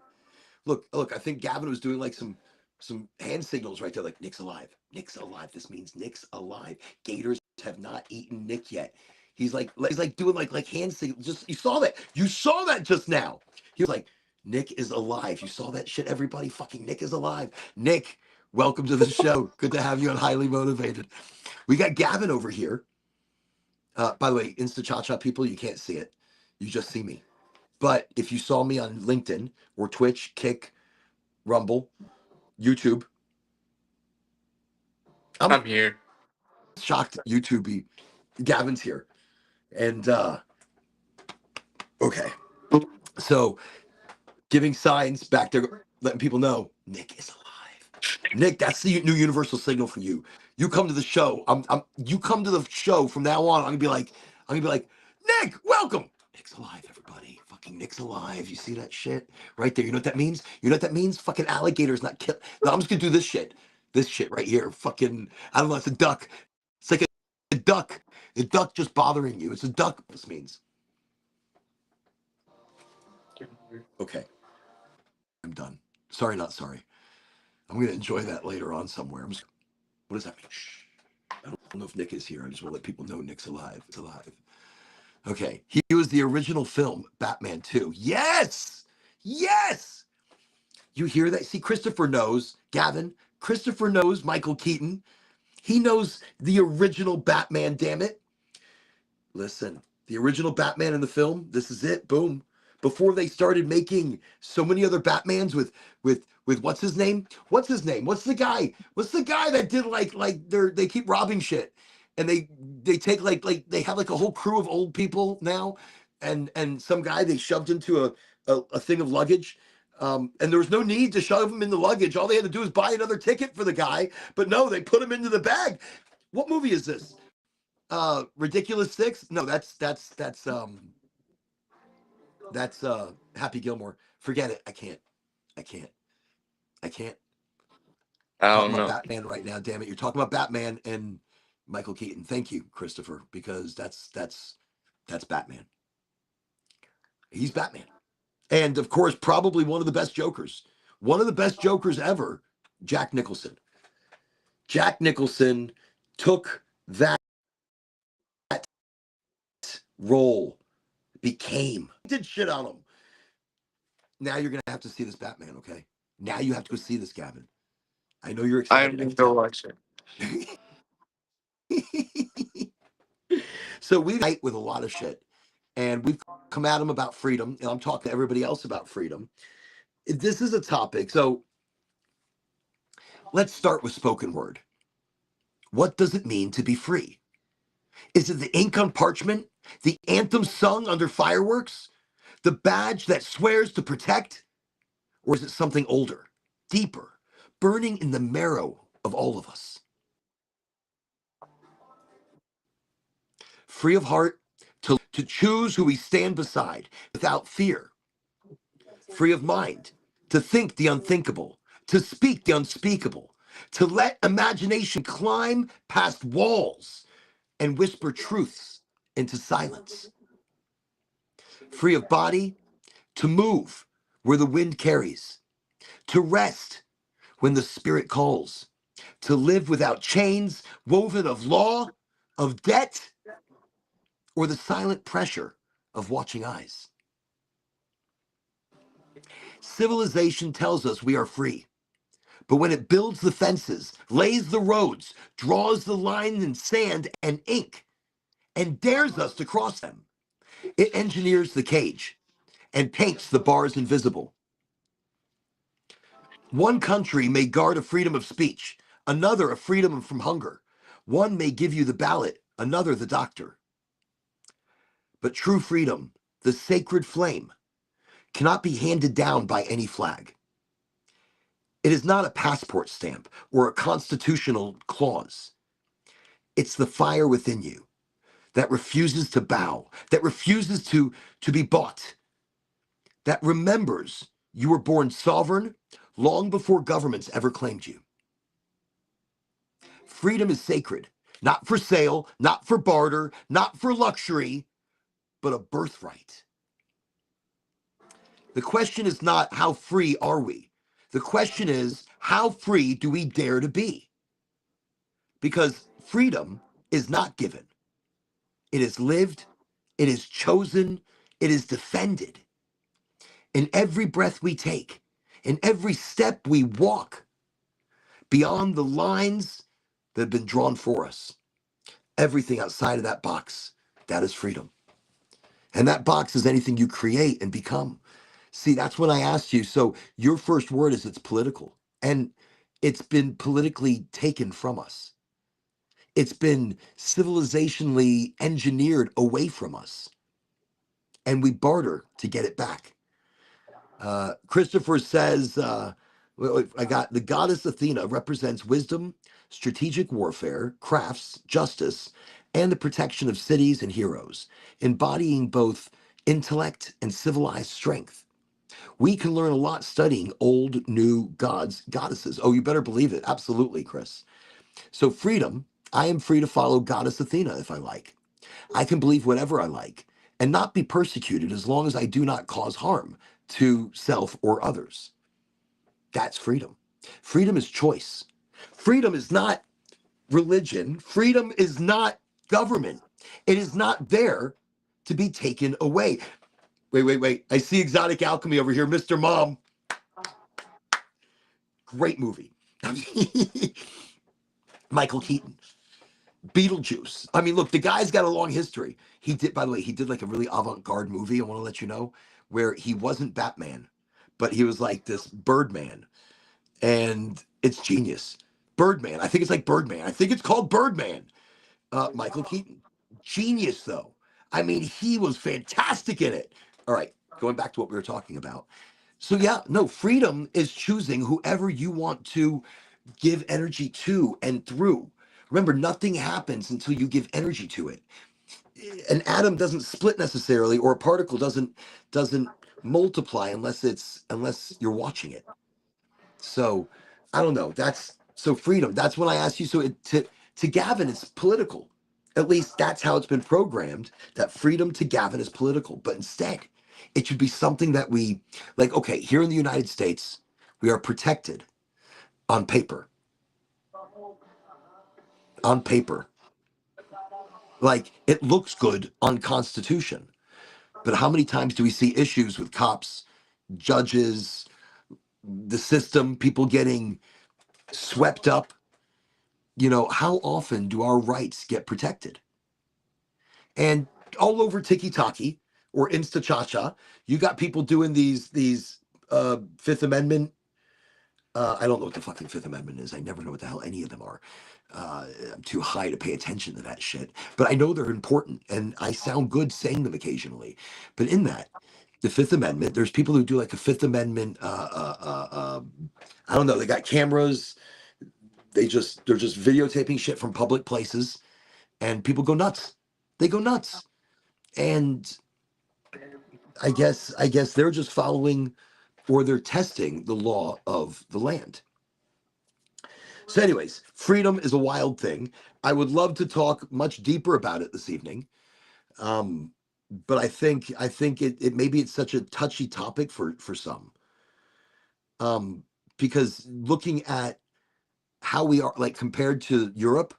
Look, I think Gavin was doing like some hand signals right there, like Nick's alive. Nick's alive. This means Nick's alive. Gators have not eaten Nick yet. He's like doing like hand signals. Just you saw that. You saw that just now. He was like, Nick is alive. You saw that shit, everybody. Fucking Nick is alive. Nick, welcome to the show. Good to have you on Highly Motivated. We got Gavin over here. By the way, Insta Cha Cha people, you can't see it. You just see me. But if you saw me on LinkedIn or Twitch, Kick, Rumble, YouTube. I'm I'm here. shocked YouTube Gavin's here. And okay. So giving signs back there, letting people know Nick is alive. Nick, that's the new universal signal for you. You come to the show. You come to the show from now on. I'm gonna be like, Nick, welcome. Nick's alive, everybody. Fucking Nick's alive. You see that shit right there? You know what that means? You know what that means? Fucking alligator's not kill. No, I'm just gonna do this shit. This shit right here. Fucking, I don't know. It's a duck. It's like a duck. A duck just bothering you. It's a duck. This means. Okay, I'm done. Sorry, not sorry. I'm gonna enjoy that later on somewhere. What does that mean? Shh. I don't know if Nick is here. I just want to let people know Nick's alive. It's alive. Okay. He was the original film, Batman 2. Yes! Yes! You hear that? See, Christopher knows, Gavin. Christopher knows Michael Keaton. He knows the original Batman, damn it. Listen, the original Batman in the film, this is it. Boom. Before they started making so many other Batmans with what's his name? What's his name? What's the guy? What's the guy that did they keep robbing shit and they take like they have like a whole crew of old people now and some guy they shoved into a thing of luggage. And there was no need to shove him in the luggage. All they had to do was buy another ticket for the guy. But no, they put him into the bag. What movie is this? Ridiculous Six? No, that's Happy Gilmore. Forget it. I can't. I can't. I can't. I Talking don't about know. Batman right now, damn it. You're talking about Batman and Michael Keaton. Thank you, Christopher, because that's Batman. He's Batman. And of course, probably one of the best Jokers. One of the best Jokers ever, Jack Nicholson. Jack Nicholson took that role, became, did shit on him. Now you're gonna have to see this Batman, okay? Now you have to go see this, Gavin. I know you're I'm excited. I gonna can go tell. watch it. So we fight with a lot of shit, and we've come at him about freedom, and I'm talking to everybody else about freedom. This is a topic. So let's start with spoken word. What does it mean to be free? Is it the ink on parchment? The anthem sung under fireworks? The badge that swears to protect? Or is it something older, deeper, burning in the marrow of all of us? Free of heart, to choose who we stand beside without fear. Free of mind, to think the unthinkable, to speak the unspeakable, to let imagination climb past walls and whisper truths into silence. Free of body, to move where the wind carries, to rest when the spirit calls, to live without chains woven of law, of debt, or the silent pressure of watching eyes. Civilization tells us we are free, but when it builds the fences, lays the roads, draws the lines in sand and ink, and dares us to cross them, it engineers the cage and paints the bars invisible. One country may guard a freedom of speech, another a freedom from hunger. One may give you the ballot, another the doctor. But true freedom, the sacred flame, cannot be handed down by any flag. It is not a passport stamp or a constitutional clause. It's the fire within you that refuses to bow, that refuses to be bought, that remembers you were born sovereign long before governments ever claimed you. Freedom is sacred, not for sale, not for barter, not for luxury, but a birthright. The question is not how free are we? The question is how free do we dare to be? Because freedom is not given. It is lived, it is chosen, it is defended. In every breath we take, in every step we walk, beyond the lines that have been drawn for us, everything outside of that box, that is freedom. And that box is anything you create and become. See, that's when I asked you. So your first word is it's political. And it's been politically taken from us. It's been civilizationally engineered away from us. And we barter to get it back. Christopher says, I got the goddess Athena represents wisdom, strategic warfare, crafts, justice, and the protection of cities and heroes, embodying both intellect and civilized strength. We can learn a lot studying old, new gods, goddesses. Oh, you better believe it. Absolutely, Chris. So, freedom, I am free to follow Goddess Athena if I like. I can believe whatever I like and not be persecuted as long as I do not cause harm to self or others. That's freedom. Freedom is choice. Freedom is not religion. Freedom is not government. It is not there to be taken away. Wait. I see Exotic Alchemy over here. Mr. Mom. Great movie. Michael Keaton. Beetlejuice. I mean, look, the guy's got a long history. He did, by the way, he did like a really avant-garde movie, I want to let you know, where he wasn't Batman, but he was like this Birdman. And it's genius. Birdman. I think it's like Birdman. I think it's called Birdman. Michael Keaton. Genius, though. I mean, he was fantastic in it. All right, going back to what we were talking about. So, yeah, no, freedom is choosing whoever you want to give energy to and through. Remember, nothing happens until you give energy to it. An atom doesn't split necessarily, or a particle doesn't multiply unless you're watching it. So I don't know. That's so freedom. That's when I asked you. So to Gavin, it's political. At least that's how it's been programmed. That freedom to Gavin is political. But instead, it should be something that we like. Okay, here in the United States, we are protected on paper. On paper, like it looks good on Constitution. But how many times do we see issues with cops, judges, the system, people getting swept up? How often do our rights get protected? And all over TikTok or Insta Cha Cha, you got people doing these Fifth Amendment I don't know what the fucking Fifth Amendment is. I never know what the hell any of them are. I'm too high to pay attention to that shit. But I know they're important, and I sound good saying them occasionally. But in that, the Fifth Amendment, there's people who do like a Fifth Amendment. I don't know. They got cameras. They're just videotaping shit from public places, and people go nuts. They go nuts, and I guess they're just following or they're testing the law of the land. So, anyways, freedom is a wild thing. I would love to talk much deeper about it this evening. Um, but I think it maybe it's such a touchy topic for some. Um, because looking at how we are like compared to Europe,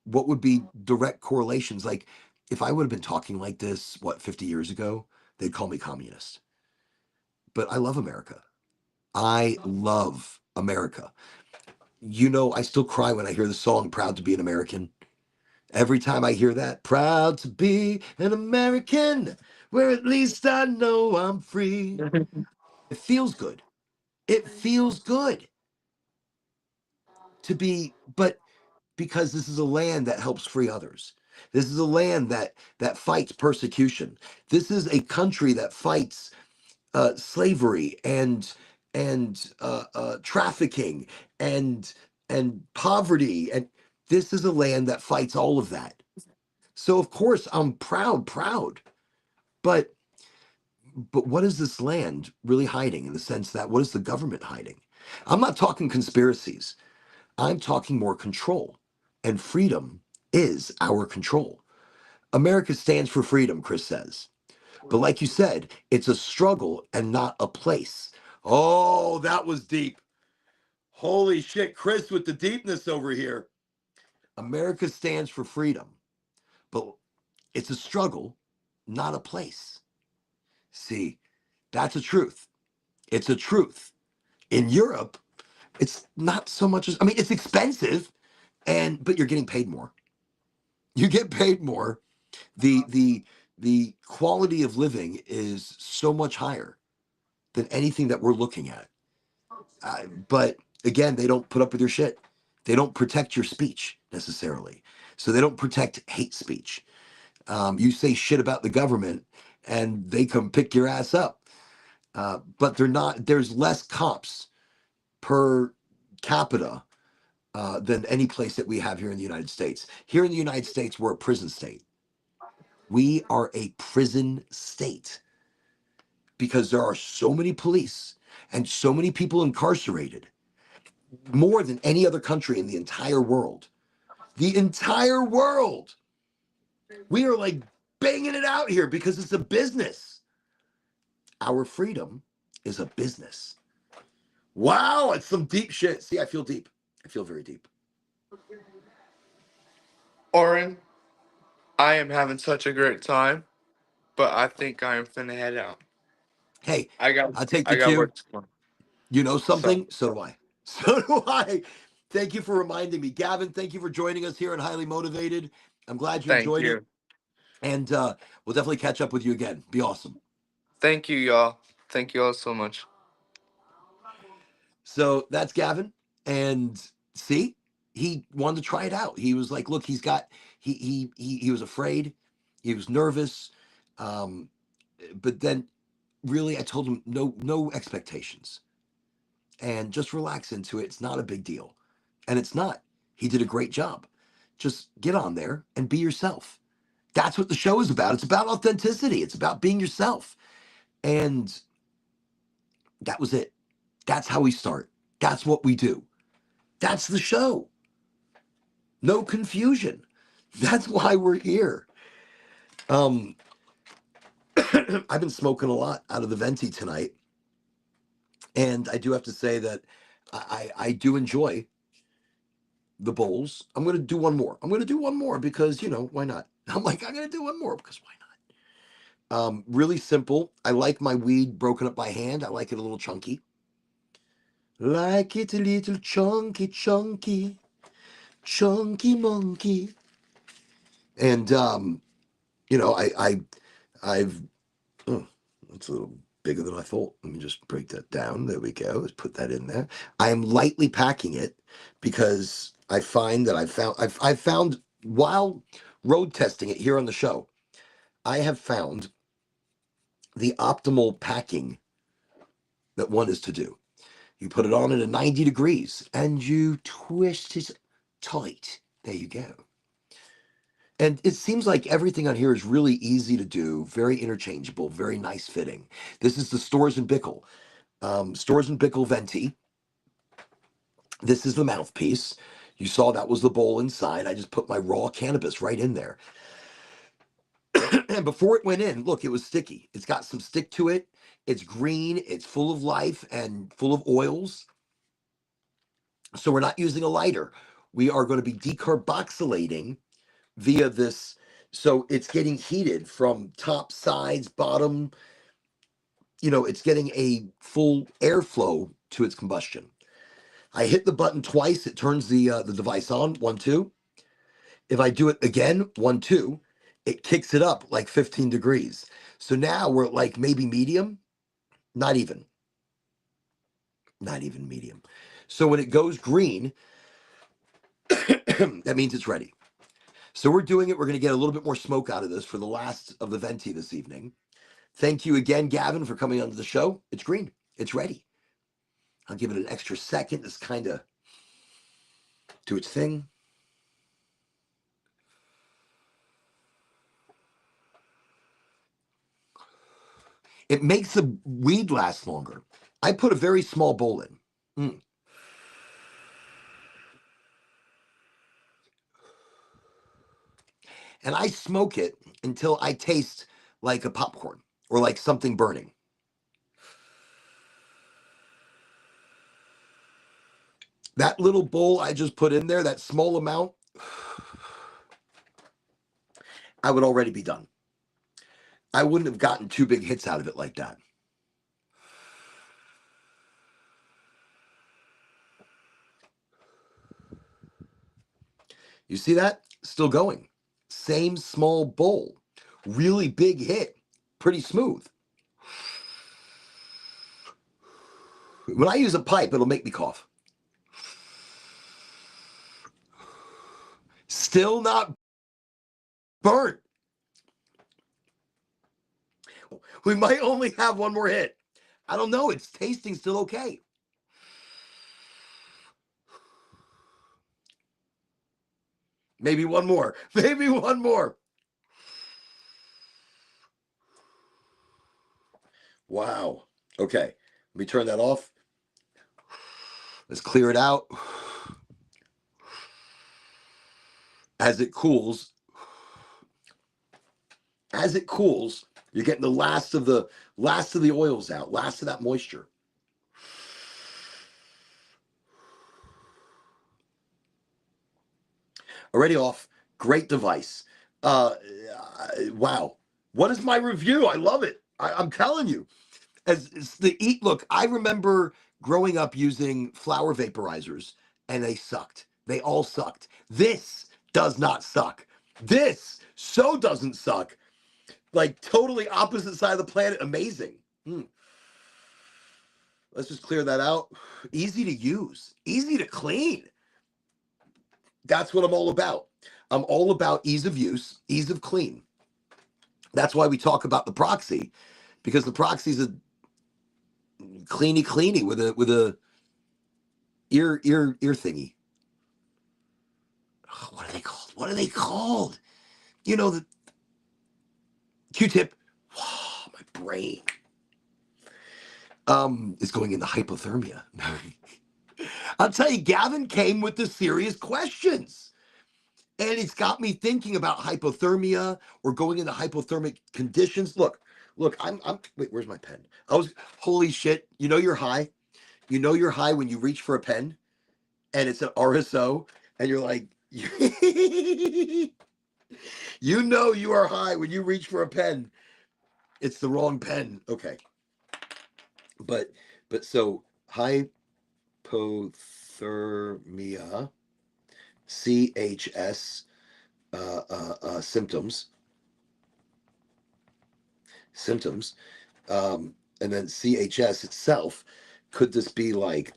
what would be direct correlations? Like if I would have been talking like this, what, 50 years ago, they'd call me communist. But I love America. I love America. You know, I still cry when I hear the song Proud to be an American. Every time I hear that, proud to be an American, where at least I know I'm free. It feels good. It feels good to be, but because this is a land that helps free others. This is a land that fights persecution. This is a country that fights slavery and trafficking and and poverty. And this is a land that fights all of that. So of course I'm proud. But what is this land really hiding in the sense that what is the government hiding? I'm not talking conspiracies. I'm talking more control. And freedom is our control. America stands for freedom, Chris says. But like you said, it's a struggle and not a place. Oh, that was deep. Holy shit, Chris with the deepness over here. America stands for freedom, but it's a struggle, not a place. See, that's a truth. It's a truth. In Europe, it's not so much as I mean, it's expensive, and but you're getting paid more. You get paid more. The quality of living is so much higher than anything that we're looking at. But again, they don't put up with your shit. They don't protect your speech necessarily. So they don't protect hate speech. You say shit about the government, and they come pick your ass up. But they're not. There's less cops per capita than any place that we have here in the United States. Here in the United States, we're a prison state. We are a prison state because there are so many police and so many people incarcerated, more than any other country in the entire world. The entire world. We are like banging it out here because it's a business. Our freedom is a business. Wow, it's some deep shit. See, I feel deep. I feel very deep. Oren, I am having such a great time, but I think I am finna head out. Hey, I got I'll take the I got cue. work tomorrow. You know So something? So do I. So do I. Thank you for reminding me. Gavin, thank you for joining us here on Highly Motivated. I'm glad you thank enjoyed it. you. And we'll definitely catch up with you again. Be awesome. Thank you, y'all. Thank you all so much. So that's Gavin. And see, he wanted to try it out. He was like, look, he was afraid, he was nervous. Um, but then really I told him no expectations and just relax into it. It's not a big deal. And it's not. He did a great job. Just get on there and be yourself. That's what the show is about. It's about authenticity. It's about being yourself. And that was it. That's how we start. That's what we do. That's the show. No confusion. That's why we're here. Um, I've been smoking a lot out of the venti tonight, and I do have to say that I do enjoy the bowls. I'm going to do one more. I'm going to do one more because why not? I'm like I'm going to do one more because why not? Really simple. I like my weed broken up by hand. I like it a little chunky. Like it a little chunky, chunky, chunky monkey. And I've oh, that's a little bigger than I thought. Let me just break that down. There we go. Let's put that in there. I am lightly packing it because I find that I've found while road testing it here on the show, I have found the optimal packing that one is to do. You put it on at a 90 degrees and you twist it tight. There you go. And it seems like everything on here is really easy to do, very interchangeable, very nice fitting. This is the Stores and Bickle. Stores and Bickle Venti. This is the mouthpiece. You saw that was the bowl inside. I just put my raw cannabis right in there. And before it went in, look, it was sticky. It's got some stick to it. It's green. It's full of life and full of oils. So we're not using a lighter. We are going to be decarboxylating via this. So it's getting heated from top, sides, bottom. It's getting a full airflow to its combustion. I hit the button twice. It turns the device on. 1, 2. If I do it again, 1, 2, it kicks it up like 15 degrees. So now we're at like maybe medium. Not even medium. So when it goes green, that means it's ready. So we're doing it. We're going to get a little bit more smoke out of this for the last of the venti this evening. Thank you again, Gavin, for coming onto the show. It's green. It's ready. I'll give it an extra second to kind of do its thing. It makes the weed last longer. I put a very small bowl in. And I smoke it until I taste like a popcorn or like something burning. That little bowl I just put in there, that small amount, I would already be done. I wouldn't have gotten 2 big hits out of it like that. You see that? Still going. Same small bowl. Really big hit. Pretty smooth. When I use a pipe, it'll make me cough. Still not burnt. We might only have one more hit. I don't know. It's tasting still okay. Maybe one more. Maybe one more. Wow. Okay. Let me turn that off. Let's clear it out. As it cools, you're getting the last of the oils out, last of that moisture. Already off. Great device. Wow. What is my review? I love it. I'm telling you. As the eat look, I remember growing up using flower vaporizers and they sucked. They all sucked. This does not suck. This so doesn't suck. Like totally opposite side of the planet. Amazing. Let's just clear that out. Easy to use, easy to clean. That's what I'm all about. I'm all about ease of use, ease of clean. That's why we talk about the proxy, because the proxy is a cleany with a ear thingy. Oh, what are they called? What are they called? The Q-tip. Oh, my brain. Is going into hypothermia. I'll tell you, Gavin came with the serious questions. And it's got me thinking about hypothermia or going into hypothermic conditions. Look, I'm wait, where's my pen? Holy shit. You're high. You're high when you reach for a pen and it's an RSO and you're like, you are high when you reach for a pen. It's the wrong pen. Okay. But so hypothermia, CHS, symptoms. and then CHS itself. Could this be like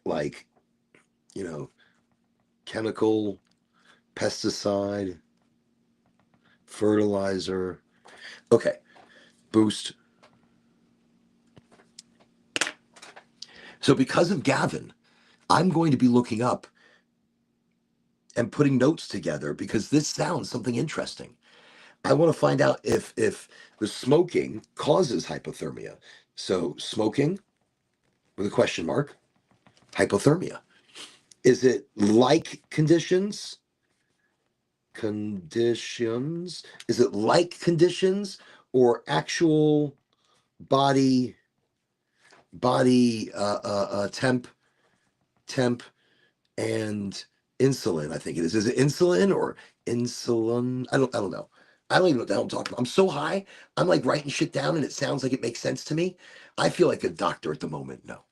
you know chemical, pesticide, fertilizer? Okay, boost. So because of Gavin, I'm going to be looking up and putting notes together because this sounds something interesting. I want to find out if the smoking causes hypothermia. So smoking with a question mark, hypothermia. Is it like conditions? Conditions? Is it like conditions or actual body temp and insulin? I think it is. Is it insulin or insulin? I don't know. I don't even know what the hell I'm talking about. I'm so high. I'm like writing shit down and it sounds like it makes sense to me. I feel like a doctor at the moment. No.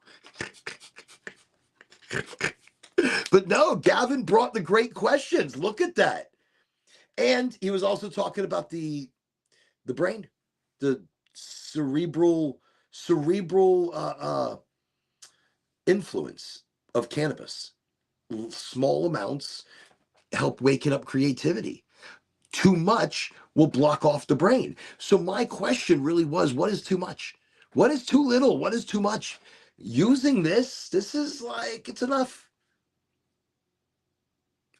But no, Gavin brought the great questions. Look at that. And he was also talking about the brain, the cerebral influence of cannabis. Small amounts help waking up creativity. Too much will block off the brain. So my question really was, what is too much? What is too little? What is too much? Using this is like, it's enough.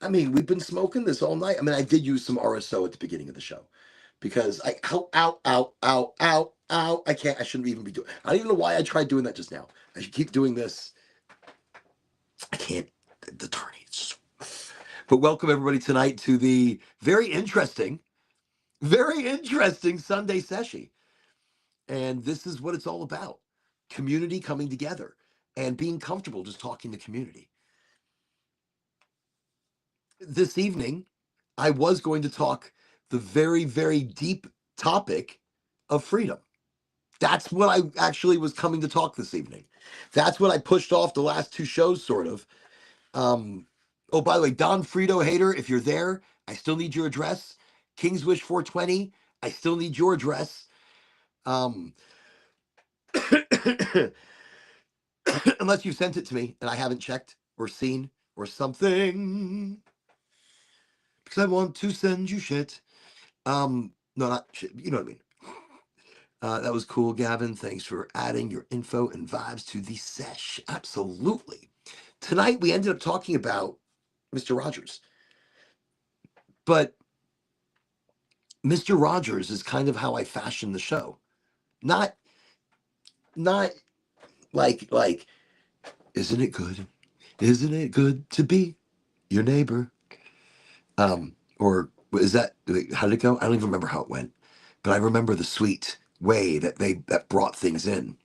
I mean, we've been smoking this all night. I mean, I did use some RSO at the beginning of the show because ow. I can't, I shouldn't even be doing, I don't even know why I tried doing that just now. I should keep doing this. I can't, the turning. But welcome everybody tonight to the very interesting Sunday Seshy. And this is what it's all about. Community coming together and being comfortable just talking to community. This evening, I was going to talk the very, very deep topic of freedom. That's what I actually was coming to talk this evening. That's what I pushed off the last two shows, sort of. Oh, by the way, Don Frito Hater, if you're there, I still need your address. King's Wish 420, I still need your address. Um, unless you sent it to me and I haven't checked or seen or something, because I want to send you shit. No, not shit. You know what I mean. That was cool, Gavin. Thanks for adding your info and vibes to the sesh. Absolutely. Tonight we ended up talking about Mr. Rogers, but Mr. Rogers is kind of how I fashioned the show. Not, not like, isn't it good? Isn't it good to be your neighbor? Or is that, how did it go? I don't even remember how it went, but I remember the sweet way that brought things in.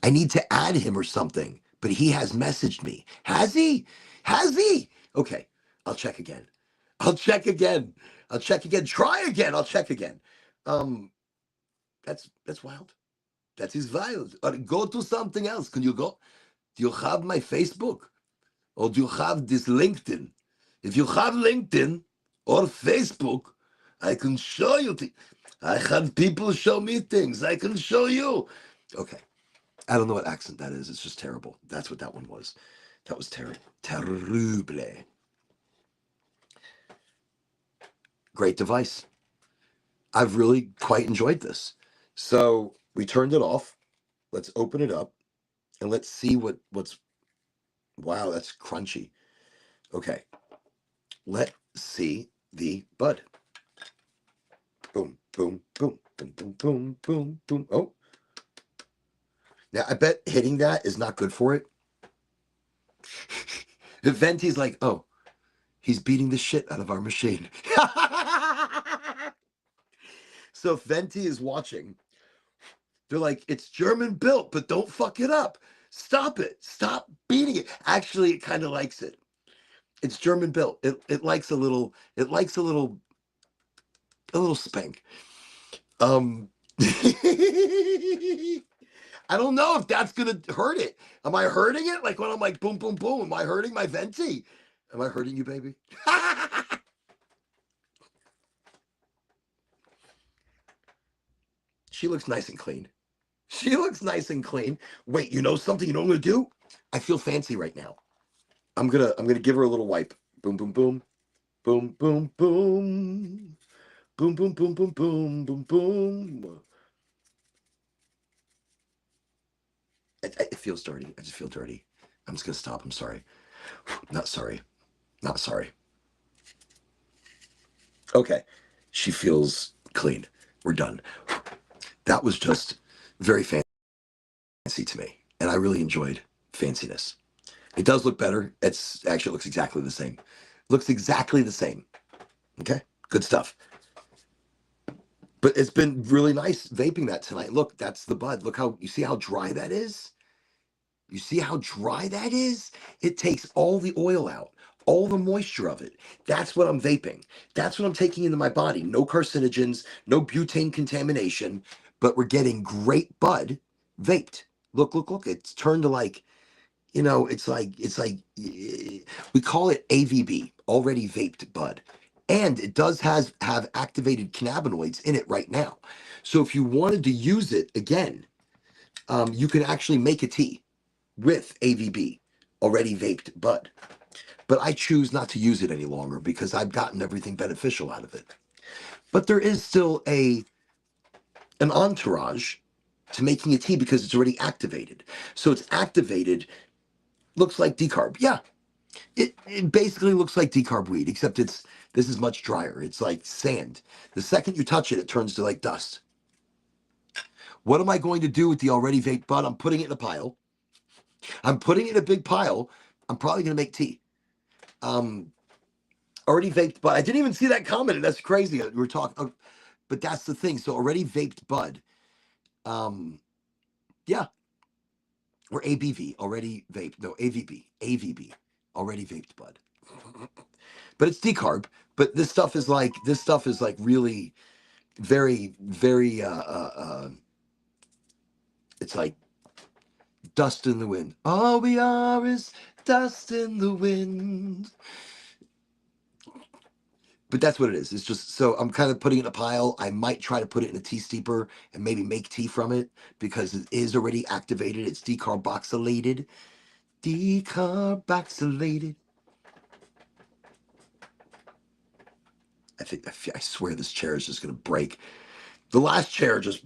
I need to add him or something, but he has messaged me. Has he? Has he? Okay, I'll check again. I'll check again. I'll check again. Try again. I'll check again. Um, that's wild. That is wild. Or go to something else. Can you go? Do you have my Facebook? Or do you have this LinkedIn? If you have LinkedIn or Facebook, I can show you things. I have people show me things. I can show you. Okay. I don't know what accent that is. It's just terrible. That's what that one was. That was terrible. Terrible. Great device. I've really quite enjoyed this. So we turned it off. Let's open it up and let's see what's. Wow, that's crunchy. Okay. Let's see the bud. Boom, boom, boom, boom, boom, boom, boom, boom. Oh. Now I bet hitting that is not good for it. If Venti's like, oh, he's beating the shit out of our machine. So if Venti is watching, they're like, it's German built, but don't fuck it up. Stop it. Stop beating it. Actually, it kind of likes it. It's German built. It likes a little spank. I don't know if that's gonna hurt it. Am I hurting it? Like when I'm like boom, boom, boom. Am I hurting my Venti? Am I hurting you, baby? she looks nice and clean. She looks nice and clean. Wait, you know something? You know what I'm gonna do? I feel fancy right now. I'm gonna give her a little wipe. Boom, boom, boom, boom, boom, boom, boom, boom, boom, boom, boom, boom, boom. It feels dirty. I just feel dirty. I'm just gonna stop. I'm sorry. Not sorry. Not sorry. Okay. She feels clean. We're done. That was just very fancy to me, and I really enjoyed fanciness. It does look better. It's actually looks exactly the same. Looks exactly the same. Okay, good stuff. But it's been really nice vaping that tonight. Look, that's the bud. Look how you see how dry that is. You see how dry that is? It takes all the oil out, all the moisture of it. That's what I'm vaping. That's what I'm taking into my body. No carcinogens, no butane contamination, but we're getting great bud vaped. Look, look, look. It's turned to like, we call it AVB, already vaped bud. And it does have activated cannabinoids in it right now. So if you wanted to use it again, you can actually make a tea with AVB, already vaped bud. But I choose not to use it any longer because I've gotten everything beneficial out of it. But there is still an entourage to making a tea because it's already activated. So it's activated, looks like decarb. Yeah, it basically looks like decarb weed, except this is much drier. It's like sand. The second you touch it, it turns to like dust. What am I going to do with the already vaped bud? I'm putting it in a pile. I'm putting it in a big pile. I'm probably going to make tea. Already vaped bud. I didn't even see that comment. That's crazy. We're talking, but that's the thing. So already vaped bud. Yeah, or ABV, already vaped. No, AVB, already vaped bud. But it's decarb. But this stuff is like really very, very. It's like dust in the wind. All we are is dust in the wind. But that's what it is. It's just so I'm kind of putting it in a pile. I might try to put it in a tea steeper and maybe make tea from it because it is already activated. It's decarboxylated. Decarboxylated. I swear this chair is just gonna break. The last chair just.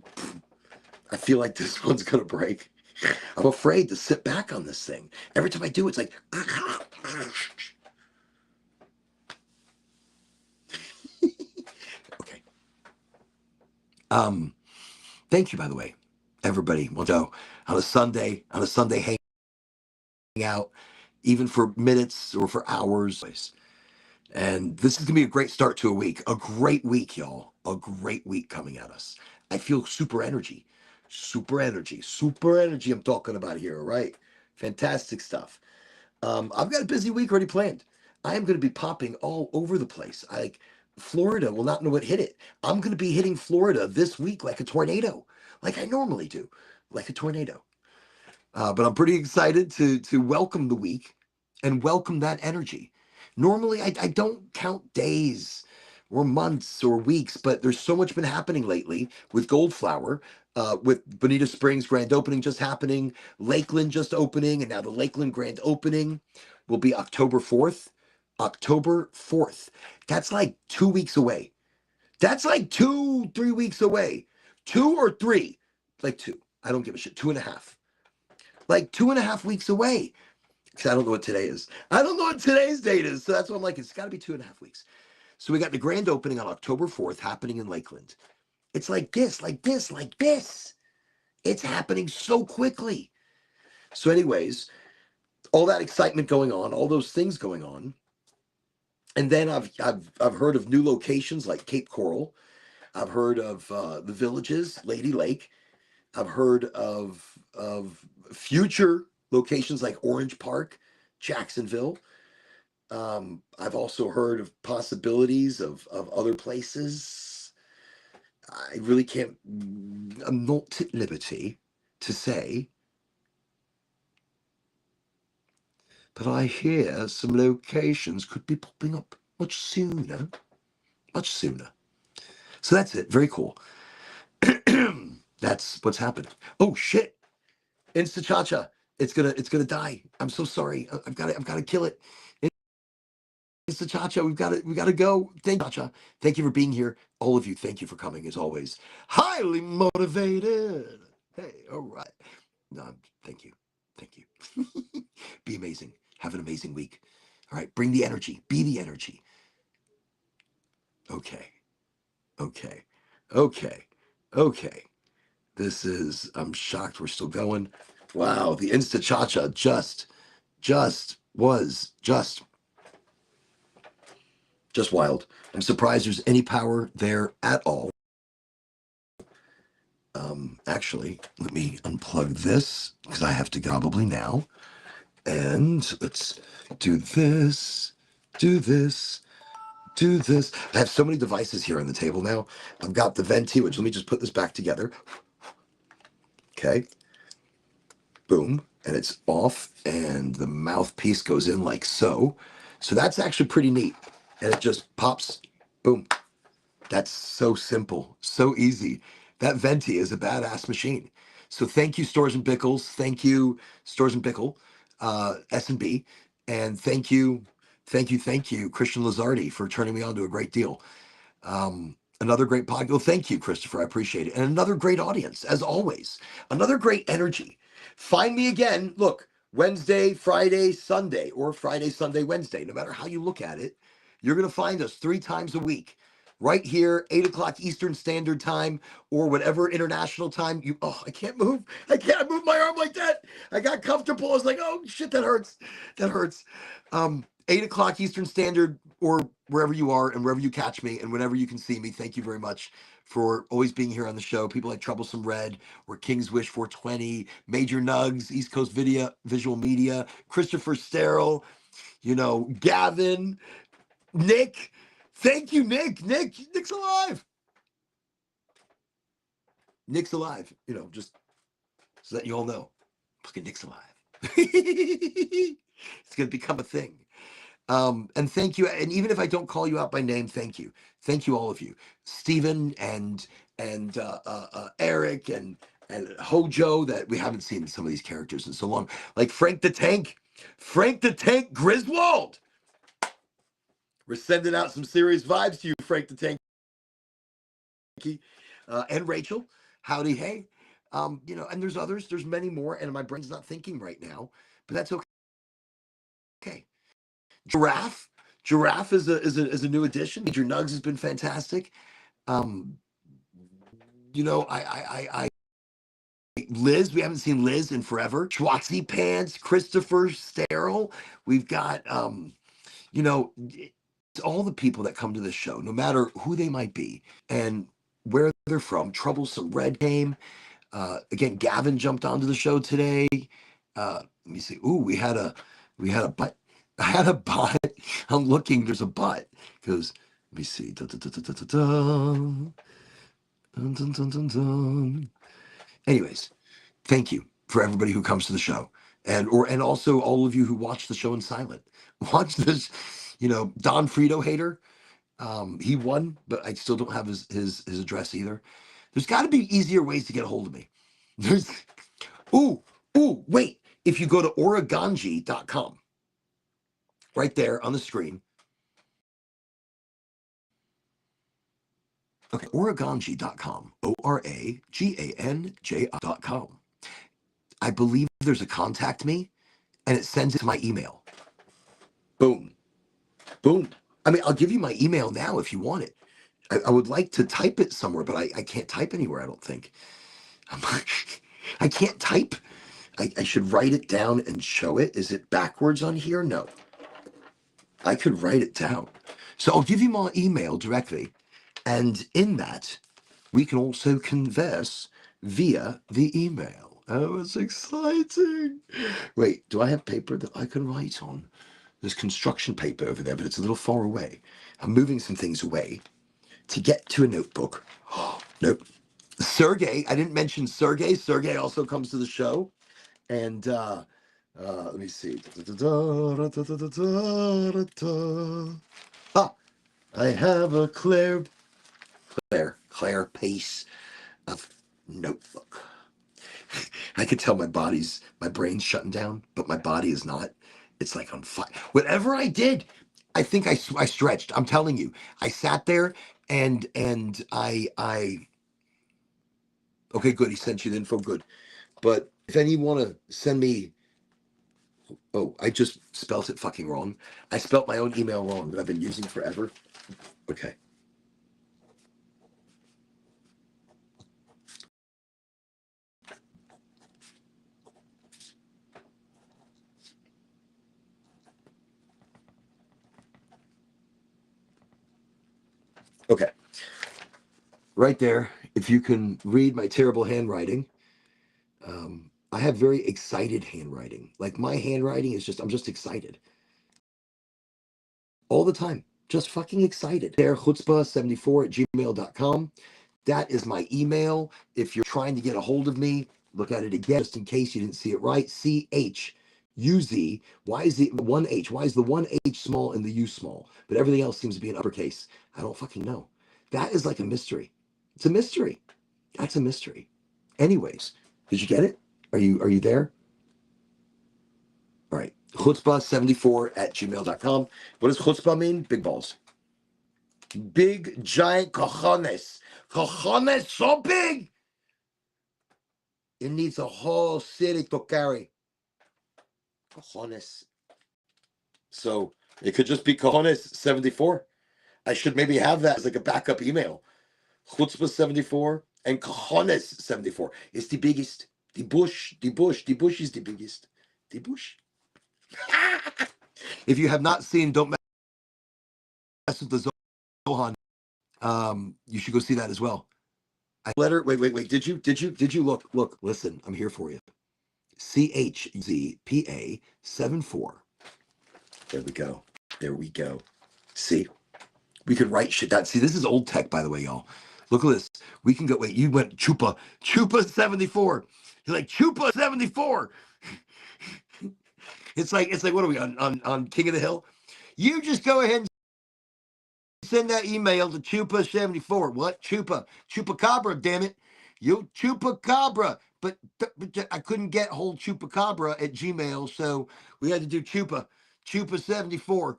I feel like this one's gonna break. I'm afraid to sit back on this thing. Every time I do, it's like. Okay. Thank you, by the way, everybody. Well, so on a Sunday hang out, even for minutes or for hours. And this is gonna be a great start to a week. A great week, y'all. A great week coming at us. I feel super energy. Super energy. Super energy I'm talking about here, all right? Fantastic stuff. I've got a busy week already planned. I am going to be popping all over the place. Florida will not know what hit it. I'm going to be hitting Florida this week like a tornado, like I normally do, like a tornado. But I'm pretty excited to welcome the week and welcome that energy. Normally, I don't count days or months or weeks, but there's so much been happening lately with Goldflower, with Bonita Springs grand opening just happening, Lakeland just opening, and now the Lakeland grand opening will be October 4th. October 4th. That's like 2 weeks away. That's like 3 weeks away. 2 or 3. Like two. I don't give a shit. 2.5. Like 2.5 weeks away. Because I don't know what today is. I don't know what today's date is. So that's what I'm like. It's got to be 2.5 weeks. So we got the grand opening on October 4th happening in Lakeland. It's like this, like this, like this. It's happening so quickly. So, anyways, all that excitement going on, all those things going on. And then I've heard of new locations like Cape Coral. I've heard of the Villages, Lady Lake. I've heard of future locations like Orange Park, Jacksonville. I've also heard of possibilities of other places. I really can't. I'm not at liberty to say, but I hear some locations could be popping up much sooner. Much sooner. So that's it. Very cool. That's what's happened. Oh shit! Insta Chacha. It's gonna die. I'm so sorry. I've got to kill it. Insta Chacha. We gotta go. Thank you, Chacha. Thank you for being here. All of you, thank you for coming as always. Highly motivated. Hey, all right. No, thank you. Thank you. Be amazing. Have an amazing week. All right, bring the energy. Be the energy. Okay. Okay. Okay. Okay. This is, I'm shocked we're still going. Wow, the Insta Chacha just wild. I'm surprised there's any power there at all. Actually, let me unplug this because I have to go probably now. And let's do this, do this, do this. I have so many devices here on the table now. I've got the venti, which let me just put this back together. Okay. Boom. And it's off, and the mouthpiece goes in like so. So that's actually pretty neat. And it just pops. Boom. That's so simple, so easy. That venti is a badass machine. So thank you, Stores and Pickles. Thank you, Stores and Pickle, S&B. And thank you, Christian Lazardi, for turning me on to a great deal. Another great podcast. Well, thank you, Christopher. I appreciate it. And another great audience, as always. Another great energy. Find me again. Look, Wednesday, Friday, Sunday, or Friday, Sunday, Wednesday. No matter how you look at it, you're going to find us 3 times a week. Right here, 8 o'clock Eastern Standard Time, or whatever international time you. Oh, I can't move. I can't move my arm like that. I got comfortable. I was like, oh shit, that hurts. That hurts. 8 o'clock Eastern Standard, or wherever you are and wherever you catch me and whenever you can see me. Thank you very much for always being here on the show. People like Troublesome Red, or King's Wish 420, Major Nugs, East Coast Video Visual Media, Christopher Sterrell, Gavin, Nick. Thank you, Nick. Nick's alive. Nick's alive. Just so that you all know. Fucking Nick's alive. It's gonna become a thing. And thank you. And even if I don't call you out by name, thank you. Thank you, all of you. Stephen and Eric and Hojo, that we haven't seen some of these characters in so long. Like Frank the Tank Griswold. We're sending out some serious vibes to you, Frank the Tank. And Rachel. Howdy, hey. And there's others. There's many more, and my brain's not thinking right now, but that's okay. Okay. Giraffe is a new addition. Major Nugs has been fantastic. Um, I Liz, we haven't seen Liz in forever. Schwarzy Pants, Christopher Sterrell. We've got it's all the people that come to this show, no matter who they might be and where they're from. Troublesome Red came. Again, Gavin jumped onto the show today. Let me see. Ooh, we had a butt. I had a bot. I'm looking. There's a bot. Because let me see. Dun, dun, dun, dun, dun, dun, dun, dun, dun, dun, dun. Anyways, thank you for everybody who comes to the show, and also all of you who watch the show in silent. Watch this. Don Frito hater. He won, but I still don't have his address either. There's got to be easier ways to get a hold of me. There's ooh, wait. If you go to Oregonji.com, right there on the screen. Okay, Oregonji.com. Oraganj.com. I believe there's a contact me, and it sends it to my email. Boom. Boom. I mean, I'll give you my email now if you want it. I would like to type it somewhere, but I can't type anywhere, I don't think. I can't type. I should write it down and show it. Is it backwards on here? No. I could write it down. So I'll give you my email directly. And in that, we can also converse via the email. Oh, it's exciting. Wait, do I have paper that I can write on? There's construction paper over there, but it's a little far away. I'm moving some things away to get to a notebook. Nope. Sergey, I didn't mention Sergey. Sergey also comes to the show. And let me see. Ah, I have a Claire piece. notebook. I could tell my brain's shutting down, but my body is not. It's like on fire. Whatever I did, I think I stretched. I'm telling you, I sat there and I. Okay, good. He sent you the info. Good. But if any want to send me, oh, I just spelt it fucking wrong. I spelt my own email wrong that I've been using forever. Okay. Okay. Right there. If you can read my terrible handwriting, I have very excited handwriting. Like my handwriting is just, I'm just excited all the time. Just fucking excited. There, chutzpah74 at gmail.com. That is my email. If you're trying to get a hold of me, look at it again, just in case you didn't see it right. CHUZ. Why is the one H? Why is the one H small and the U small? But everything else seems to be in uppercase. I don't fucking know. That is like a mystery. It's a mystery. That's a mystery. Anyways, did you get it? Are you there? All right. Chutzpah74 at gmail.com. What does chutzpah mean? Big balls. Big, giant cojones. Cojones so big, it needs a whole city to carry. Cojones. So it could just be cojones74. I should maybe have that as like a backup email. Chutzpah74 and cojones74. It's the biggest. The bush is the biggest. The bush. If you have not seen Don't Mess with the Zohan, you should go see that as well. Letter. Wait. Did you look? Listen, I'm here for you. CHZPA74. There we go. There we go. See, we could write shit down. See, this is old tech, by the way, y'all. Look at this. We can go. Wait, you went Chupa 74. You're like Chupa 74. It's like what are we on King of the Hill? You just go ahead and send that email to Chupa 74. What? Chupacabra, damn it. You Chupacabra. But I couldn't get whole Chupacabra at Gmail, so we had to do Chupa 74.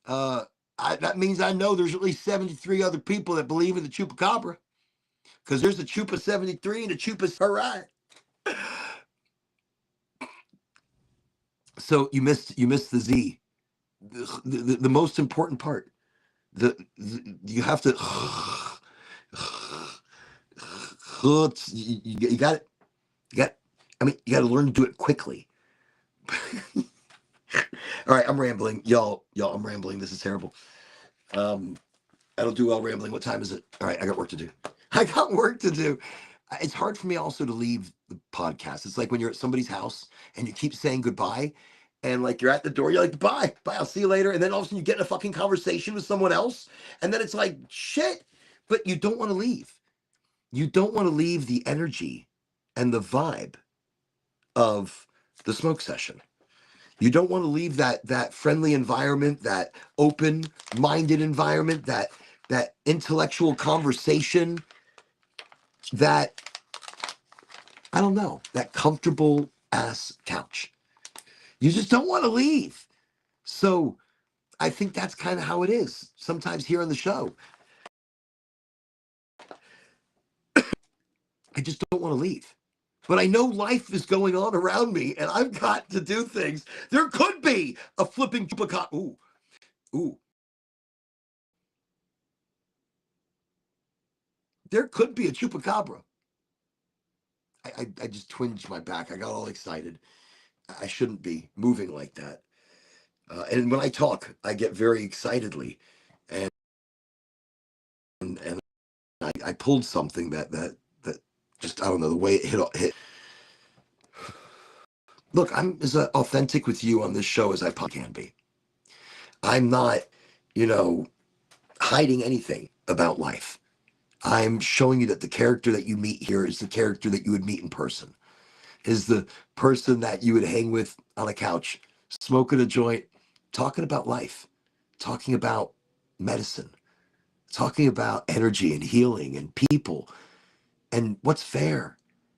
That means I know there's at least 73 other people that believe in the Chupacabra. Because there's a Chupa 73 and a Chupa Sarai. So you missed the Z. The most important part. You have to you got it. You got to learn to do it quickly. All right, I'm rambling, y'all. I'm rambling. This is terrible. I don't do well rambling. What time is it? All right, I got work to do. It's hard for me also to leave the podcast. It's like when you're at somebody's house and you keep saying goodbye, and like you're at the door, you're like, bye, I'll see you later. And then all of a sudden you get in a fucking conversation with someone else, and then it's like, shit, but you don't want to leave. You don't want to leave the energy and the vibe of the smoke session. You don't want to leave that friendly environment, that open-minded environment, that intellectual conversation, that I don't know, that comfortable ass couch. You just don't want to leave. So I think that's kind of how it is sometimes here on the show. I just don't want to leave. But I know life is going on around me and I've got to do things. There could be a flipping chupacabra. Ooh. There could be a chupacabra. I just twinged my back. I got all excited. I shouldn't be moving like that. And when I talk, I get very excitedly. And I pulled something that just, I don't know, the way it hit. Look, I'm as authentic with you on this show as I can be. I'm not, hiding anything about life. I'm showing you that the character that you meet here is the character that you would meet in person, is the person that you would hang with on a couch, smoking a joint, talking about life, talking about medicine, talking about energy and healing and people. and what's fair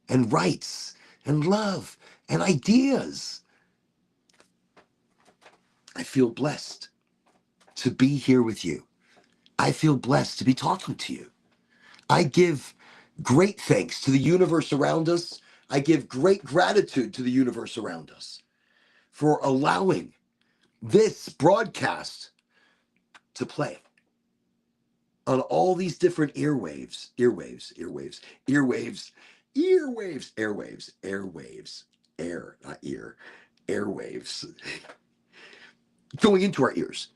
and rights and love and ideas. I feel blessed to be here with you. I feel blessed to be talking to you. I give great thanks to the universe around us. I give great gratitude to the universe around us for allowing this broadcast to play on all these different not ear, airwaves, going into our ears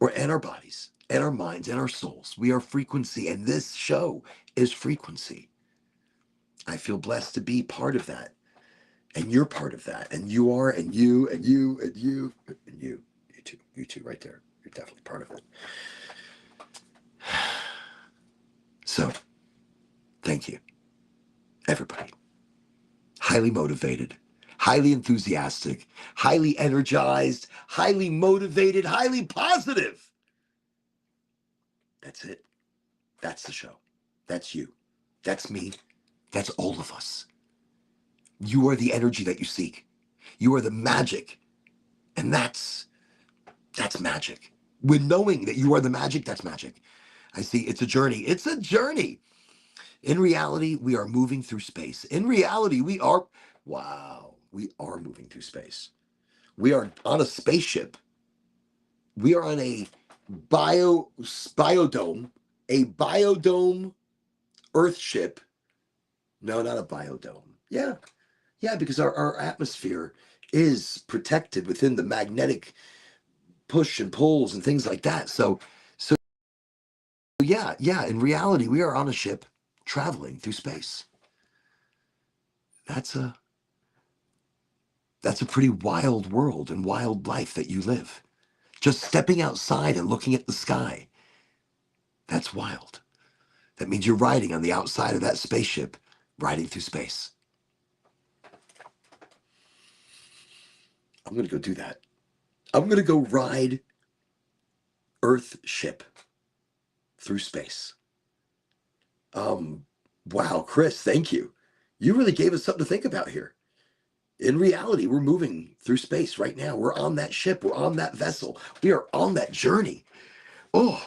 or and our bodies and our minds and our souls. We are frequency, and this show is frequency. I feel blessed to be part of that, and you're part of that, and you are, and you, and you, and you, and you too, right there. You're definitely part of it. So, thank you, everybody. Highly motivated, highly enthusiastic, highly energized, highly motivated, highly positive. That's it. That's the show. That's you. That's me. That's all of us. You are the energy that you seek. You are the magic. And that's magic. When knowing that you are the magic, that's magic. I see it's a journey. It's a journey. In reality, we are moving through space. In reality, we are moving through space. We are on a spaceship. We are on a biodome, a biodome Earth ship. No, not a biodome. Yeah, because our atmosphere is protected within the magnetic push and pulls and things like that. So yeah, in reality, we are on a ship traveling through space. That's a pretty wild world and wild life that you live. Just stepping outside and looking at the sky. That's wild. That means you're riding on the outside of that spaceship, riding through space. I'm going to go do that. I'm going to go ride Earth ship through space. Wow, Chris, thank you. You really gave us something to think about here. In reality, we're moving through space right now. We're on that ship. We're on that vessel. We are on that journey. Oh,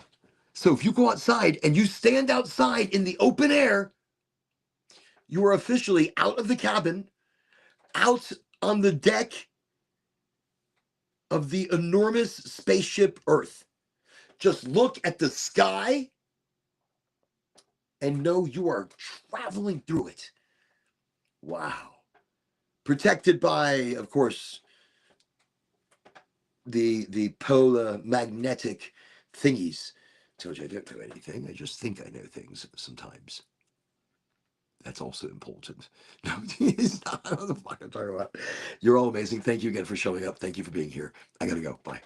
so if you go outside and you stand outside in the open air, you are officially out of the cabin, out on the deck of the enormous spaceship Earth. Just look at the sky and know you are traveling through it. Wow. Protected by, of course, the polar magnetic thingies. Told you I don't know anything. I just think I know things sometimes. That's also important. No, it's not. I don't know what the fuck I'm talking about. You're all amazing. Thank you again for showing up. Thank you for being here. I gotta go. Bye. Bye.